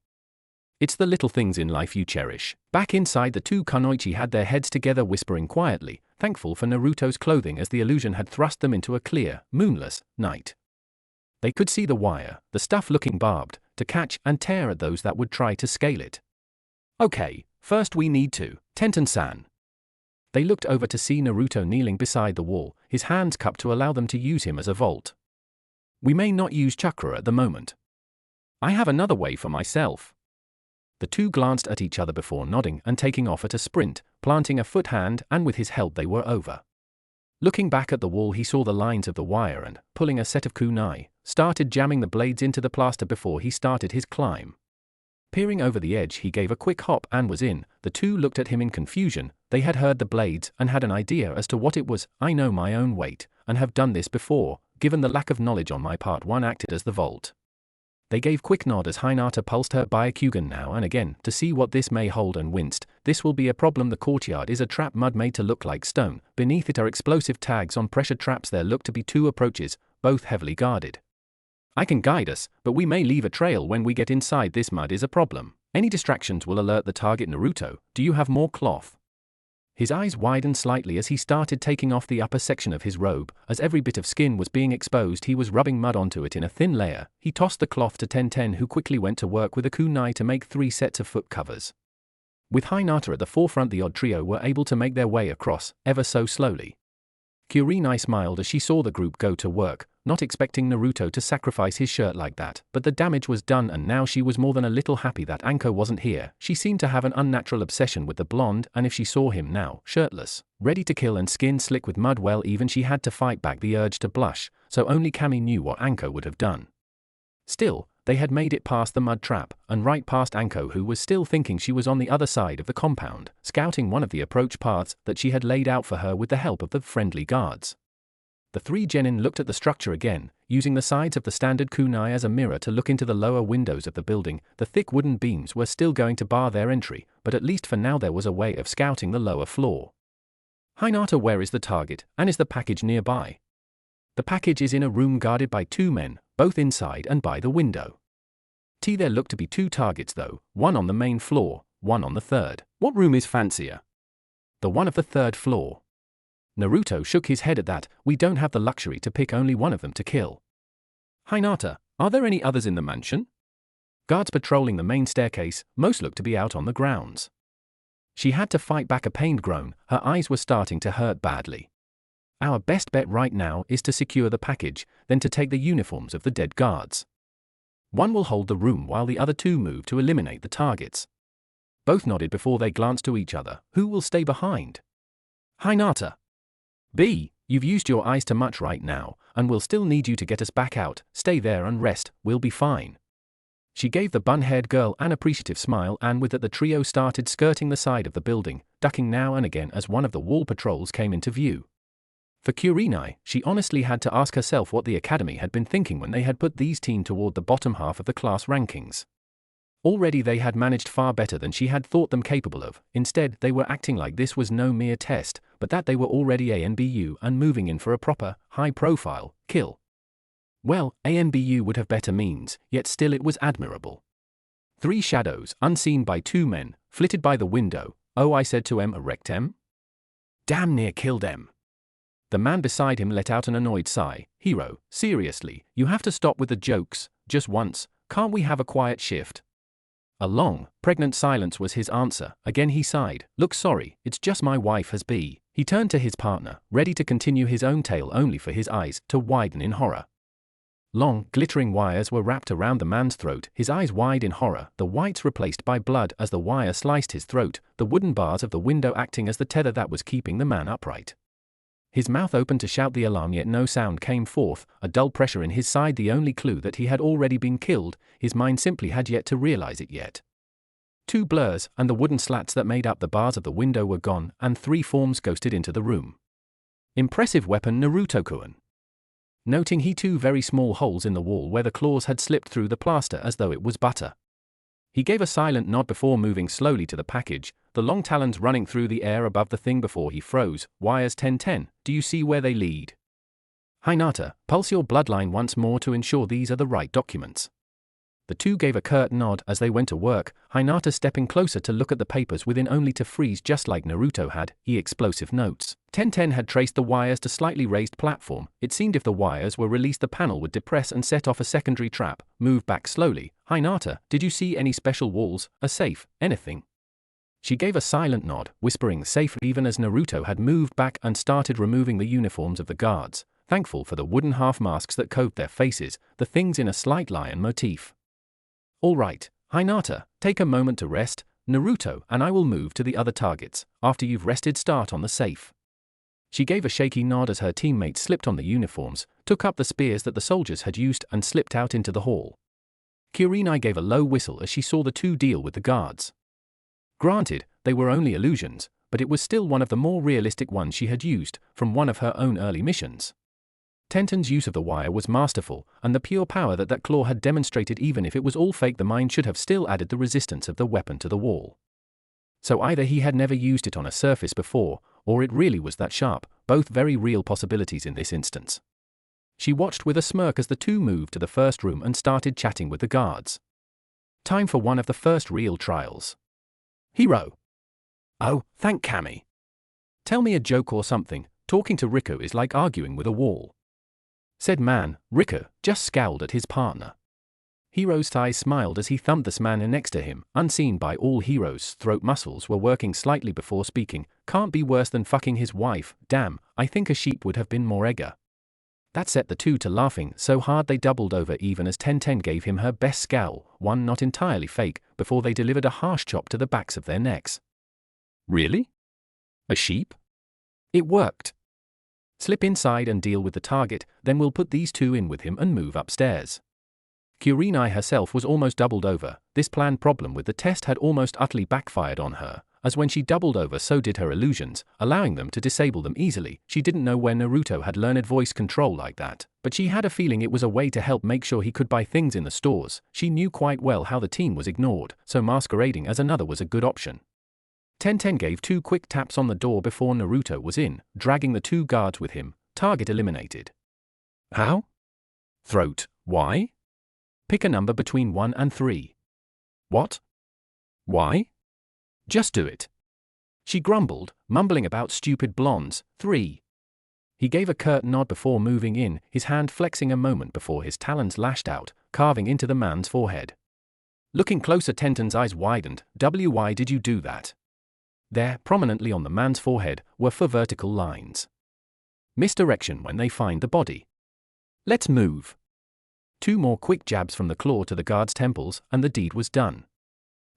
It's the little things in life you cherish. Back inside, the two kunoichi had their heads together, whispering quietly, thankful for Naruto's clothing as the illusion had thrust them into a clear, moonless night. They could see the wire, the stuff looking barbed, to catch and tear at those that would try to scale it. Okay, first we need to, Tenten-san. They looked over to see Naruto kneeling beside the wall, his hands cupped to allow them to use him as a vault. We may not use chakra at the moment. I have another way for myself. The two glanced at each other before nodding and taking off at a sprint, planting a foot hand, and with his help they were over. Looking back at the wall, he saw the lines of the wire and, pulling a set of kunai, started jamming the blades into the plaster before he started his climb. Peering over the edge, he gave a quick hop and was in. The two looked at him in confusion. They had heard the blades and had an idea as to what it was. I know my own weight, and have done this before, given the lack of knowledge on my part. One acted as the vault. They gave quick nod as Hinata pulsed her Byakugan now and again to see what this may hold and winced. This will be a problem. The courtyard is a trap mud made to look like stone. Beneath it are explosive tags on pressure traps. There look to be two approaches, both heavily guarded. I can guide us, but we may leave a trail when we get inside. This mud is a problem. Any distractions will alert the target. Naruto, do you have more cloth? His eyes widened slightly as he started taking off the upper section of his robe. As every bit of skin was being exposed, he was rubbing mud onto it in a thin layer. He tossed the cloth to Tenten, who quickly went to work with a kunai to make 3 sets of foot covers. With Hinata at the forefront, the odd trio were able to make their way across, ever so slowly. Kurenai smiled as she saw the group go to work, not expecting Naruto to sacrifice his shirt like that, but the damage was done and now she was more than a little happy that Anko wasn't here. She seemed to have an unnatural obsession with the blonde, and if she saw him now, shirtless, ready to kill and skin slick with mud, well, even she had to fight back the urge to blush, so only Kami knew what Anko would have done. Still, they had made it past the mud trap, and right past Anko, who was still thinking she was on the other side of the compound, scouting one of the approach paths that she had laid out for her with the help of the friendly guards. The 3 genin looked at the structure again, using the sides of the standard kunai as a mirror to look into the lower windows of the building. The thick wooden beams were still going to bar their entry, but at least for now there was a way of scouting the lower floor. Hinata, where is the target, and is the package nearby? The package is in a room guarded by 2 men, both inside and by the window. There look to be 2 targets though, one on the main floor, one on the 3rd. What room is fancier? The one of the 3rd floor. Naruto shook his head at that. We don't have the luxury to pick only one of them to kill. Hinata, are there any others in the mansion? Guards patrolling the main staircase, most looked to be out on the grounds. She had to fight back a pained groan, her eyes were starting to hurt badly. Our best bet right now is to secure the package, then to take the uniforms of the dead guards. One will hold the room while the other 2 move to eliminate the targets. Both nodded before they glanced to each other. Who will stay behind? Hinata. B, you've used your eyes too much right now, and we'll still need you to get us back out. Stay there and rest, we'll be fine. She gave the bun-haired girl an appreciative smile, and with that the trio started skirting the side of the building, ducking now and again as one of the wall patrols came into view. For Kurenai, she honestly had to ask herself what the academy had been thinking when they had put these teen toward the bottom half of the class rankings. Already they had managed far better than she had thought them capable of. Instead, they were acting like this was no mere test, but that they were already ANBU and moving in for a proper, high-profile kill. Well, ANBU would have better means, yet still it was admirable. 3 shadows, unseen by 2 men, flitted by the window. Oh, I said to em, erect em? Damn near killed em. The man beside him let out an annoyed sigh. Hero, seriously, you have to stop with the jokes, just once, can't we have a quiet shift? A long, pregnant silence was his answer. Again he sighed. Look, sorry, it's just my wife has been. He turned to his partner, ready to continue his own tale only for his eyes to widen in horror. Long, glittering wires were wrapped around the man's throat, his eyes wide in horror, the whites replaced by blood as the wire sliced his throat, the wooden bars of the window acting as the tether that was keeping the man upright. His mouth opened to shout the alarm, yet no sound came forth, a dull pressure in his side, the only clue that he had already been killed. His mind simply had yet to realize it yet. 2 blurs, and the wooden slats that made up the bars of the window were gone, and 3 forms ghosted into the room. Impressive weapon, Naruto-kun. Noting he 2 very small holes in the wall where the claws had slipped through the plaster as though it was butter. He gave a silent nod before moving slowly to the package, the long talons running through the air above the thing before he froze. Wires 1010, do you see where they lead? Hinata, pulse your bloodline once more to ensure these are the right documents. The 2 gave a curt nod as they went to work, Hinata stepping closer to look at the papers within only to freeze just like Naruto had. Explosive notes. 1010 had traced the wires to slightly raised platform. It seemed if the wires were released the panel would depress and set off a secondary trap. Move back slowly. Hinata, did you see any special walls, a safe, anything? She gave a silent nod, whispering safe even as Naruto had moved back and started removing the uniforms of the guards, thankful for the wooden half masks that covered their faces, the things in a slight lion motif. All right, Hinata, take a moment to rest, Naruto and I will move to the other targets. After you've rested, start on the safe. She gave a shaky nod as her teammates slipped on the uniforms, took up the spears that the soldiers had used and slipped out into the hall. Kurenai gave a low whistle as she saw the 2 deal with the guards. Granted, they were only illusions, but it was still one of the more realistic ones she had used from one of her own early missions. Tenten's use of the wire was masterful, and the pure power that claw had demonstrated, even if it was all fake, the mind should have still added the resistance of the weapon to the wall. So either he had never used it on a surface before, or it really was that sharp, both very real possibilities in this instance. She watched with a smirk as the 2 moved to the first room and started chatting with the guards. Time for one of the first real trials. Hero. Oh, thank Kami. Tell me a joke or something, talking to Riku is like arguing with a wall. Said man. Riku just scowled at his partner. Hero's eyes smiled as he thumped this man next to him, unseen by all. Hero's throat muscles were working slightly before speaking. Can't be worse than fucking his wife, damn, I think a sheep would have been more eager. That set the 2 to laughing so hard they doubled over even as 1010 gave him her best scowl, one not entirely fake, before they delivered a harsh chop to the backs of their necks. Really? A sheep? It worked. Slip inside and deal with the target, then we'll put these 2 in with him and move upstairs. Kurenai herself was almost doubled over. This planned problem with the test had almost utterly backfired on her, as when she doubled over so did her illusions, allowing them to disable them easily. She didn't know where Naruto had learned voice control like that, but she had a feeling it was a way to help make sure he could buy things in the stores. She knew quite well how the team was ignored, so masquerading as another was a good option. 1010 gave 2 quick taps on the door before Naruto was in, dragging the 2 guards with him. Target eliminated. How? Throat. Why? Pick a number between 1 and 3. What? Why? Just do it. She grumbled, mumbling about stupid blondes. 3. He gave a curt nod before moving in, his hand flexing a moment before his talons lashed out, carving into the man's forehead. Looking closer, Tenten's eyes widened. Why did you do that? There, prominently on the man's forehead, were 4 vertical lines. Misdirection when they find the body. Let's move. 2 more quick jabs from the claw to the guard's temples, and the deed was done.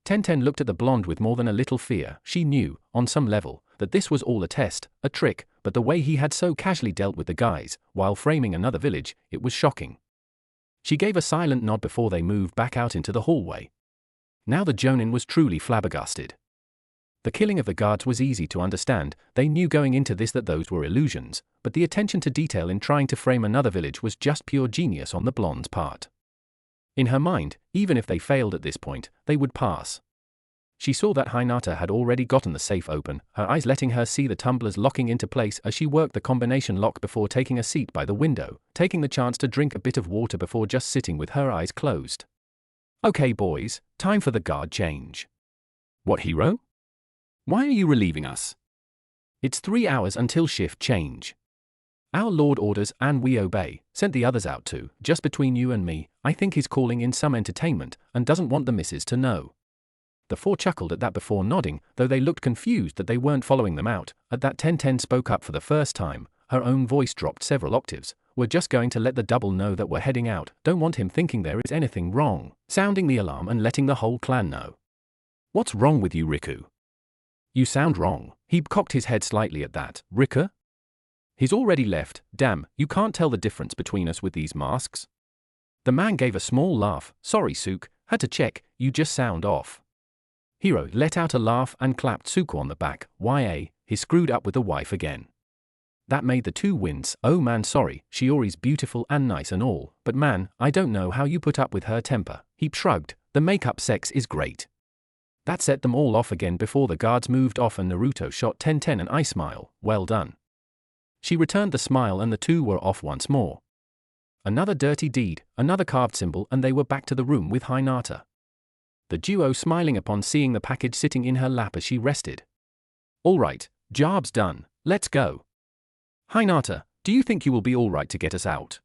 Tenten looked at the blonde with more than a little fear. She knew, on some level, that this was all a test, a trick, but the way he had so casually dealt with the guys, while framing another village, it was shocking. She gave a silent nod before they moved back out into the hallway. Now the Jonin was truly flabbergasted. The killing of the guards was easy to understand. They knew going into this that those were illusions, but the attention to detail in trying to frame another village was just pure genius on the blonde's part. In her mind, even if they failed at this point, they would pass. She saw that Hinata had already gotten the safe open, her eyes letting her see the tumblers locking into place as she worked the combination lock before taking a seat by the window, taking the chance to drink a bit of water before just sitting with her eyes closed. Okay boys, time for the guard change. What, hero? Why are you relieving us? It's 3 hours until shift change. Our lord orders and we obey. Sent the others out too. Just between you and me, I think he's calling in some entertainment and doesn't want the missus to know. The four chuckled at that before nodding, though they looked confused that they weren't following them out. At that 1010 spoke up for the first time, her own voice dropped several octaves. We're just going to let the double know that we're heading out, don't want him thinking there is anything wrong, sounding the alarm and letting the whole clan know. What's wrong with you, Riku? You sound wrong. He cocked his head slightly at that. Rika? He's already left. Damn, you can't tell the difference between us with these masks? The man gave a small laugh. Sorry, Suk, had to check, you just sound off. Hiro let out a laugh and clapped Suko on the back. He's screwed up with the wife again. That made the two wince. Oh man, sorry, Shiori's beautiful and nice and all, but man, I don't know how you put up with her temper. He shrugged. The makeup sex is great. That set them all off again before the guards moved off and Naruto shot 1010 an eye smile. Well done. She returned the smile and the two were off once more. Another dirty deed, another carved symbol, and they were back to the room with Hinata. The duo smiling upon seeing the package sitting in her lap as she rested. All right, job's done, let's go. Hinata, do you think you will be all right to get us out?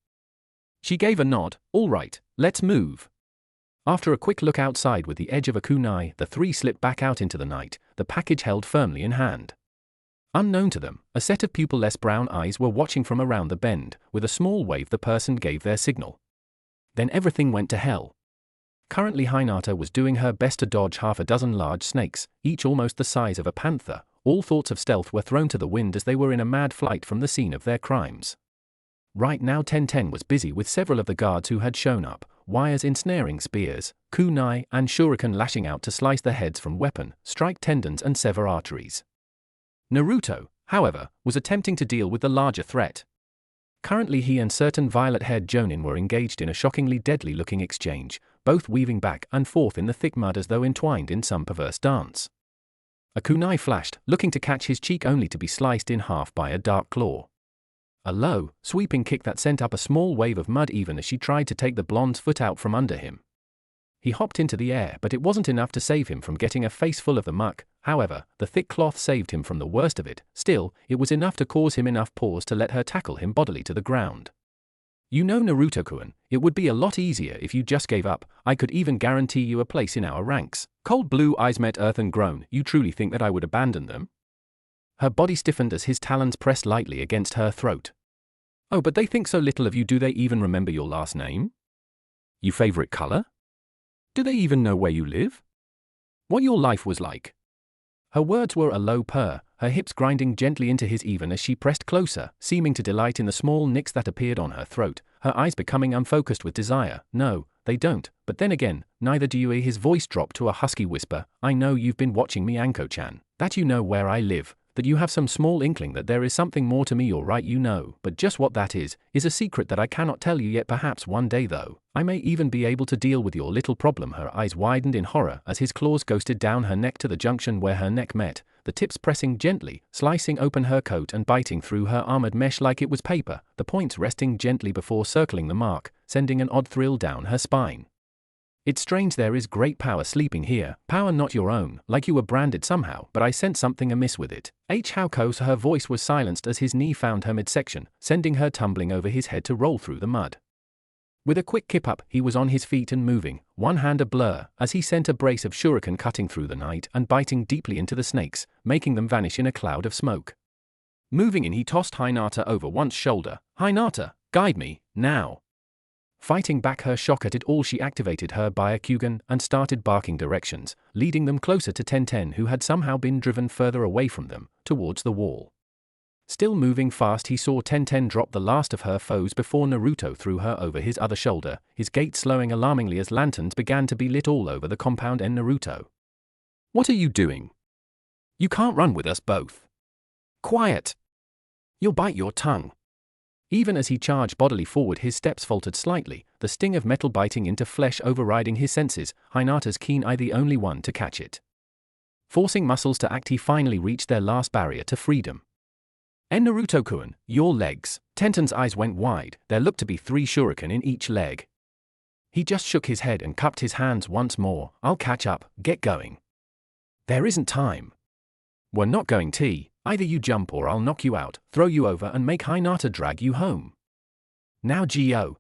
She gave a nod. All right, let's move. After a quick look outside with the edge of a kunai, the three slipped back out into the night, the package held firmly in hand. Unknown to them, a set of pupil-less brown eyes were watching from around the bend. With a small wave the person gave their signal. Then everything went to hell. Currently Hinata was doing her best to dodge half a dozen large snakes, each almost the size of a panther. All thoughts of stealth were thrown to the wind as they were in a mad flight from the scene of their crimes. Right now 1010 was busy with several of the guards who had shown up, wires ensnaring spears, kunai and shuriken lashing out to slice the heads from weapon, strike tendons and sever arteries. Naruto, however, was attempting to deal with the larger threat. Currently he and certain violet-haired jonin were engaged in a shockingly deadly-looking exchange, both weaving back and forth in the thick mud as though entwined in some perverse dance. A kunai flashed, looking to catch his cheek only to be sliced in half by a dark claw. A low, sweeping kick that sent up a small wave of mud even as she tried to take the blonde's foot out from under him. He hopped into the air, but it wasn't enough to save him from getting a face full of the muck. However, the thick cloth saved him from the worst of it. Still, it was enough to cause him enough pause to let her tackle him bodily to the ground. You know, Naruto-kun, it would be a lot easier if you just gave up. I could even guarantee you a place in our ranks. Cold blue eyes met earth and groaned. You truly think that I would abandon them? Her body stiffened as his talons pressed lightly against her throat. Oh, but they think so little of you. Do they even remember your last name? Your favorite color? Do they even know where you live? What your life was like? Her words were a low purr, her hips grinding gently into his even as she pressed closer, seeming to delight in the small nicks that appeared on her throat, her eyes becoming unfocused with desire. No, they don't, but then again, neither do you. His voice dropped to a husky whisper. I know you've been watching me, Anko-chan, that you know where I live, that you have some small inkling that there is something more to me. All right, you know, but just what that is a secret that I cannot tell you yet. Perhaps one day though, I may even be able to deal with your little problem. Her eyes widened in horror as his claws ghosted down her neck to the junction where her neck met, the tips pressing gently, slicing open her coat and biting through her armored mesh like it was paper, the points resting gently before circling the mark, sending an odd thrill down her spine. It's strange, there is great power sleeping here, power not your own, like you were branded somehow, but I sense something amiss with it. How close? Her voice was silenced as his knee found her midsection, sending her tumbling over his head to roll through the mud. With a quick kip up, he was on his feet and moving, one hand a blur, as he sent a brace of shuriken cutting through the night and biting deeply into the snakes, making them vanish in a cloud of smoke. Moving in, he tossed Hinata over one's shoulder. Hinata, guide me, now. Fighting back her shock at it all, she activated her Byakugan and started barking directions, leading them closer to 1010, who had somehow been driven further away from them, towards the wall. Still moving fast, he saw 1010 drop the last of her foes before Naruto threw her over his other shoulder, his gait slowing alarmingly as lanterns began to be lit all over the compound. And Naruto. What are you doing? You can't run with us both. Quiet. You'll bite your tongue. Even as he charged bodily forward, his steps faltered slightly, the sting of metal biting into flesh overriding his senses, Hinata's keen eye the only one to catch it. Forcing muscles to act, he finally reached their last barrier to freedom. En Naruto-kun, your legs. Tenten's eyes went wide, there looked to be 3 shuriken in each leg. He just shook his head and cupped his hands once more. I'll catch up, get going. There isn't time. We're not going to. Either you jump or I'll knock you out, throw you over and make Hinata drag you home. Now Gio.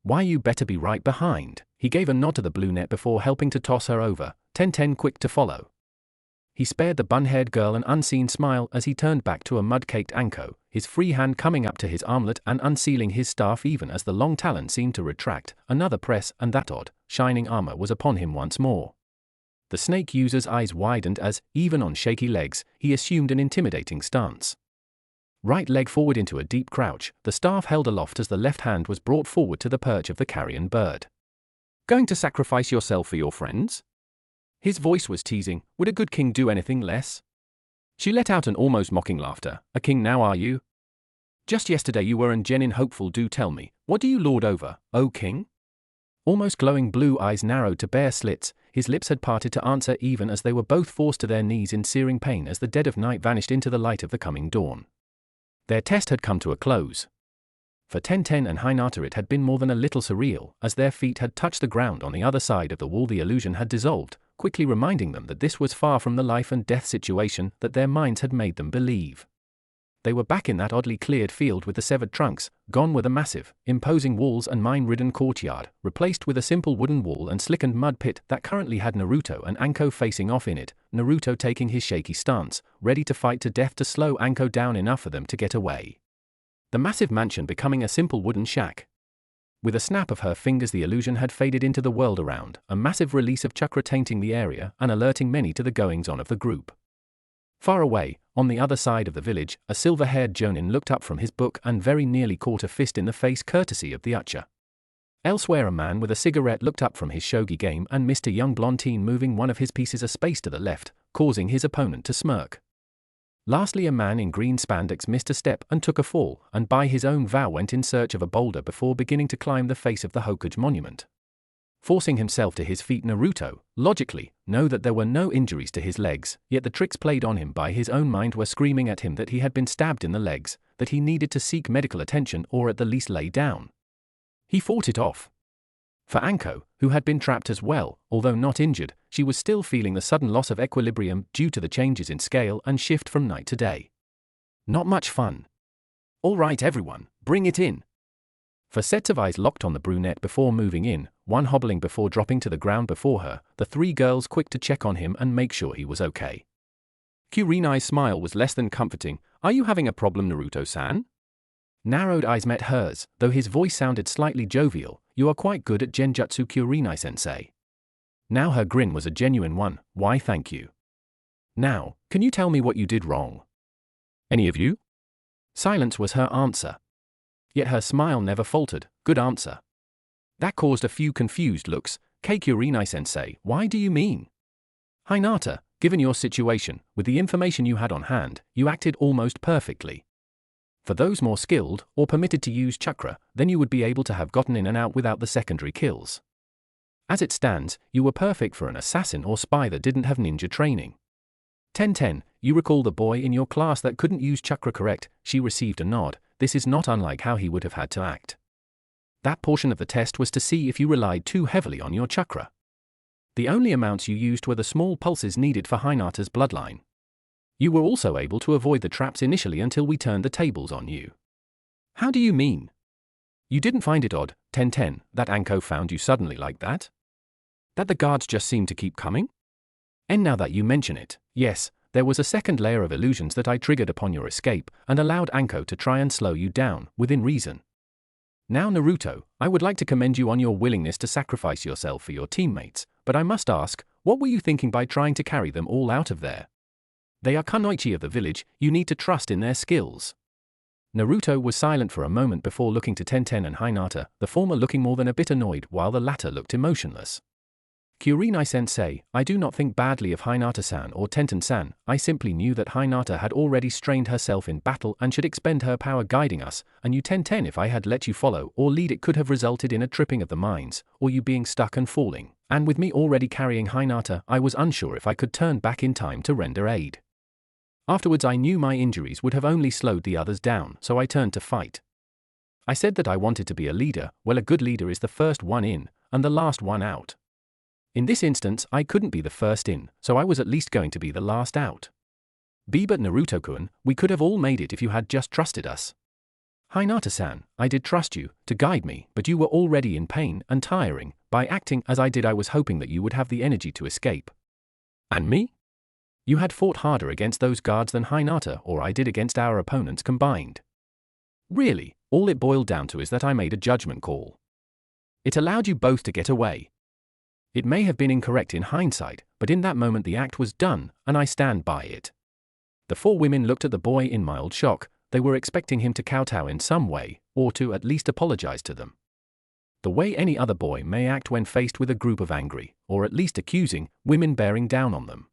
Why, you better be right behind. He gave a nod to the blue net before helping to toss her over, Ten quick to follow. He spared the bun-haired girl an unseen smile as he turned back to a mud-caked Anko, his free hand coming up to his armlet and unsealing his staff even as the long talon seemed to retract. Another press, and that odd, shining armor was upon him once more. The snake user's eyes widened as, even on shaky legs, he assumed an intimidating stance. Right leg forward into a deep crouch, the staff held aloft as the left hand was brought forward to the perch of the carrion bird. Going to sacrifice yourself for your friends? His voice was teasing. Would a good king do anything less? She let out an almost mocking laughter. A king now, are you? Just yesterday you were and genuine hopeful. Do tell me, what do you lord over, O king? Almost glowing blue eyes narrowed to bare slits, his lips had parted to answer even as they were both forced to their knees in searing pain as the dead of night vanished into the light of the coming dawn. Their test had come to a close. For Ten and Hinata it had been more than a little surreal, as their feet had touched the ground on the other side of the wall. The illusion had dissolved, quickly reminding them that this was far from the life and death situation that their minds had made them believe. They were back in that oddly cleared field with the severed trunks. Gone were the massive, imposing walls and mine-ridden courtyard, replaced with a simple wooden wall and slickened mud pit that currently had Naruto and Anko facing off in it, Naruto taking his shaky stance, ready to fight to death to slow Anko down enough for them to get away. The massive mansion becoming a simple wooden shack. With a snap of her fingers the illusion had faded into the world around, a massive release of chakra tainting the area and alerting many to the goings-on of the group. Far away, on the other side of the village, a silver-haired jonin looked up from his book and very nearly caught a fist in the face courtesy of the Ucha. Elsewhere a man with a cigarette looked up from his shogi game and missed a young blonde teen moving one of his pieces a space to the left, causing his opponent to smirk. Lastly a man in green spandex missed a step and took a fall, and by his own vow went in search of a boulder before beginning to climb the face of the Hokage monument. Forcing himself to his feet, Naruto, logically, knew that there were no injuries to his legs, yet the tricks played on him by his own mind were screaming at him that he had been stabbed in the legs, that he needed to seek medical attention or at the least lay down. He fought it off. For Anko, who had been trapped as well, although not injured, she was still feeling the sudden loss of equilibrium due to the changes in scale and shift from night to day. Not much fun. All right everyone, bring it in. For sets of eyes locked on the brunette before moving in, one hobbling before dropping to the ground before her, the three girls quick to check on him and make sure he was okay. Kurinai's smile was less than comforting. Are you having a problem, Naruto-san? Narrowed eyes met hers, though his voice sounded slightly jovial. You are quite good at genjutsu, Kurinai-sensei. Now her grin was a genuine one. Why thank you. Now, can you tell me what you did wrong? Any of you? Silence was her answer. Yet her smile never faltered. Good answer. That caused a few confused looks. Kurinai-sensei, why do you mean? Hinata, given your situation, with the information you had on hand, you acted almost perfectly. For those more skilled, or permitted to use chakra, then you would be able to have gotten in and out without the secondary kills. As it stands, you were perfect for an assassin or spy that didn't have ninja training. Ten, you recall the boy in your class that couldn't use chakra, correct? She received a nod. This is not unlike how he would have had to act. That portion of the test was to see if you relied too heavily on your chakra. The only amounts you used were the small pulses needed for Hinata's bloodline. You were also able to avoid the traps initially until we turned the tables on you. How do you mean? You didn't find it odd, Ten, that Anko found you suddenly like that? That the guards just seemed to keep coming? And now that you mention it, yes, there was a second layer of illusions that I triggered upon your escape and allowed Anko to try and slow you down, within reason. Now Naruto, I would like to commend you on your willingness to sacrifice yourself for your teammates, but I must ask, what were you thinking by trying to carry them all out of there? They are kunoichi of the village, you need to trust in their skills. Naruto was silent for a moment before looking to Ten and Hinata, the former looking more than a bit annoyed while the latter looked emotionless. Kurinai-sensei, I do not think badly of Hinata-san or Tenten-san, I simply knew that Hinata had already strained herself in battle and should expend her power guiding us, and you Ten if I had let you follow or lead it could have resulted in a tripping of the minds, or you being stuck and falling, and with me already carrying Hinata I was unsure if I could turn back in time to render aid. Afterwards I knew my injuries would have only slowed the others down, so I turned to fight. I said that I wanted to be a leader. Well, a good leader is the first one in, and the last one out. In this instance, I couldn't be the first in, so I was at least going to be the last out. But Naruto-kun, we could have all made it if you had just trusted us. Hinata-san, I did trust you, to guide me, but you were already in pain and tiring. By acting as I did I was hoping that you would have the energy to escape. And me? You had fought harder against those guards than Hinata or I did against our opponents combined. Really, all it boiled down to is that I made a judgment call. It allowed you both to get away. It may have been incorrect in hindsight, but in that moment the act was done, and I stand by it. The four women looked at the boy in mild shock. They were expecting him to kowtow in some way, or to at least apologize to them. The way any other boy may act when faced with a group of angry, or at least accusing, women bearing down on them.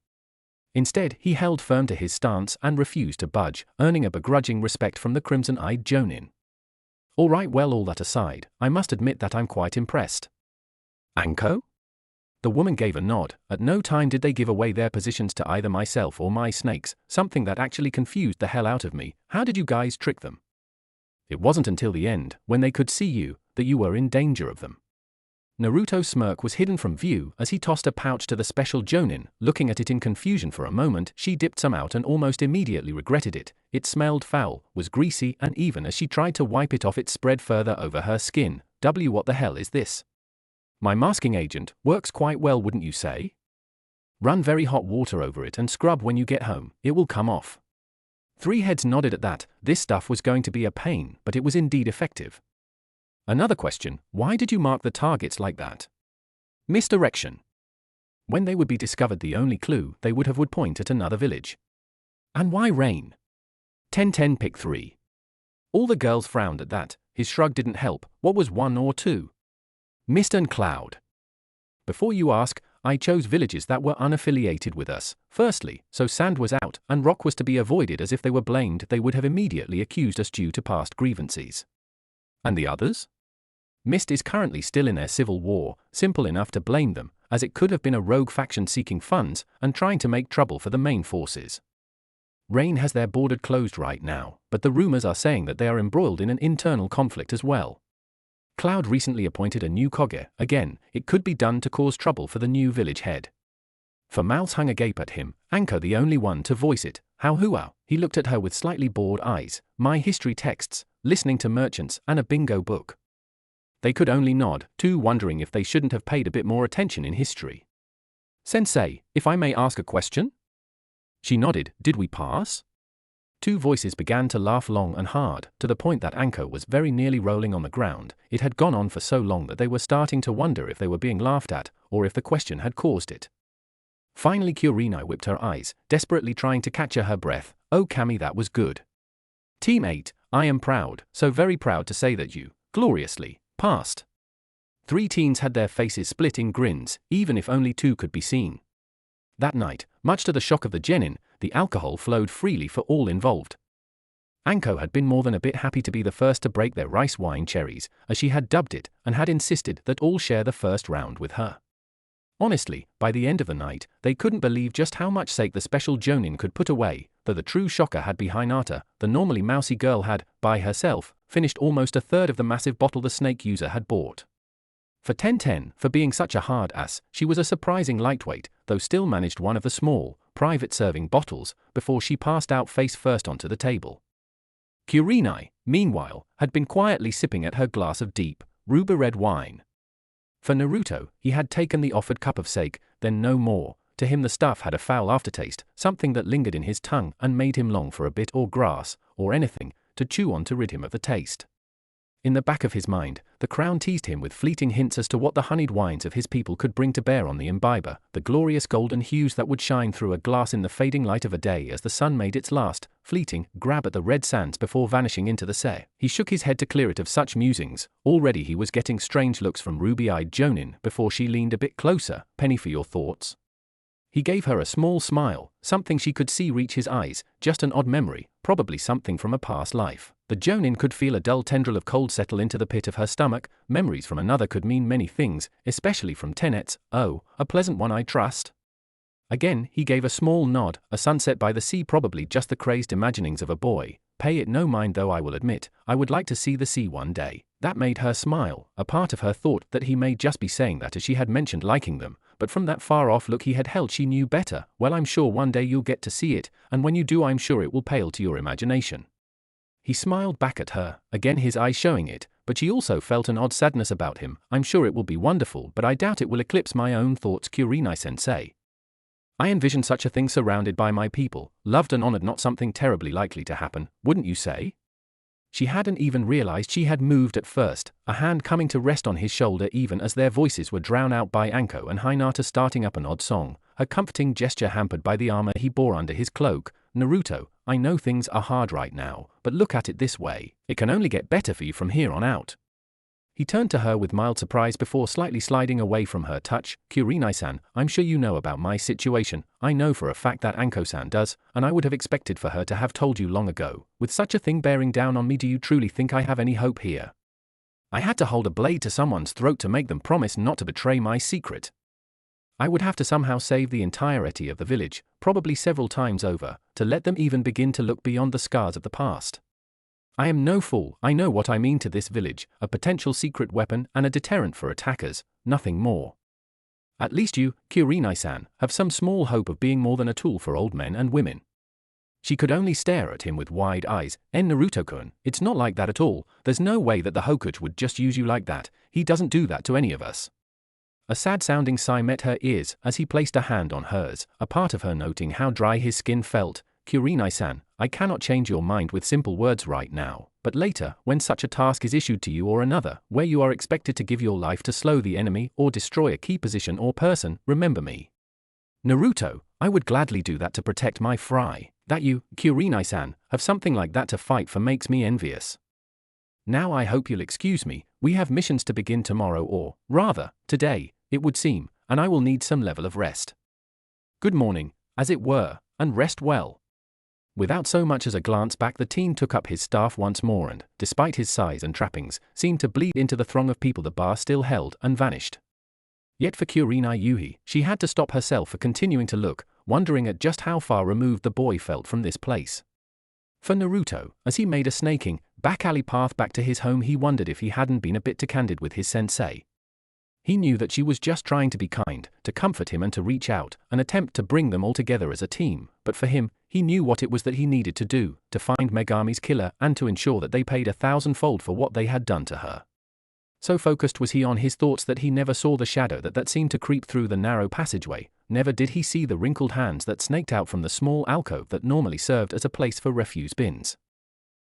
Instead, he held firm to his stance and refused to budge, earning a begrudging respect from the crimson-eyed jonin. All right, well, all that aside, I must admit that I'm quite impressed. Anko? The woman gave a nod. At no time did they give away their positions to either myself or my snakes, something that actually confused the hell out of me. How did you guys trick them? It wasn't until the end, when they could see you, that you were in danger of them. Naruto's smirk was hidden from view as he tossed a pouch to the special jonin. Looking at it in confusion for a moment, she dipped some out and almost immediately regretted it. It smelled foul, was greasy, and even as she tried to wipe it off it spread further over her skin. What the hell is this? My masking agent works quite well, wouldn't you say? Run very hot water over it and scrub when you get home, it will come off. Three heads nodded at that. This stuff was going to be a pain, but it was indeed effective. Another question, why did you mark the targets like that? Misdirection. When they would be discovered, the only clue they would have would point at another village. And why rain? 10 pick 3. All the girls frowned at that. His shrug didn't help. What was 1 or 2? Mist and cloud. Before you ask, I chose villages that were unaffiliated with us. Firstly, so sand was out, and rock was to be avoided, as if they were blamed they would have immediately accused us due to past grievances. And the others? Mist is currently still in their civil war, simple enough to blame them, as it could have been a rogue faction seeking funds and trying to make trouble for the main forces. Rain has their border closed right now, but the rumors are saying that they are embroiled in an internal conflict as well. Cloud recently appointed a new Kage. Again, it could be done to cause trouble for the new village head. For mouths hung agape at him, Anko the only one to voice it. How hua? He looked at her with slightly bored eyes. My history texts, listening to merchants, and a bingo book. They could only nod, too, wondering if they shouldn't have paid a bit more attention in history. Sensei, if I may ask a question? She nodded. Did we pass? Two voices began to laugh long and hard, to the point that Anko was very nearly rolling on the ground. It had gone on for so long that they were starting to wonder if they were being laughed at, or if the question had caused it. Finally Kurenai whipped her eyes, desperately trying to catch her breath. Oh Kami, that was good. Team 8, I am proud, so very proud to say that you, gloriously, passed. Three teens had their faces split in grins, even if only two could be seen. That night, much to the shock of the genin, the alcohol flowed freely for all involved. Anko had been more than a bit happy to be the first to break their rice wine cherries, as she had dubbed it, and had insisted that all share the first round with her. Honestly, by the end of the night, they couldn't believe just how much sake the special jonin could put away, though the true shocker had been Hinata. The normally mousy girl had, by herself, finished almost a third of the massive bottle the snake user had bought. For 10, for being such a hard ass, she was a surprising lightweight, though still managed one of the small, private serving bottles, before she passed out face first onto the table. Kurenai, meanwhile, had been quietly sipping at her glass of deep, ruby-red wine. For Naruto, he had taken the offered cup of sake, then no more. To him the stuff had a foul aftertaste, something that lingered in his tongue and made him long for a bit or grass, or anything, to chew on to rid him of the taste. In the back of his mind, the crown teased him with fleeting hints as to what the honeyed wines of his people could bring to bear on the imbiber, the glorious golden hues that would shine through a glass in the fading light of a day as the sun made its last, fleeting, grab at the red sands before vanishing into the sea. He shook his head to clear it of such musings. Already he was getting strange looks from ruby-eyed jonin before she leaned a bit closer. Penny for your thoughts? He gave her a small smile, something she could see reach his eyes, just an odd memory, probably something from a past life. The jonin could feel a dull tendril of cold settle into the pit of her stomach. Memories from another could mean many things, especially from Tenet's. Oh, a pleasant one, I trust. Again, he gave a small nod. A sunset by the sea, probably just the crazed imaginings of a boy. Pay it no mind, though I will admit, I would like to see the sea one day. That made her smile. A part of her thought that he may just be saying that as she had mentioned liking them, but from that far-off look he had held she knew better. Well, I'm sure one day you'll get to see it, and when you do I'm sure it will pale to your imagination. He smiled back at her, again his eyes showing it, but she also felt an odd sadness about him. I'm sure it will be wonderful, but I doubt it will eclipse my own thoughts, Kurenai-sensei. I envision such a thing surrounded by my people, loved and honored, not something terribly likely to happen, wouldn't you say? She hadn't even realized she had moved at first, a hand coming to rest on his shoulder even as their voices were drowned out by Anko and Hinata starting up an odd song, a comforting gesture hampered by the armor he bore under his cloak. Naruto, I know things are hard right now, but look at it this way, it can only get better for you from here on out. He turned to her with mild surprise before slightly sliding away from her touch. Kurenai-san, I'm sure you know about my situation. I know for a fact that Anko-san does, and I would have expected for her to have told you long ago. With such a thing bearing down on me, do you truly think I have any hope here? I had to hold a blade to someone's throat to make them promise not to betray my secret. I would have to somehow save the entirety of the village, probably several times over, to let them even begin to look beyond the scars of the past. I am no fool, I know what I mean to this village, a potential secret weapon and a deterrent for attackers, nothing more. At least you, Kurenai-san, have some small hope of being more than a tool for old men and women. She could only stare at him with wide eyes. Naruto-kun, it's not like that at all, there's no way that the Hokage would just use you like that, he doesn't do that to any of us. A sad-sounding sigh met her ears as he placed a hand on hers, a part of her noting how dry his skin felt. Kurenai-san, I cannot change your mind with simple words right now, but later, when such a task is issued to you or another, where you are expected to give your life to slow the enemy or destroy a key position or person, remember me. Naruto, I would gladly do that to protect my fry. That you, Kurenai-san, have something like that to fight for makes me envious. Now I hope you'll excuse me, we have missions to begin tomorrow or, rather, today, it would seem, and I will need some level of rest. Good morning, as it were, and rest well. Without so much as a glance back, the teen took up his staff once more and, despite his size and trappings, seemed to bleed into the throng of people the bar still held and vanished. Yet for Kurenai Yuhi, she had to stop herself for continuing to look, wondering at just how far removed the boy felt from this place. For Naruto, as he made a snaking, back-alley path back to his home, he wondered if he hadn't been a bit too candid with his sensei. He knew that she was just trying to be kind, to comfort him and to reach out, an attempt to bring them all together as a team, but for him, he knew what it was that he needed to do, to find Megami's killer and to ensure that they paid 1,000-fold for what they had done to her. So focused was he on his thoughts that he never saw the shadow that seemed to creep through the narrow passageway, never did he see the wrinkled hands that snaked out from the small alcove that normally served as a place for refuse bins.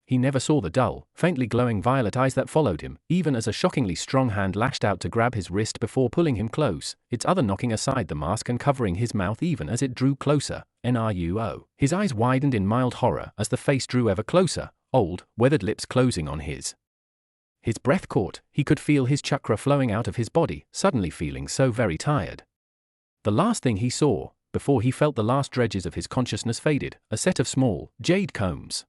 He never saw the dull, faintly glowing violet eyes that followed him, even as a shockingly strong hand lashed out to grab his wrist before pulling him close, its other knocking aside the mask and covering his mouth even as it drew closer. Naruto. His eyes widened in mild horror as the face drew ever closer, old, weathered lips closing on his. His breath caught, he could feel his chakra flowing out of his body, suddenly feeling so very tired. The last thing he saw, before he felt the last dredges of his consciousness faded, a set of small, jade combs.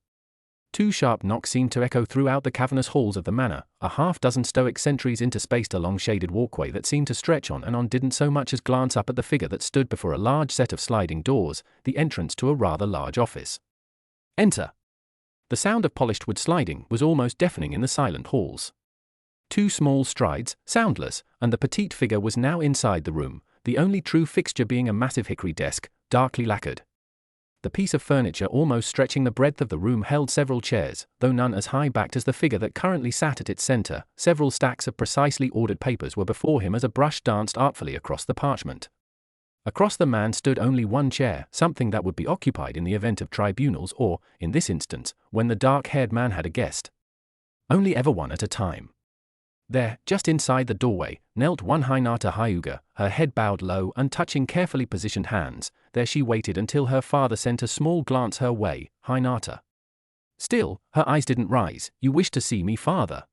Two sharp knocks seemed to echo throughout the cavernous halls of the manor, a half-dozen stoic sentries interspaced along shaded walkway that seemed to stretch on and on, didn't so much as glance up at the figure that stood before a large set of sliding doors, the entrance to a rather large office. Enter. The sound of polished wood sliding was almost deafening in the silent halls. Two small strides, soundless, and the petite figure was now inside the room, the only true fixture being a massive hickory desk, darkly lacquered. The piece of furniture almost stretching the breadth of the room held several chairs, though none as high-backed as the figure that currently sat at its center. Several stacks of precisely ordered papers were before him as a brush danced artfully across the parchment. Across the man stood only one chair, something that would be occupied in the event of tribunals or, in this instance, when the dark-haired man had a guest. Only ever one at a time. There, just inside the doorway, knelt one Hinata Hyuga, her head bowed low and touching carefully positioned hands. There she waited until her father sent a small glance her way. Hinata. Still, her eyes didn't rise. You wish to see me, father?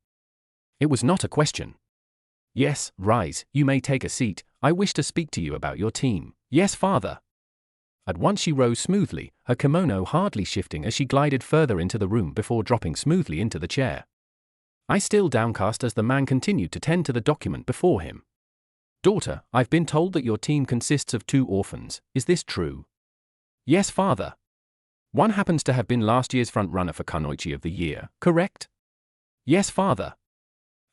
It was not a question. Yes, rise, you may take a seat. I wish to speak to you about your team. Yes, father. At once she rose smoothly, her kimono hardly shifting as she glided further into the room before dropping smoothly into the chair. Eyes still downcast as the man continued to tend to the document before him. Daughter, I've been told that your team consists of 2 orphans, is this true? Yes, father. One happens to have been last year's front-runner for Kunoichi of the Year, correct? Yes, father.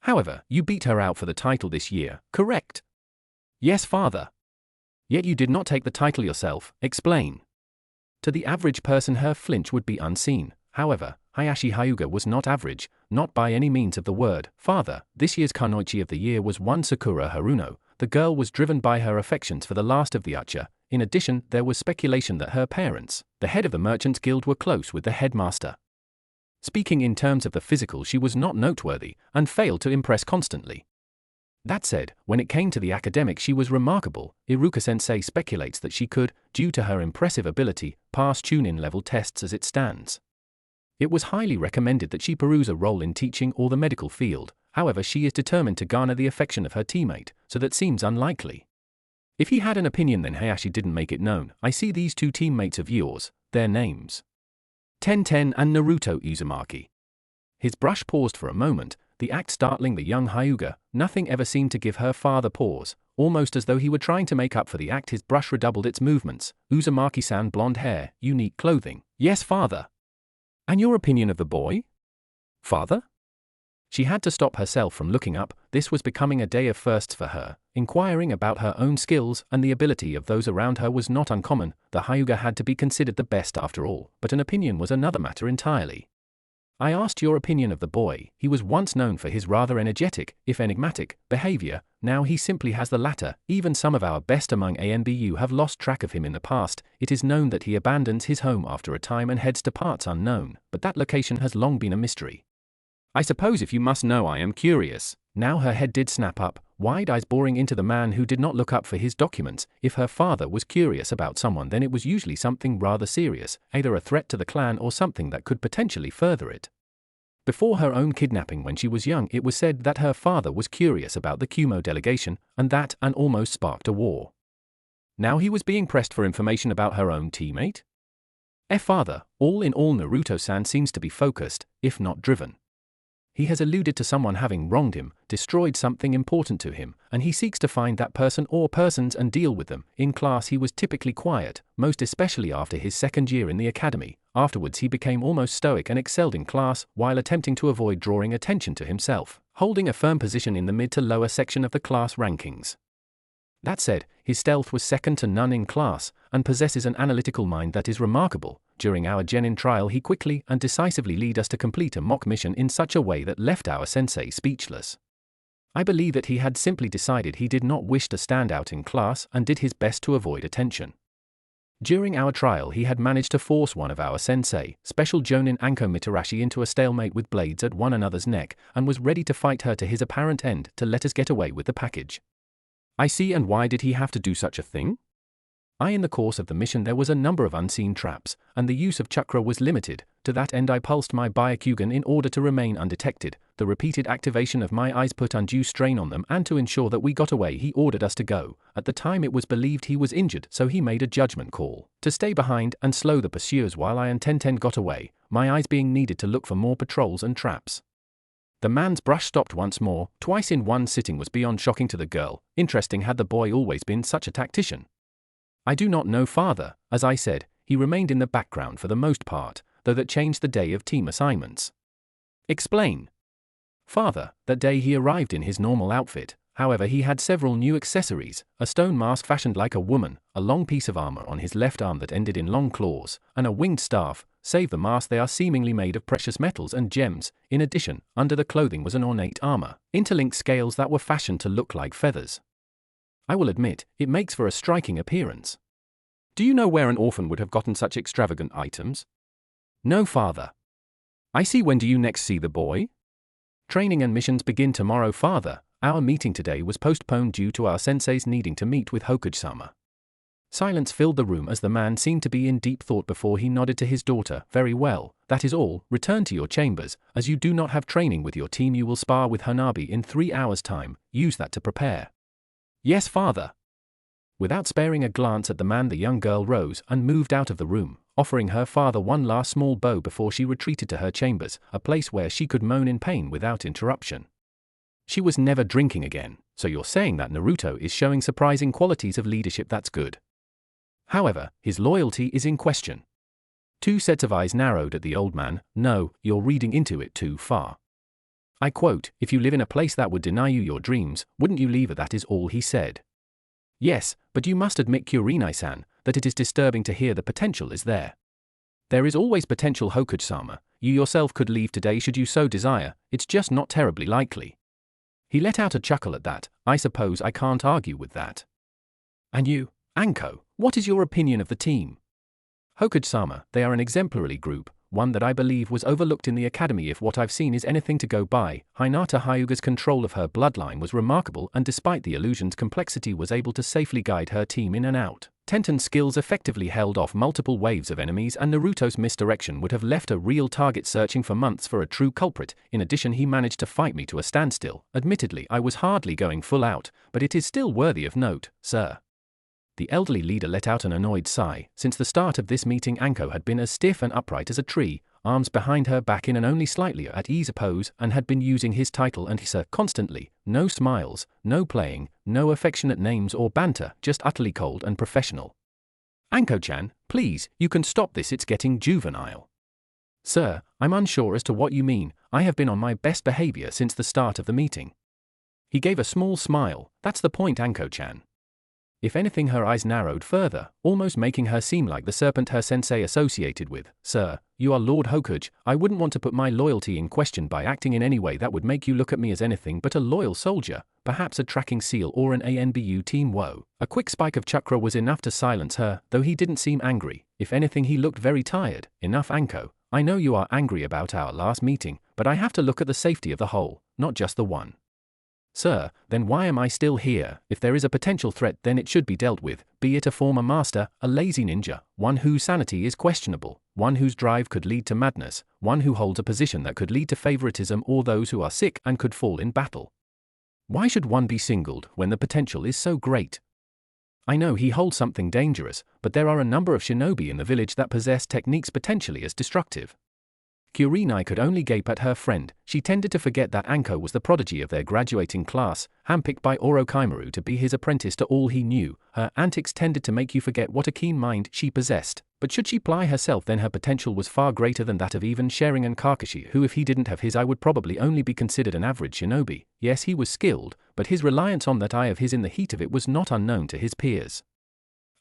However, you beat her out for the title this year, correct? Yes, father. Yet you did not take the title yourself, explain. To the average person her flinch would be unseen, however, Hayashi Hyuga was not average, not by any means of the word. Father, this year's Kunoichi of the Year was one Sakura Haruno. The girl was driven by her affections for the last of the Uchiha, In addition, there was speculation that her parents, the head of the Merchants Guild, were close with the headmaster. Speaking in terms of the physical, she was not noteworthy and failed to impress constantly. That said, when it came to the academic, she was remarkable. Iruka-sensei speculates that she could, due to her impressive ability, pass tune-in level tests as it stands. It was highly recommended that she peruse a role in teaching or the medical field. However, she is determined to garner the affection of her teammate, so that seems unlikely. If he had an opinion, then Hayashi didn't make it known. I see these two teammates of yours, their names. Tenten and Naruto Uzumaki. His brush paused for a moment, the act startling the young Hyuga. Nothing ever seemed to give her father pause, almost as though he were trying to make up for the act. His brush redoubled its movements. Uzumaki-san, blonde hair, unique clothing. Yes, father. And your opinion of the boy? Father? She had to stop herself from looking up. This was becoming a day of firsts for her. Inquiring about her own skills and the ability of those around her was not uncommon. The Hyuga had to be considered the best after all, but an opinion was another matter entirely. I asked your opinion of the boy. He was once known for his rather energetic, if enigmatic, behavior. Now he simply has the latter. Even some of our best among ANBU have lost track of him in the past. It is known that he abandons his home after a time and heads to parts unknown, but that location has long been a mystery. I suppose if you must know, I am curious. Now her head did snap up, wide eyes boring into the man who did not look up for his documents. If her father was curious about someone, then it was usually something rather serious, either a threat to the clan or something that could potentially further it. Before her own kidnapping when she was young, it was said that her father was curious about the Kumo delegation, and that almost sparked a war. Now he was being pressed for information about her own teammate? Father, all in all, Naruto-san seems to be focused, if not driven. He has alluded to someone having wronged him, destroyed something important to him, and he seeks to find that person or persons and deal with them. In class he was typically quiet, most especially after his second year in the academy. Afterwards he became almost stoic and excelled in class, while attempting to avoid drawing attention to himself, holding a firm position in the mid to lower section of the class rankings. That said, his stealth was second to none in class, and possesses an analytical mind that is remarkable. During our genin trial he quickly and decisively led us to complete a mock mission in such a way that left our sensei speechless. I believe that he had simply decided he did not wish to stand out in class and did his best to avoid attention. During our trial he had managed to force one of our sensei, Special Jonin Anko Mitarashi, into a stalemate with blades at one another's neck, and was ready to fight her to his apparent end to let us get away with the package. I see. And why did he have to do such a thing? In the course of the mission there was a number of unseen traps, and the use of chakra was limited. To that end I pulsed my Byakugan in order to remain undetected. The repeated activation of my eyes put undue strain on them, and to ensure that we got away he ordered us to go. At the time it was believed he was injured, so he made a judgment call to stay behind and slow the pursuers while I and Tenten got away, my eyes being needed to look for more patrols and traps. The man's brush stopped once more, twice in one sitting, was beyond shocking to the girl. Interesting. Had the boy always been such a tactician? I do not know, father. As I said, he remained in the background for the most part, though that changed the day of team assignments. Explain. Father, that day he arrived in his normal outfit. However, he had several new accessories: a stone mask fashioned like a woman, a long piece of armor on his left arm that ended in long claws, and a winged staff. Save the mask, they are seemingly made of precious metals and gems. In addition, under the clothing was an ornate armor, interlinked scales that were fashioned to look like feathers. I will admit, it makes for a striking appearance. Do you know where an orphan would have gotten such extravagant items? No, father. I see. When do you next see the boy? Training and missions begin tomorrow, father. Our meeting today was postponed due to our senseis needing to meet with Hokage-sama. Silence filled the room as the man seemed to be in deep thought before he nodded to his daughter. Very well, that is all. Return to your chambers. As you do not have training with your team, you will spar with Hanabi in 3 hours' time. Use that to prepare. Yes, father. Without sparing a glance at the man, the young girl rose and moved out of the room, offering her father one last small bow before she retreated to her chambers, a place where she could moan in pain without interruption. She was never drinking again, so you're saying that Naruto is showing surprising qualities of leadership. That's good. However, his loyalty is in question. 2 sets of eyes narrowed at the old man. No, you're reading into it too far. I quote, if you live in a place that would deny you your dreams, wouldn't you leave it? That is all he said. Yes, but you must admit, Kurinai-san, that it is disturbing to hear the potential is there. There is always potential, Hokage-sama. You yourself could leave today should you so desire. It's just not terribly likely. He let out a chuckle at that. I suppose I can't argue with that. And you? Anko, what is your opinion of the team? Hokage-sama, they are an exemplary group, one that I believe was overlooked in the academy if what I've seen is anything to go by. Hinata Hyuga's control of her bloodline was remarkable and despite the illusion's complexity was able to safely guide her team in and out. Tenten's skills effectively held off multiple waves of enemies and Naruto's misdirection would have left a real target searching for months for a true culprit. In addition, he managed to fight me to a standstill. Admittedly, I was hardly going full out, but it is still worthy of note, sir. The elderly leader let out an annoyed sigh. Since the start of this meeting, Anko had been as stiff and upright as a tree, arms behind her back in an only slightly at ease pose, and had been using his title and sir constantly. No smiles, no playing, no affectionate names or banter, just utterly cold and professional. Anko-chan, please, you can stop this, it's getting juvenile. Sir, I'm unsure as to what you mean. I have been on my best behavior since the start of the meeting. He gave a small smile. That's the point, Anko-chan. If anything, her eyes narrowed further, almost making her seem like the serpent her sensei associated with. Sir, you are Lord Hokage. I wouldn't want to put my loyalty in question by acting in any way that would make you look at me as anything but a loyal soldier, perhaps a tracking seal or an ANBU team woe. A quick spike of chakra was enough to silence her, though he didn't seem angry. If anything, he looked very tired. Enough, Anko. I know you are angry about our last meeting, but I have to look at the safety of the whole, not just the one. Sir, then why am I still here? If there is a potential threat, then it should be dealt with, be it a former master, a lazy ninja, one whose sanity is questionable, one whose drive could lead to madness, one who holds a position that could lead to favoritism, or those who are sick and could fall in battle. Why should one be singled when the potential is so great? I know he holds something dangerous, but there are a number of shinobi in the village that possess techniques potentially as destructive. Kurenai could only gape at her friend. She tended to forget that Anko was the prodigy of their graduating class, handpicked by Orochimaru to be his apprentice to all he knew. Her antics tended to make you forget what a keen mind she possessed. But should she ply herself, then her potential was far greater than that of even Sharingan Kakashi, who if he didn't have his eye would probably only be considered an average shinobi. Yes, he was skilled, but his reliance on that eye of his in the heat of it was not unknown to his peers.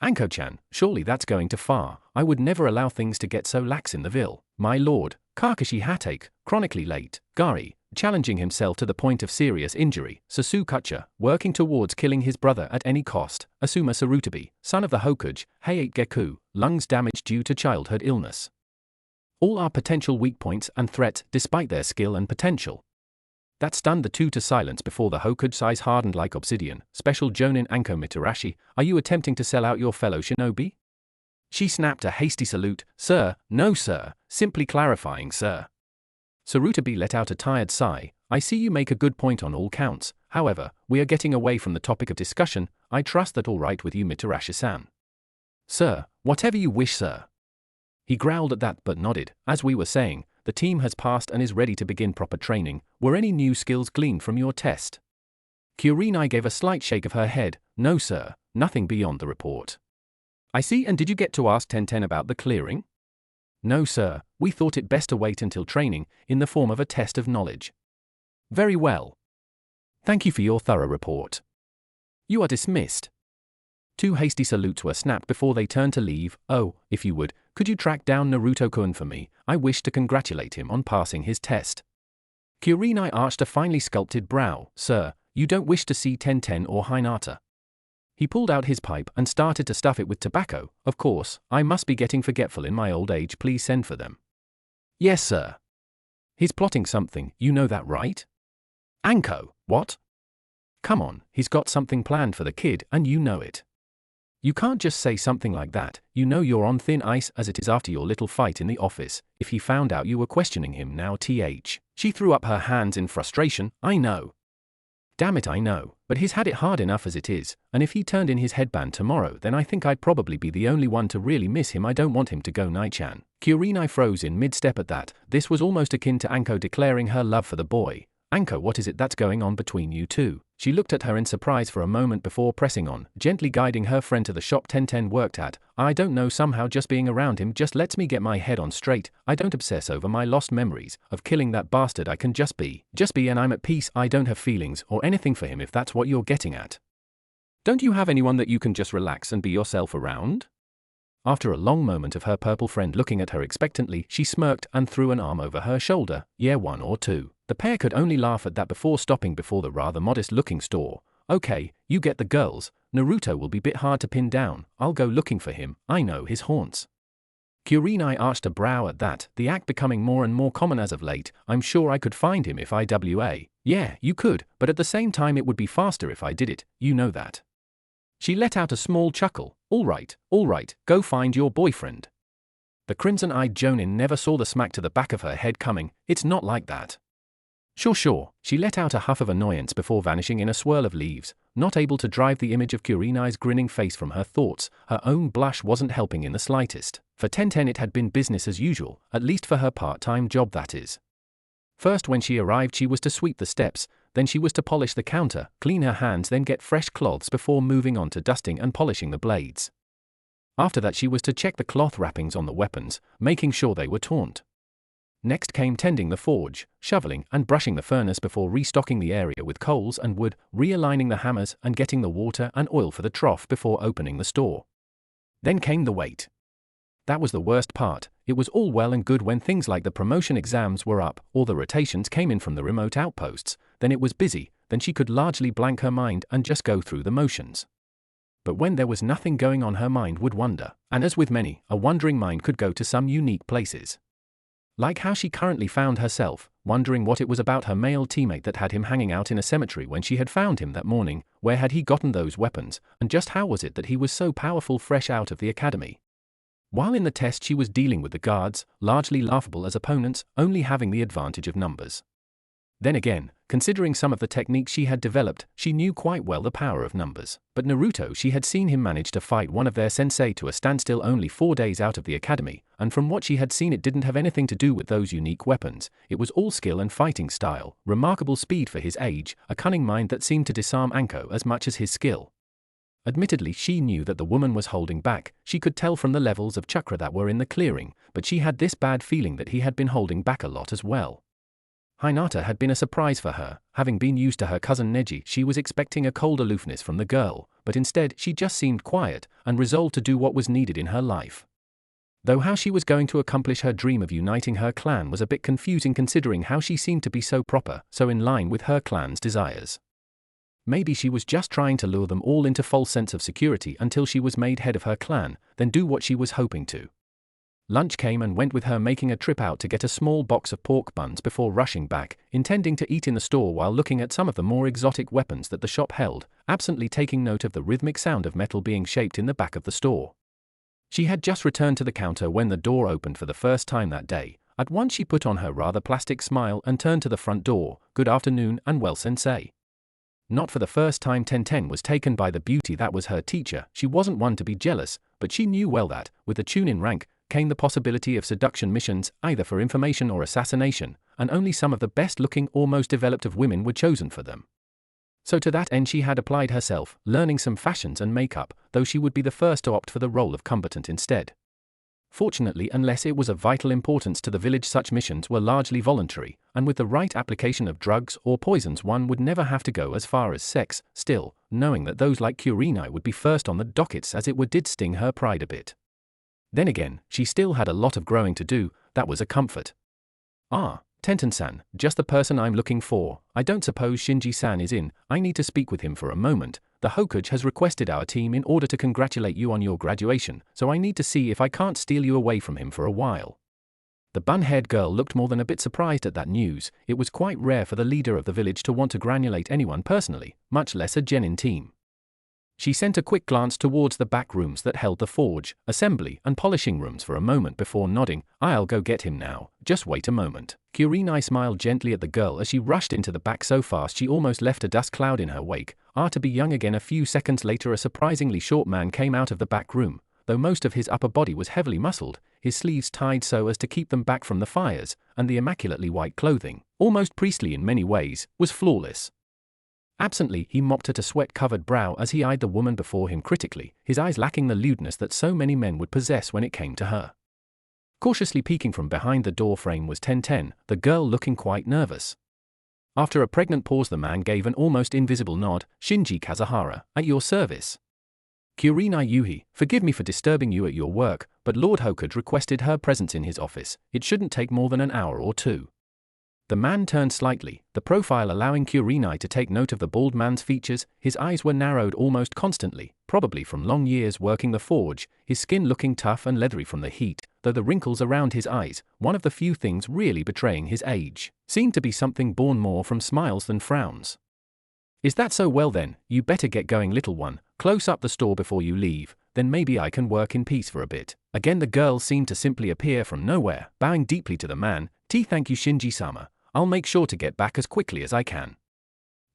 Anko-chan, surely that's going too far. I would never allow things to get so lax in the Ville. My lord, Kakashi Hatake, chronically late. Gari, challenging himself to the point of serious injury. Sasukacha, working towards killing his brother at any cost. Asuma Sarutobi, son of the Hokage. Hayate Geku, lungs damage due to childhood illness. All are potential weak points and threats despite their skill and potential. That stunned the two to silence before the Hokage's eyes hardened like obsidian. Special Jonin Anko Mitarashi, are you attempting to sell out your fellow shinobi? She snapped a hasty salute. Sir, no sir, simply clarifying, sir. Sarutobi let out a tired sigh. I see you make a good point on all counts. However, we are getting away from the topic of discussion. I trust that all right with you, Mitarashi-san. Sir, whatever you wish, sir. He growled at that but nodded. As we were saying, the team has passed and is ready to begin proper training. Were any new skills gleaned from your test? Kurenai gave a slight shake of her head. No sir, nothing beyond the report. I see, and did you get to ask Tenten about the clearing? No sir, we thought it best to wait until training, in the form of a test of knowledge. Very well. Thank you for your thorough report. You are dismissed. Two hasty salutes were snapped before they turned to leave. Oh, if you would, could you track down Naruto-kun for me? I wish to congratulate him on passing his test. Kurenai arched a finely sculpted brow. Sir, you don't wish to see Tenten or Hinata? He pulled out his pipe and started to stuff it with tobacco. Of course, I must be getting forgetful in my old age. Please send for them. Yes, sir. He's plotting something, you know that, right? Anko, what? Come on, he's got something planned for the kid, and you know it. You can't just say something like that. You know you're on thin ice as it is after your little fight in the office. If he found out you were questioning him now, She threw up her hands in frustration. I know. Damn it, I know, but he's had it hard enough as it is, and if he turned in his headband tomorrow, then I think I'd probably be the only one to really miss him. I don't want him to go Nai-chan. Kurenai froze in mid-step at that. This was almost akin to Anko declaring her love for the boy. Anko, what is it that's going on between you two? She looked at her in surprise for a moment before pressing on, gently guiding her friend to the shop Tenten worked at. I don't know, somehow just being around him just lets me get my head on straight. I don't obsess over my lost memories of killing that bastard. I can just be and I'm at peace. I don't have feelings or anything for him, if that's what you're getting at. Don't you have anyone that you can just relax and be yourself around? After a long moment of her purple friend looking at her expectantly, she smirked and threw an arm over her shoulder. Yeah, one or two. The pair could only laugh at that before stopping before the rather modest-looking store. Okay, you get the girls. Naruto will be a bit hard to pin down. I'll go looking for him, I know his haunts. Kurenai arched a brow at that, the act becoming more and more common as of late. I'm sure I could find him if IWA. Yeah, you could, but at the same time it would be faster if I did it, you know that. She let out a small chuckle. All right, go find your boyfriend. The crimson-eyed Jonin never saw the smack to the back of her head coming. It's not like that. Sure. She let out a huff of annoyance before vanishing in a swirl of leaves, not able to drive the image of Kurenai's grinning face from her thoughts. Her own blush wasn't helping in the slightest. For Tenten it had been business as usual, at least for her part-time job that is. First when she arrived she was to sweep the steps, then she was to polish the counter, clean her hands, then get fresh cloths before moving on to dusting and polishing the blades. After that she was to check the cloth wrappings on the weapons, making sure they were taut. Next came tending the forge, shoveling and brushing the furnace before restocking the area with coals and wood, realigning the hammers and getting the water and oil for the trough before opening the store. Then came the wait. That was the worst part. It was all well and good when things like the promotion exams were up or the rotations came in from the remote outposts, then it was busy, then she could largely blank her mind and just go through the motions. But when there was nothing going on her mind would wander, and as with many, a wandering mind could go to some unique places. Like how she currently found herself, wondering what it was about her male teammate that had him hanging out in a cemetery when she had found him that morning, where had he gotten those weapons, and just how was it that he was so powerful fresh out of the academy. While in the test she was dealing with the guards, largely laughable as opponents, only having the advantage of numbers. Then again, considering some of the techniques she had developed, she knew quite well the power of numbers. But Naruto, she had seen him manage to fight one of their sensei to a standstill only 4 days out of the academy, and from what she had seen it didn't have anything to do with those unique weapons. It was all skill and fighting style, remarkable speed for his age, a cunning mind that seemed to disarm Anko as much as his skill. Admittedly, she knew that the woman was holding back. She could tell from the levels of chakra that were in the clearing, but she had this bad feeling that he had been holding back a lot as well. Hinata had been a surprise for her. Having been used to her cousin Neji, she was expecting a cold aloofness from the girl, but instead she just seemed quiet and resolved to do what was needed in her life. Though how she was going to accomplish her dream of uniting her clan was a bit confusing considering how she seemed to be so proper, so in line with her clan's desires. Maybe she was just trying to lure them all into false sense of security until she was made head of her clan, then do what she was hoping to. Lunch came and went with her making a trip out to get a small box of pork buns before rushing back, intending to eat in the store while looking at some of the more exotic weapons that the shop held, absently taking note of the rhythmic sound of metal being shaped in the back of the store. She had just returned to the counter when the door opened for the first time that day. At once she put on her rather plastic smile and turned to the front door. Good afternoon and well sensei. Not for the first time Tenten was taken by the beauty that was her teacher. She wasn't one to be jealous, but she knew well that, with the Chunin rank, came the possibility of seduction missions, either for information or assassination, and only some of the best-looking or most developed of women were chosen for them. So to that end she had applied herself, learning some fashions and makeup, though she would be the first to opt for the role of combatant instead. Fortunately, unless it was of vital importance to the village, such missions were largely voluntary, and with the right application of drugs or poisons one would never have to go as far as sex. Still, knowing that those like Kurenai would be first on the dockets as it did sting her pride a bit. Then again, she still had a lot of growing to do. That was a comfort. Ah, Tenten-san, just the person I'm looking for. I don't suppose Shinji-san is in. I need to speak with him for a moment. The Hokage has requested our team in order to congratulate you on your graduation, so I need to see if I can't steal you away from him for a while. The bun-haired girl looked more than a bit surprised at that news. It was quite rare for the leader of the village to want to granulate anyone personally, much less a genin team. She sent a quick glance towards the back rooms that held the forge, assembly, and polishing rooms for a moment before nodding. I'll go get him now, just wait a moment. Kurenai smiled gently at the girl as she rushed into the back so fast she almost left a dust cloud in her wake. To be young again. A few seconds later a surprisingly short man came out of the back room. Though most of his upper body was heavily muscled, his sleeves tied so as to keep them back from the fires, and the immaculately white clothing, almost priestly in many ways, was flawless. Absently, he mopped at a sweat-covered brow as he eyed the woman before him critically, his eyes lacking the lewdness that so many men would possess when it came to her. Cautiously peeking from behind the door frame was Tenten, the girl looking quite nervous. After a pregnant pause the man gave an almost invisible nod. Shinji Kazuhara, at your service. Kurenai Yuhi, forgive me for disturbing you at your work, but Lord Hokage requested her presence in his office. It shouldn't take more than an hour or two. The man turned slightly, the profile allowing Kurenai to take note of the bald man's features. His eyes were narrowed almost constantly, probably from long years working the forge, his skin looking tough and leathery from the heat, though the wrinkles around his eyes, one of the few things really betraying his age, seemed to be something born more from smiles than frowns. Is that so? Well then, you better get going, little one. Close up the store before you leave, then maybe I can work in peace for a bit. Again the girl seemed to simply appear from nowhere, bowing deeply to the man. Thank you, Shinji-sama. I'll make sure to get back as quickly as I can.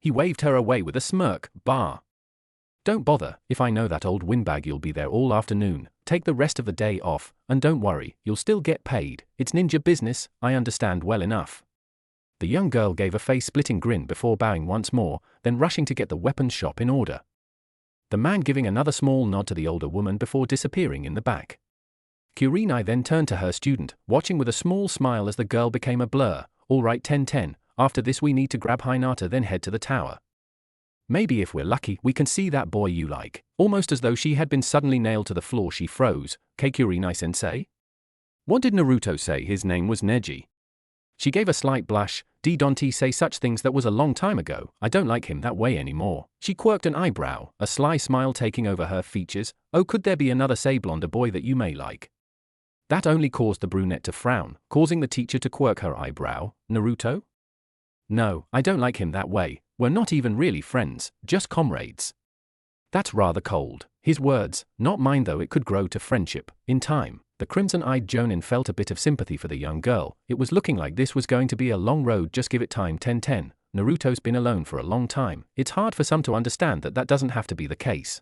He waved her away with a smirk. Don't bother, if I know that old windbag you'll be there all afternoon. Take the rest of the day off, and don't worry, you'll still get paid. It's ninja business, I understand well enough. The young girl gave a face-splitting grin before bowing once more, then rushing to get the weapons shop in order. The man giving another small nod to the older woman before disappearing in the back. Kurenai then turned to her student, watching with a small smile as the girl became a blur. All right, 10-10, after this we need to grab Hinata then head to the tower. Maybe if we're lucky we can see that boy you like. Almost as though she had been suddenly nailed to the floor she froze. Kurenai-sensei? What did Naruto say his name was? Neji? She gave a slight blush. Don't he say such things? That was a long time ago. I don't like him that way anymore. She quirked an eyebrow, a sly smile taking over her features. Oh, could there be another say blonder boy that you may like? That only caused the brunette to frown, causing the teacher to quirk her eyebrow. Naruto? No, I don't like him that way. We're not even really friends, just comrades. That's rather cold. His words, not mine, though it could grow to friendship, in time. The crimson-eyed Jonin felt a bit of sympathy for the young girl. It was looking like this was going to be a long road. Just give it time. 10-10. Naruto's been alone for a long time. It's hard for some to understand that doesn't have to be the case.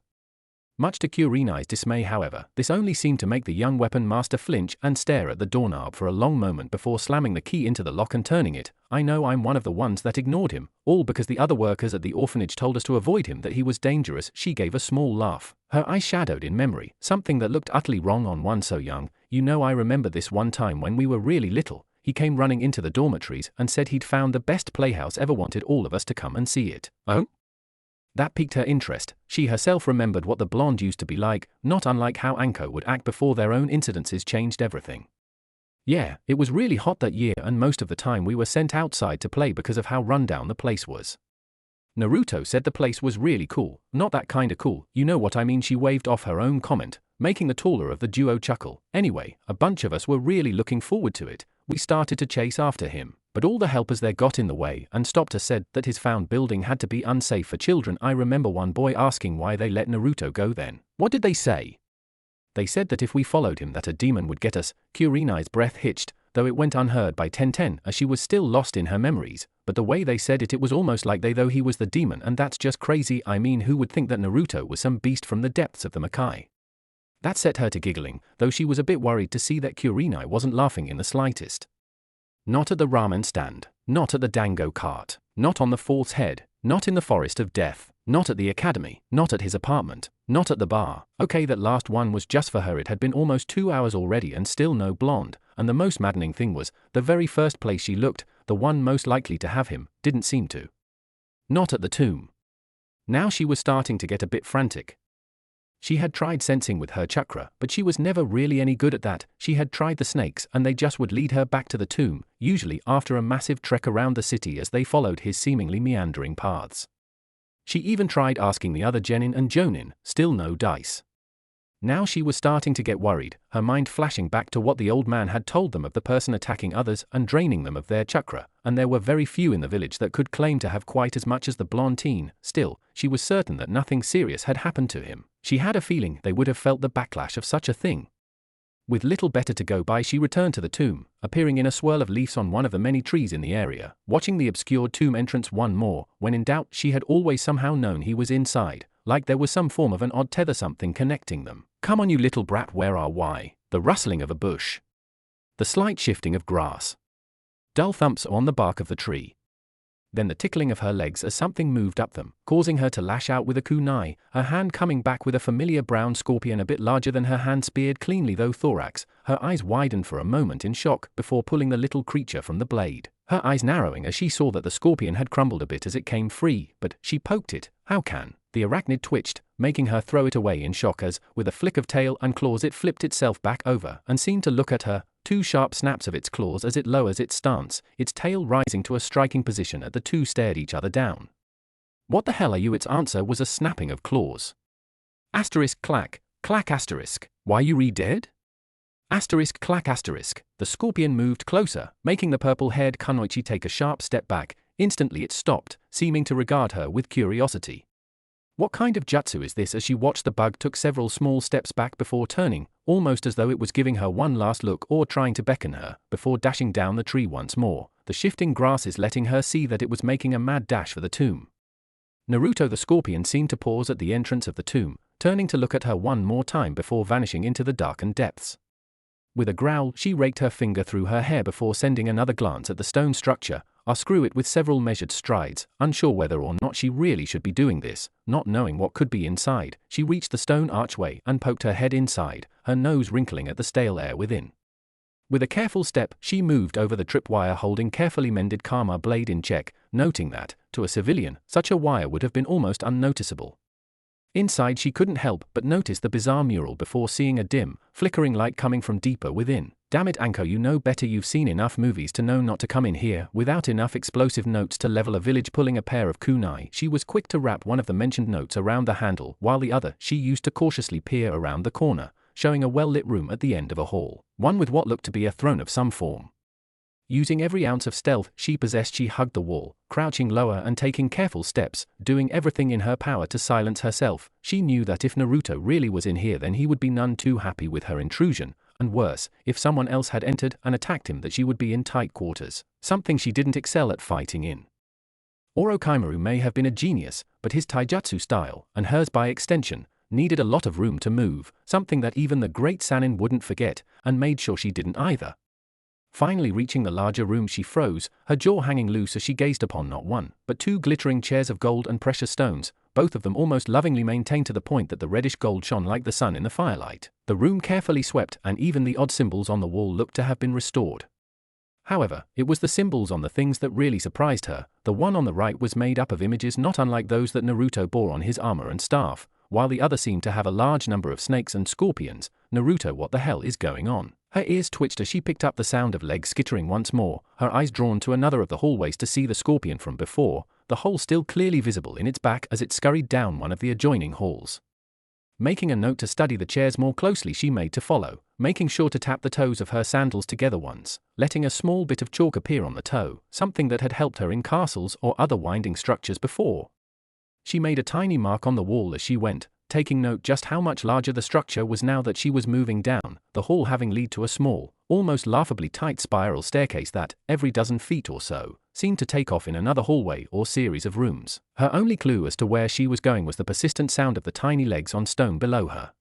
Much to Kurenai's dismay, however, this only seemed to make the young weapon master flinch and stare at the doorknob for a long moment before slamming the key into the lock and turning it. I know I'm one of the ones that ignored him, all because the other workers at the orphanage told us to avoid him, that he was dangerous. She gave a small laugh. Her eyes shadowed in memory, something that looked utterly wrong on one so young. You know, I remember this one time when we were really little. He came running into the dormitories and said he'd found the best playhouse ever, wanted all of us to come and see it. Oh? That piqued her interest. She herself remembered what the blonde used to be like, not unlike how Anko would act before their own incidences changed everything. Yeah, it was really hot that year and most of the time we were sent outside to play because of how rundown the place was. Naruto said the place was really cool, not that kinda cool, you know what I mean. She waved off her own comment, making the taller of the duo chuckle. Anyway, a bunch of us were really looking forward to it. We started to chase after him, but all the helpers there got in the way and stopped us, said that his found building had to be unsafe for children. I remember one boy asking why they let Naruto go then. What did they say? They said that if we followed him that a demon would get us. Kurenai's breath hitched, though it went unheard by 10-10 as she was still lost in her memories, but the way they said it was almost like though he was the demon, and that's just crazy. I mean, who would think that Naruto was some beast from the depths of the Makai? That set her to giggling, though she was a bit worried to see that Kurenai wasn't laughing in the slightest. Not at the ramen stand, not at the dango cart, not on the false head, not in the forest of death, not at the academy, not at his apartment, not at the bar. Okay, that last one was just for her. It had been almost 2 hours already and still no blonde, and the most maddening thing was, the very first place she looked, the one most likely to have him, didn't seem to. Not at the tomb. Now she was starting to get a bit frantic. She had tried sensing with her chakra, but she was never really any good at that. She had tried the snakes and they just would lead her back to the tomb, usually after a massive trek around the city as they followed his seemingly meandering paths. She even tried asking the other genin and jonin, still no dice. Now she was starting to get worried, her mind flashing back to what the old man had told them of the person attacking others and draining them of their chakra, and there were very few in the village that could claim to have quite as much as the blonde teen. Still, she was certain that nothing serious had happened to him. She had a feeling they would have felt the backlash of such a thing. With little better to go by, she returned to the tomb, appearing in a swirl of leaves on one of the many trees in the area, watching the obscured tomb entrance one more. When in doubt, she had always somehow known he was inside, like there was some form of an odd tether, something connecting them. Come on, you little brat, where are we? The rustling of a bush. The slight shifting of grass. Dull thumps on the bark of the tree. Then the tickling of her legs as something moved up them, causing her to lash out with a kunai, her hand coming back with a familiar brown scorpion a bit larger than her hand, speared cleanly though thorax. Her eyes widened for a moment in shock before pulling the little creature from the blade, her eyes narrowing as she saw that the scorpion had crumbled a bit as it came free, but she poked it. How can? The arachnid twitched, making her throw it away in shock as, with a flick of tail and claws, it flipped itself back over and seemed to look at her. two sharp snaps of its claws as it lowers its stance, its tail rising to a striking position as the two stared each other down. "What the hell are you?" Its answer was a snapping of claws. Asterisk clack, clack asterisk, "Why you dead?" Asterisk clack asterisk, the scorpion moved closer, making the purple-haired kunoichi take a sharp step back. Instantly it stopped, seeming to regard her with curiosity. What kind of jutsu is this? As she watched, the bug took several small steps back before turning, almost as though it was giving her one last look or trying to beckon her, before dashing down the tree once more, the shifting grasses letting her see that it was making a mad dash for the tomb. Naruto the scorpion seemed to pause at the entrance of the tomb, turning to look at her one more time before vanishing into the darkened depths. With a growl, she raked her finger through her hair before sending another glance at the stone structure, unscrew it with several measured strides, unsure whether or not she really should be doing this. Not knowing what could be inside, she reached the stone archway and poked her head inside, her nose wrinkling at the stale air within. With a careful step, she moved over the tripwire, holding carefully mended Karma blade in check, noting that, to a civilian, such a wire would have been almost unnoticeable. Inside, she couldn't help but notice the bizarre mural before seeing a dim, flickering light coming from deeper within. "Damn it, Anko, you know better. You've seen enough movies to know not to come in here without enough explosive notes to level a village." Pulling a pair of kunai, she was quick to wrap one of the mentioned notes around the handle, while the other she used to cautiously peer around the corner, showing a well-lit room at the end of a hall, one with what looked to be a throne of some form. Using every ounce of stealth she possessed, she hugged the wall, crouching lower and taking careful steps, doing everything in her power to silence herself. She knew that if Naruto really was in here, then he would be none too happy with her intrusion, and worse, if someone else had entered and attacked him, that she would be in tight quarters, something she didn't excel at fighting in. Orochimaru may have been a genius, but his taijutsu style, and hers by extension, needed a lot of room to move, something that even the great Sannin wouldn't forget, and made sure she didn't either. Finally reaching the larger room, she froze, her jaw hanging loose as she gazed upon not one, but two glittering chairs of gold and precious stones, both of them almost lovingly maintained to the point that the reddish gold shone like the sun in the firelight. The room carefully swept, and even the odd symbols on the wall looked to have been restored. However, it was the symbols on the things that really surprised her. The one on the right was made up of images not unlike those that Naruto bore on his armor and staff, while the other seemed to have a large number of snakes and scorpions. Naruto, what the hell is going on? Her ears twitched as she picked up the sound of legs skittering once more, her eyes drawn to another of the hallways to see the scorpion from before, the hole still clearly visible in its back as it scurried down one of the adjoining halls. Making a note to study the chairs more closely, she made to follow, making sure to tap the toes of her sandals together once, letting a small bit of chalk appear on the toe, something that had helped her in castles or other winding structures before. She made a tiny mark on the wall as she went, taking note just how much larger the structure was now that she was moving down, the hall having led to a small, almost laughably tight spiral staircase that, every dozen feet or so, seemed to take off in another hallway or series of rooms. Her only clue as to where she was going was the persistent sound of the tiny legs on stone below her.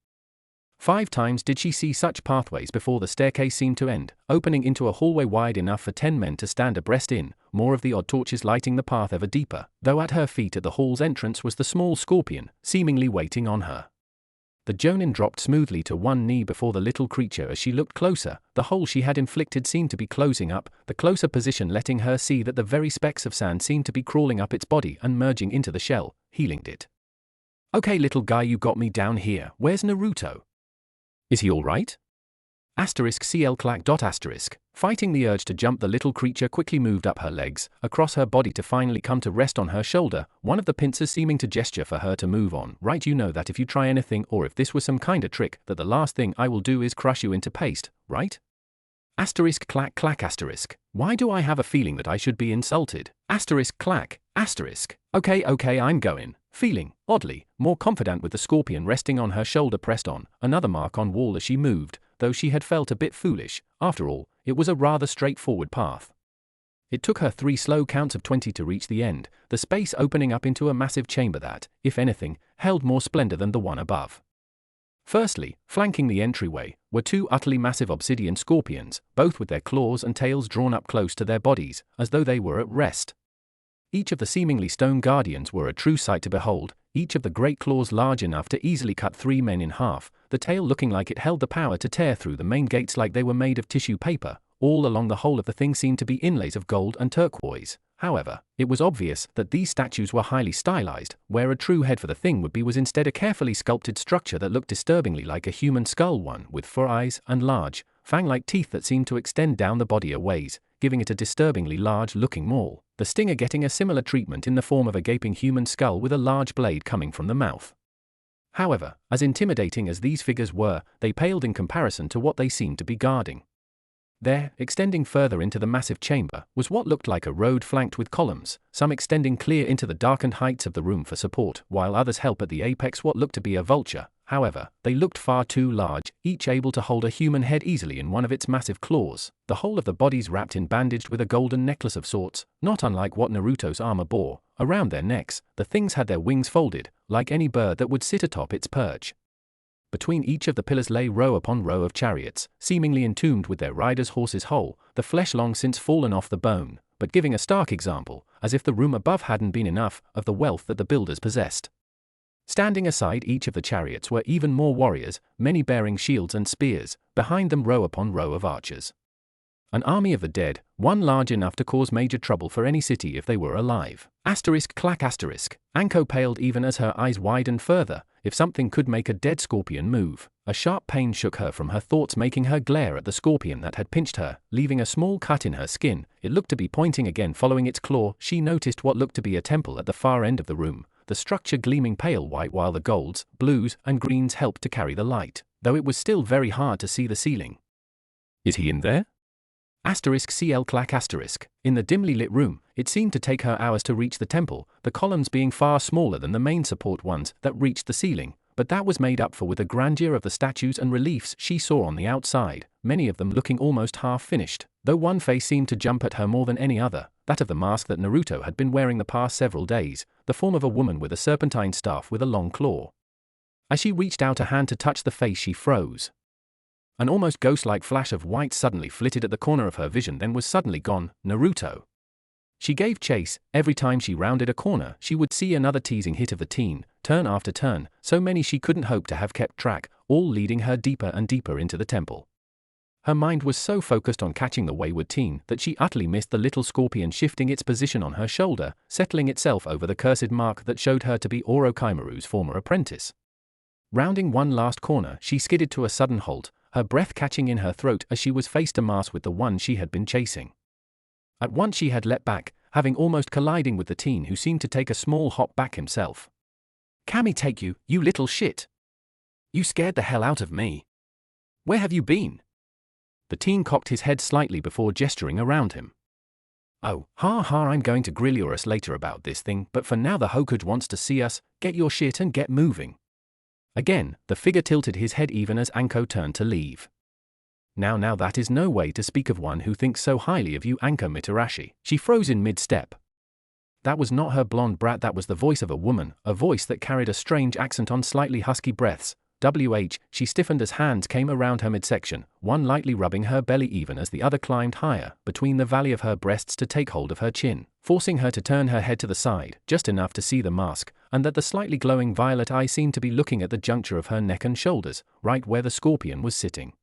5 times did she see such pathways before the staircase seemed to end, opening into a hallway wide enough for 10 men to stand abreast in, more of the odd torches lighting the path ever deeper, though at her feet at the hall's entrance was the small scorpion, seemingly waiting on her. The Jonin dropped smoothly to one knee before the little creature as she looked closer. The hole she had inflicted seemed to be closing up, the closer position letting her see that the very specks of sand seemed to be crawling up its body and merging into the shell, healing it. "Okay, little guy, you got me down here. Where's Naruto? Is he alright?" *CL clack. Fighting the urge to jump, the little creature quickly moved up her legs, across her body to finally come to rest on her shoulder, one of the pincers seeming to gesture for her to move on. "Right, you know that if you try anything, or if this was some kinda trick, that the last thing I will do is crush you into paste, right?" *clack clack. Why do I have a feeling that I should be insulted? *clack. Okay, I'm going. Feeling, oddly, more confident with the scorpion resting on her shoulder pressed on, another mark on wall as she moved, though she had felt a bit foolish. After all, it was a rather straightforward path. It took her 3 slow counts of 20 to reach the end, the space opening up into a massive chamber that, if anything, held more splendor than the one above. Firstly, flanking the entryway, were 2 utterly massive obsidian scorpions, both with their claws and tails drawn up close to their bodies, as though they were at rest. Each of the seemingly stone guardians were a true sight to behold, each of the great claws large enough to easily cut 3 men in half, the tail looking like it held the power to tear through the main gates like they were made of tissue paper. All along the whole of the thing seemed to be inlays of gold and turquoise. However, it was obvious that these statues were highly stylized. Where a true head for the thing would be was instead a carefully sculpted structure that looked disturbingly like a human skull, one with 4 eyes and large, fang-like teeth that seemed to extend down the body a ways, giving it a disturbingly large-looking maul, the stinger getting a similar treatment in the form of a gaping human skull with a large blade coming from the mouth. However, as intimidating as these figures were, they paled in comparison to what they seemed to be guarding. There, extending further into the massive chamber, was what looked like a road flanked with columns, some extending clear into the darkened heights of the room for support, while others help at the apex what looked to be a vulture. However, they looked far too large, each able to hold a human head easily in one of its massive claws, the whole of the bodies wrapped in bandaged with a golden necklace of sorts, not unlike what Naruto's armor bore. Around their necks, the things had their wings folded, like any bird that would sit atop its perch. Between each of the pillars lay row upon row of chariots, seemingly entombed with their riders' horses whole, the flesh long since fallen off the bone, but giving a stark example, as if the room above hadn't been enough, of the wealth that the builders possessed. Standing aside each of the chariots were even more warriors, many bearing shields and spears, behind them row upon row of archers. An army of the dead, one large enough to cause major trouble for any city if they were alive. Anko paled even as her eyes widened further. If something could make a dead scorpion move, a sharp pain shook her from her thoughts, making her glare at the scorpion that had pinched her, leaving a small cut in her skin. It looked to be pointing again following its claw. She noticed what looked to be a temple at the far end of the room, the structure gleaming pale white while the golds, blues, and greens helped to carry the light, though it was still very hard to see the ceiling. Is he in there? In the dimly lit room, it seemed to take her hours to reach the temple, the columns being far smaller than the main support ones that reached the ceiling, but that was made up for with the grandeur of the statues and reliefs she saw on the outside, many of them looking almost half-finished, though one face seemed to jump at her more than any other, that of the mask that Naruto had been wearing the past several days, the form of a woman with a serpentine staff with a long claw. As she reached out a hand to touch the face, she froze. An almost ghost-like flash of white suddenly flitted at the corner of her vision, then was suddenly gone. Naruto. She gave chase. Every time she rounded a corner, she would see another teasing hit of the teen, turn after turn, so many she couldn't hope to have kept track, all leading her deeper and deeper into the temple. Her mind was so focused on catching the wayward teen that she utterly missed the little scorpion shifting its position on her shoulder, settling itself over the cursed mark that showed her to be Orochimaru's former apprentice. Rounding one last corner, she skidded to a sudden halt, her breath catching in her throat as she was face to face with the one she had been chasing. At once she had leapt back, having almost colliding with the teen, who seemed to take a small hop back himself. "Kami take you, you little shit! You scared the hell out of me. Where have you been?" The teen cocked his head slightly before gesturing around him. "Oh, I'm going to grill us later about this thing, but for now the Hokage wants to see us. Get your shit and get moving." Again, the figure tilted his head even as Anko turned to leave. Now that is no way to speak of one who thinks so highly of you, Anko Mitarashi. She froze in mid-step. That was not her blonde brat, that was the voice of a woman, a voice that carried a strange accent on slightly husky breaths. She stiffened as hands came around her midsection, one lightly rubbing her belly even as the other climbed higher, between the valley of her breasts to take hold of her chin, forcing her to turn her head to the side, just enough to see the mask, and that the slightly glowing violet eye seemed to be looking at the juncture of her neck and shoulders, right where the scorpion was sitting.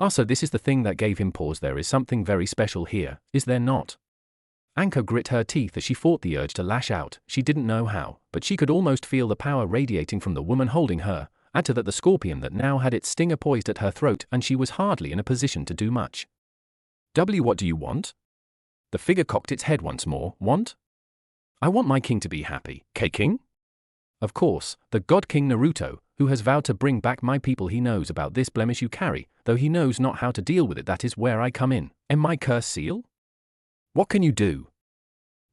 Also, this is the thing that gave him pause. There is something very special here, is there not? Anko grit her teeth as she fought the urge to lash out. She didn't know how, but she could almost feel the power radiating from the woman holding her. Add to that the scorpion that now had its stinger poised at her throat, and she was hardly in a position to do much. What do you want? The figure cocked its head once more. Want? I want my king to be happy. K-King? Of course, the God King Naruto, who has vowed to bring back my people. He knows about this blemish you carry, though he knows not how to deal with it. That is where I come in. Am my curse seal? What can you do?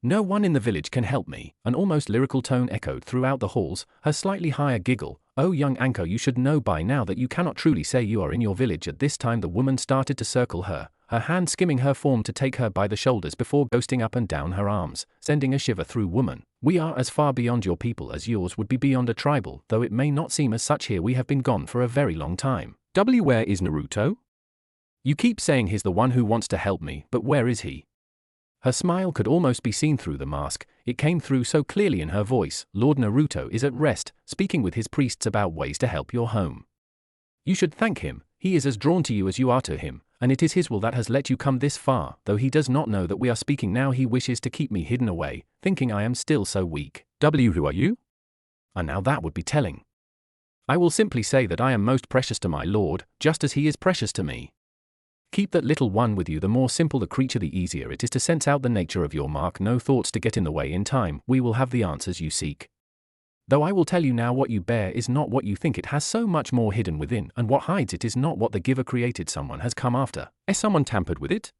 No one in the village can help me. An almost lyrical tone echoed throughout the halls, her slightly higher giggle. Oh, young Anko, you should know by now that you cannot truly say you are in your village at this time. The woman started to circle her, her hand skimming her form to take her by the shoulders before ghosting up and down her arms, sending a shiver through woman. We are as far beyond your people as yours would be beyond a tribal, though it may not seem as such here. We have been gone for a very long time. Where is Naruto? You keep saying he's the one who wants to help me, but where is he? Her smile could almost be seen through the mask. It came through so clearly in her voice. Lord Naruto is at rest, speaking with his priests about ways to help your home. You should thank him. He is as drawn to you as you are to him, and it is his will that has let you come this far. Though he does not know that we are speaking now, he wishes to keep me hidden away, thinking I am still so weak. Who are you? And now that would be telling. I will simply say that I am most precious to my lord, just as he is precious to me. Keep that little one with you. The more simple the creature, the easier it is to sense out the nature of your mark. No thoughts to get in the way. In time, we will have the answers you seek. Though I will tell you now, what you bear is not what you think. It has so much more hidden within, and what hides it is not what the giver created. Someone has come after. Has someone tampered with it?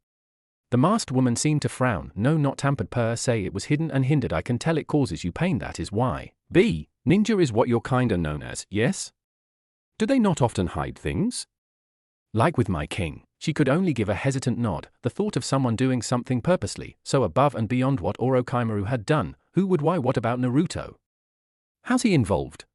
The masked woman seemed to frown. No, not tampered per se. It was hidden and hindered. I can tell it causes you pain. That is why. B. Ninja is what you're kinda known as, yes? Do they not often hide things? Like with my king. She could only give a hesitant nod. The thought of someone doing something purposely, so above and beyond what Orochimaru had done. Who would? Why? What about Naruto? How's he involved?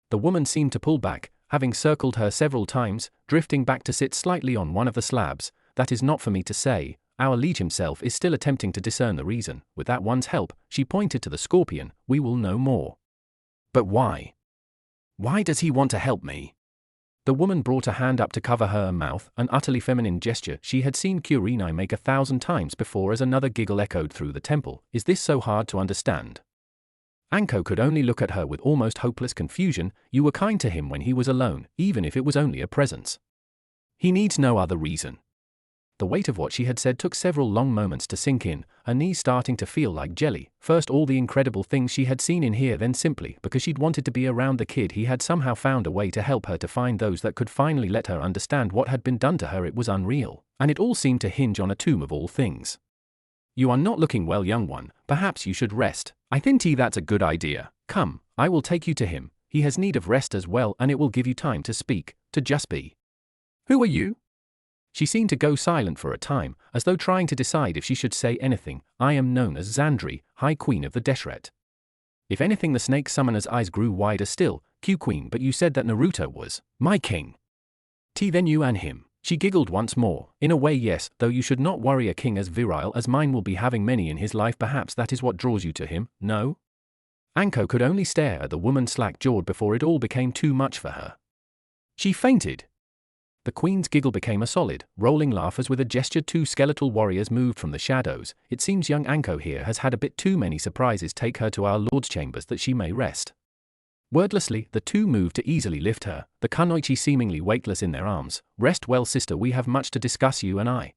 The woman seemed to pull back, having circled her several times, drifting back to sit slightly on one of the slabs. That is not for me to say. Our liege himself is still attempting to discern the reason. With that one's help, she pointed to the scorpion, we will know more. But why? Why does he want to help me? The woman brought a hand up to cover her mouth, an utterly feminine gesture she had seen Kurenai make 1,000 times before. As another giggle echoed through the temple. Is this so hard to understand? Anko could only look at her with almost hopeless confusion. You were kind to him when he was alone, even if it was only a presence. He needs no other reason. The weight of what she had said took several long moments to sink in, her knees starting to feel like jelly. First all the incredible things she had seen in here, then simply because she'd wanted to be around the kid. He had somehow found a way to help her to find those that could finally let her understand what had been done to her. It was unreal, and it all seemed to hinge on a tomb of all things. You are not looking well, young one. Perhaps you should rest. I think that's a good idea. Come, I will take you to him. He has need of rest as well, and it will give you time to speak, to just be. Who are you? She seemed to go silent for a time, as though trying to decide if she should say anything. I am known as Xandri, High Queen of the Deshret. If anything, the snake summoner's eyes grew wider still. Q Queen, but you said that Naruto was my king. Then you and him. She giggled once more. In a way, yes, though you should not worry. A king as virile as mine will be having many in his life. Perhaps that is what draws you to him, no? Anko could only stare at the woman slack-jawed before it all became too much for her. She fainted. The queen's giggle became a solid, rolling laugh as with a gesture 2 skeletal warriors moved from the shadows. It seems young Anko here has had a bit too many surprises. Take her to our lord's chambers that she may rest. Wordlessly, the 2 moved to easily lift her, the kunoichi seemingly weightless in their arms. Rest well, sister, we have much to discuss, you and I.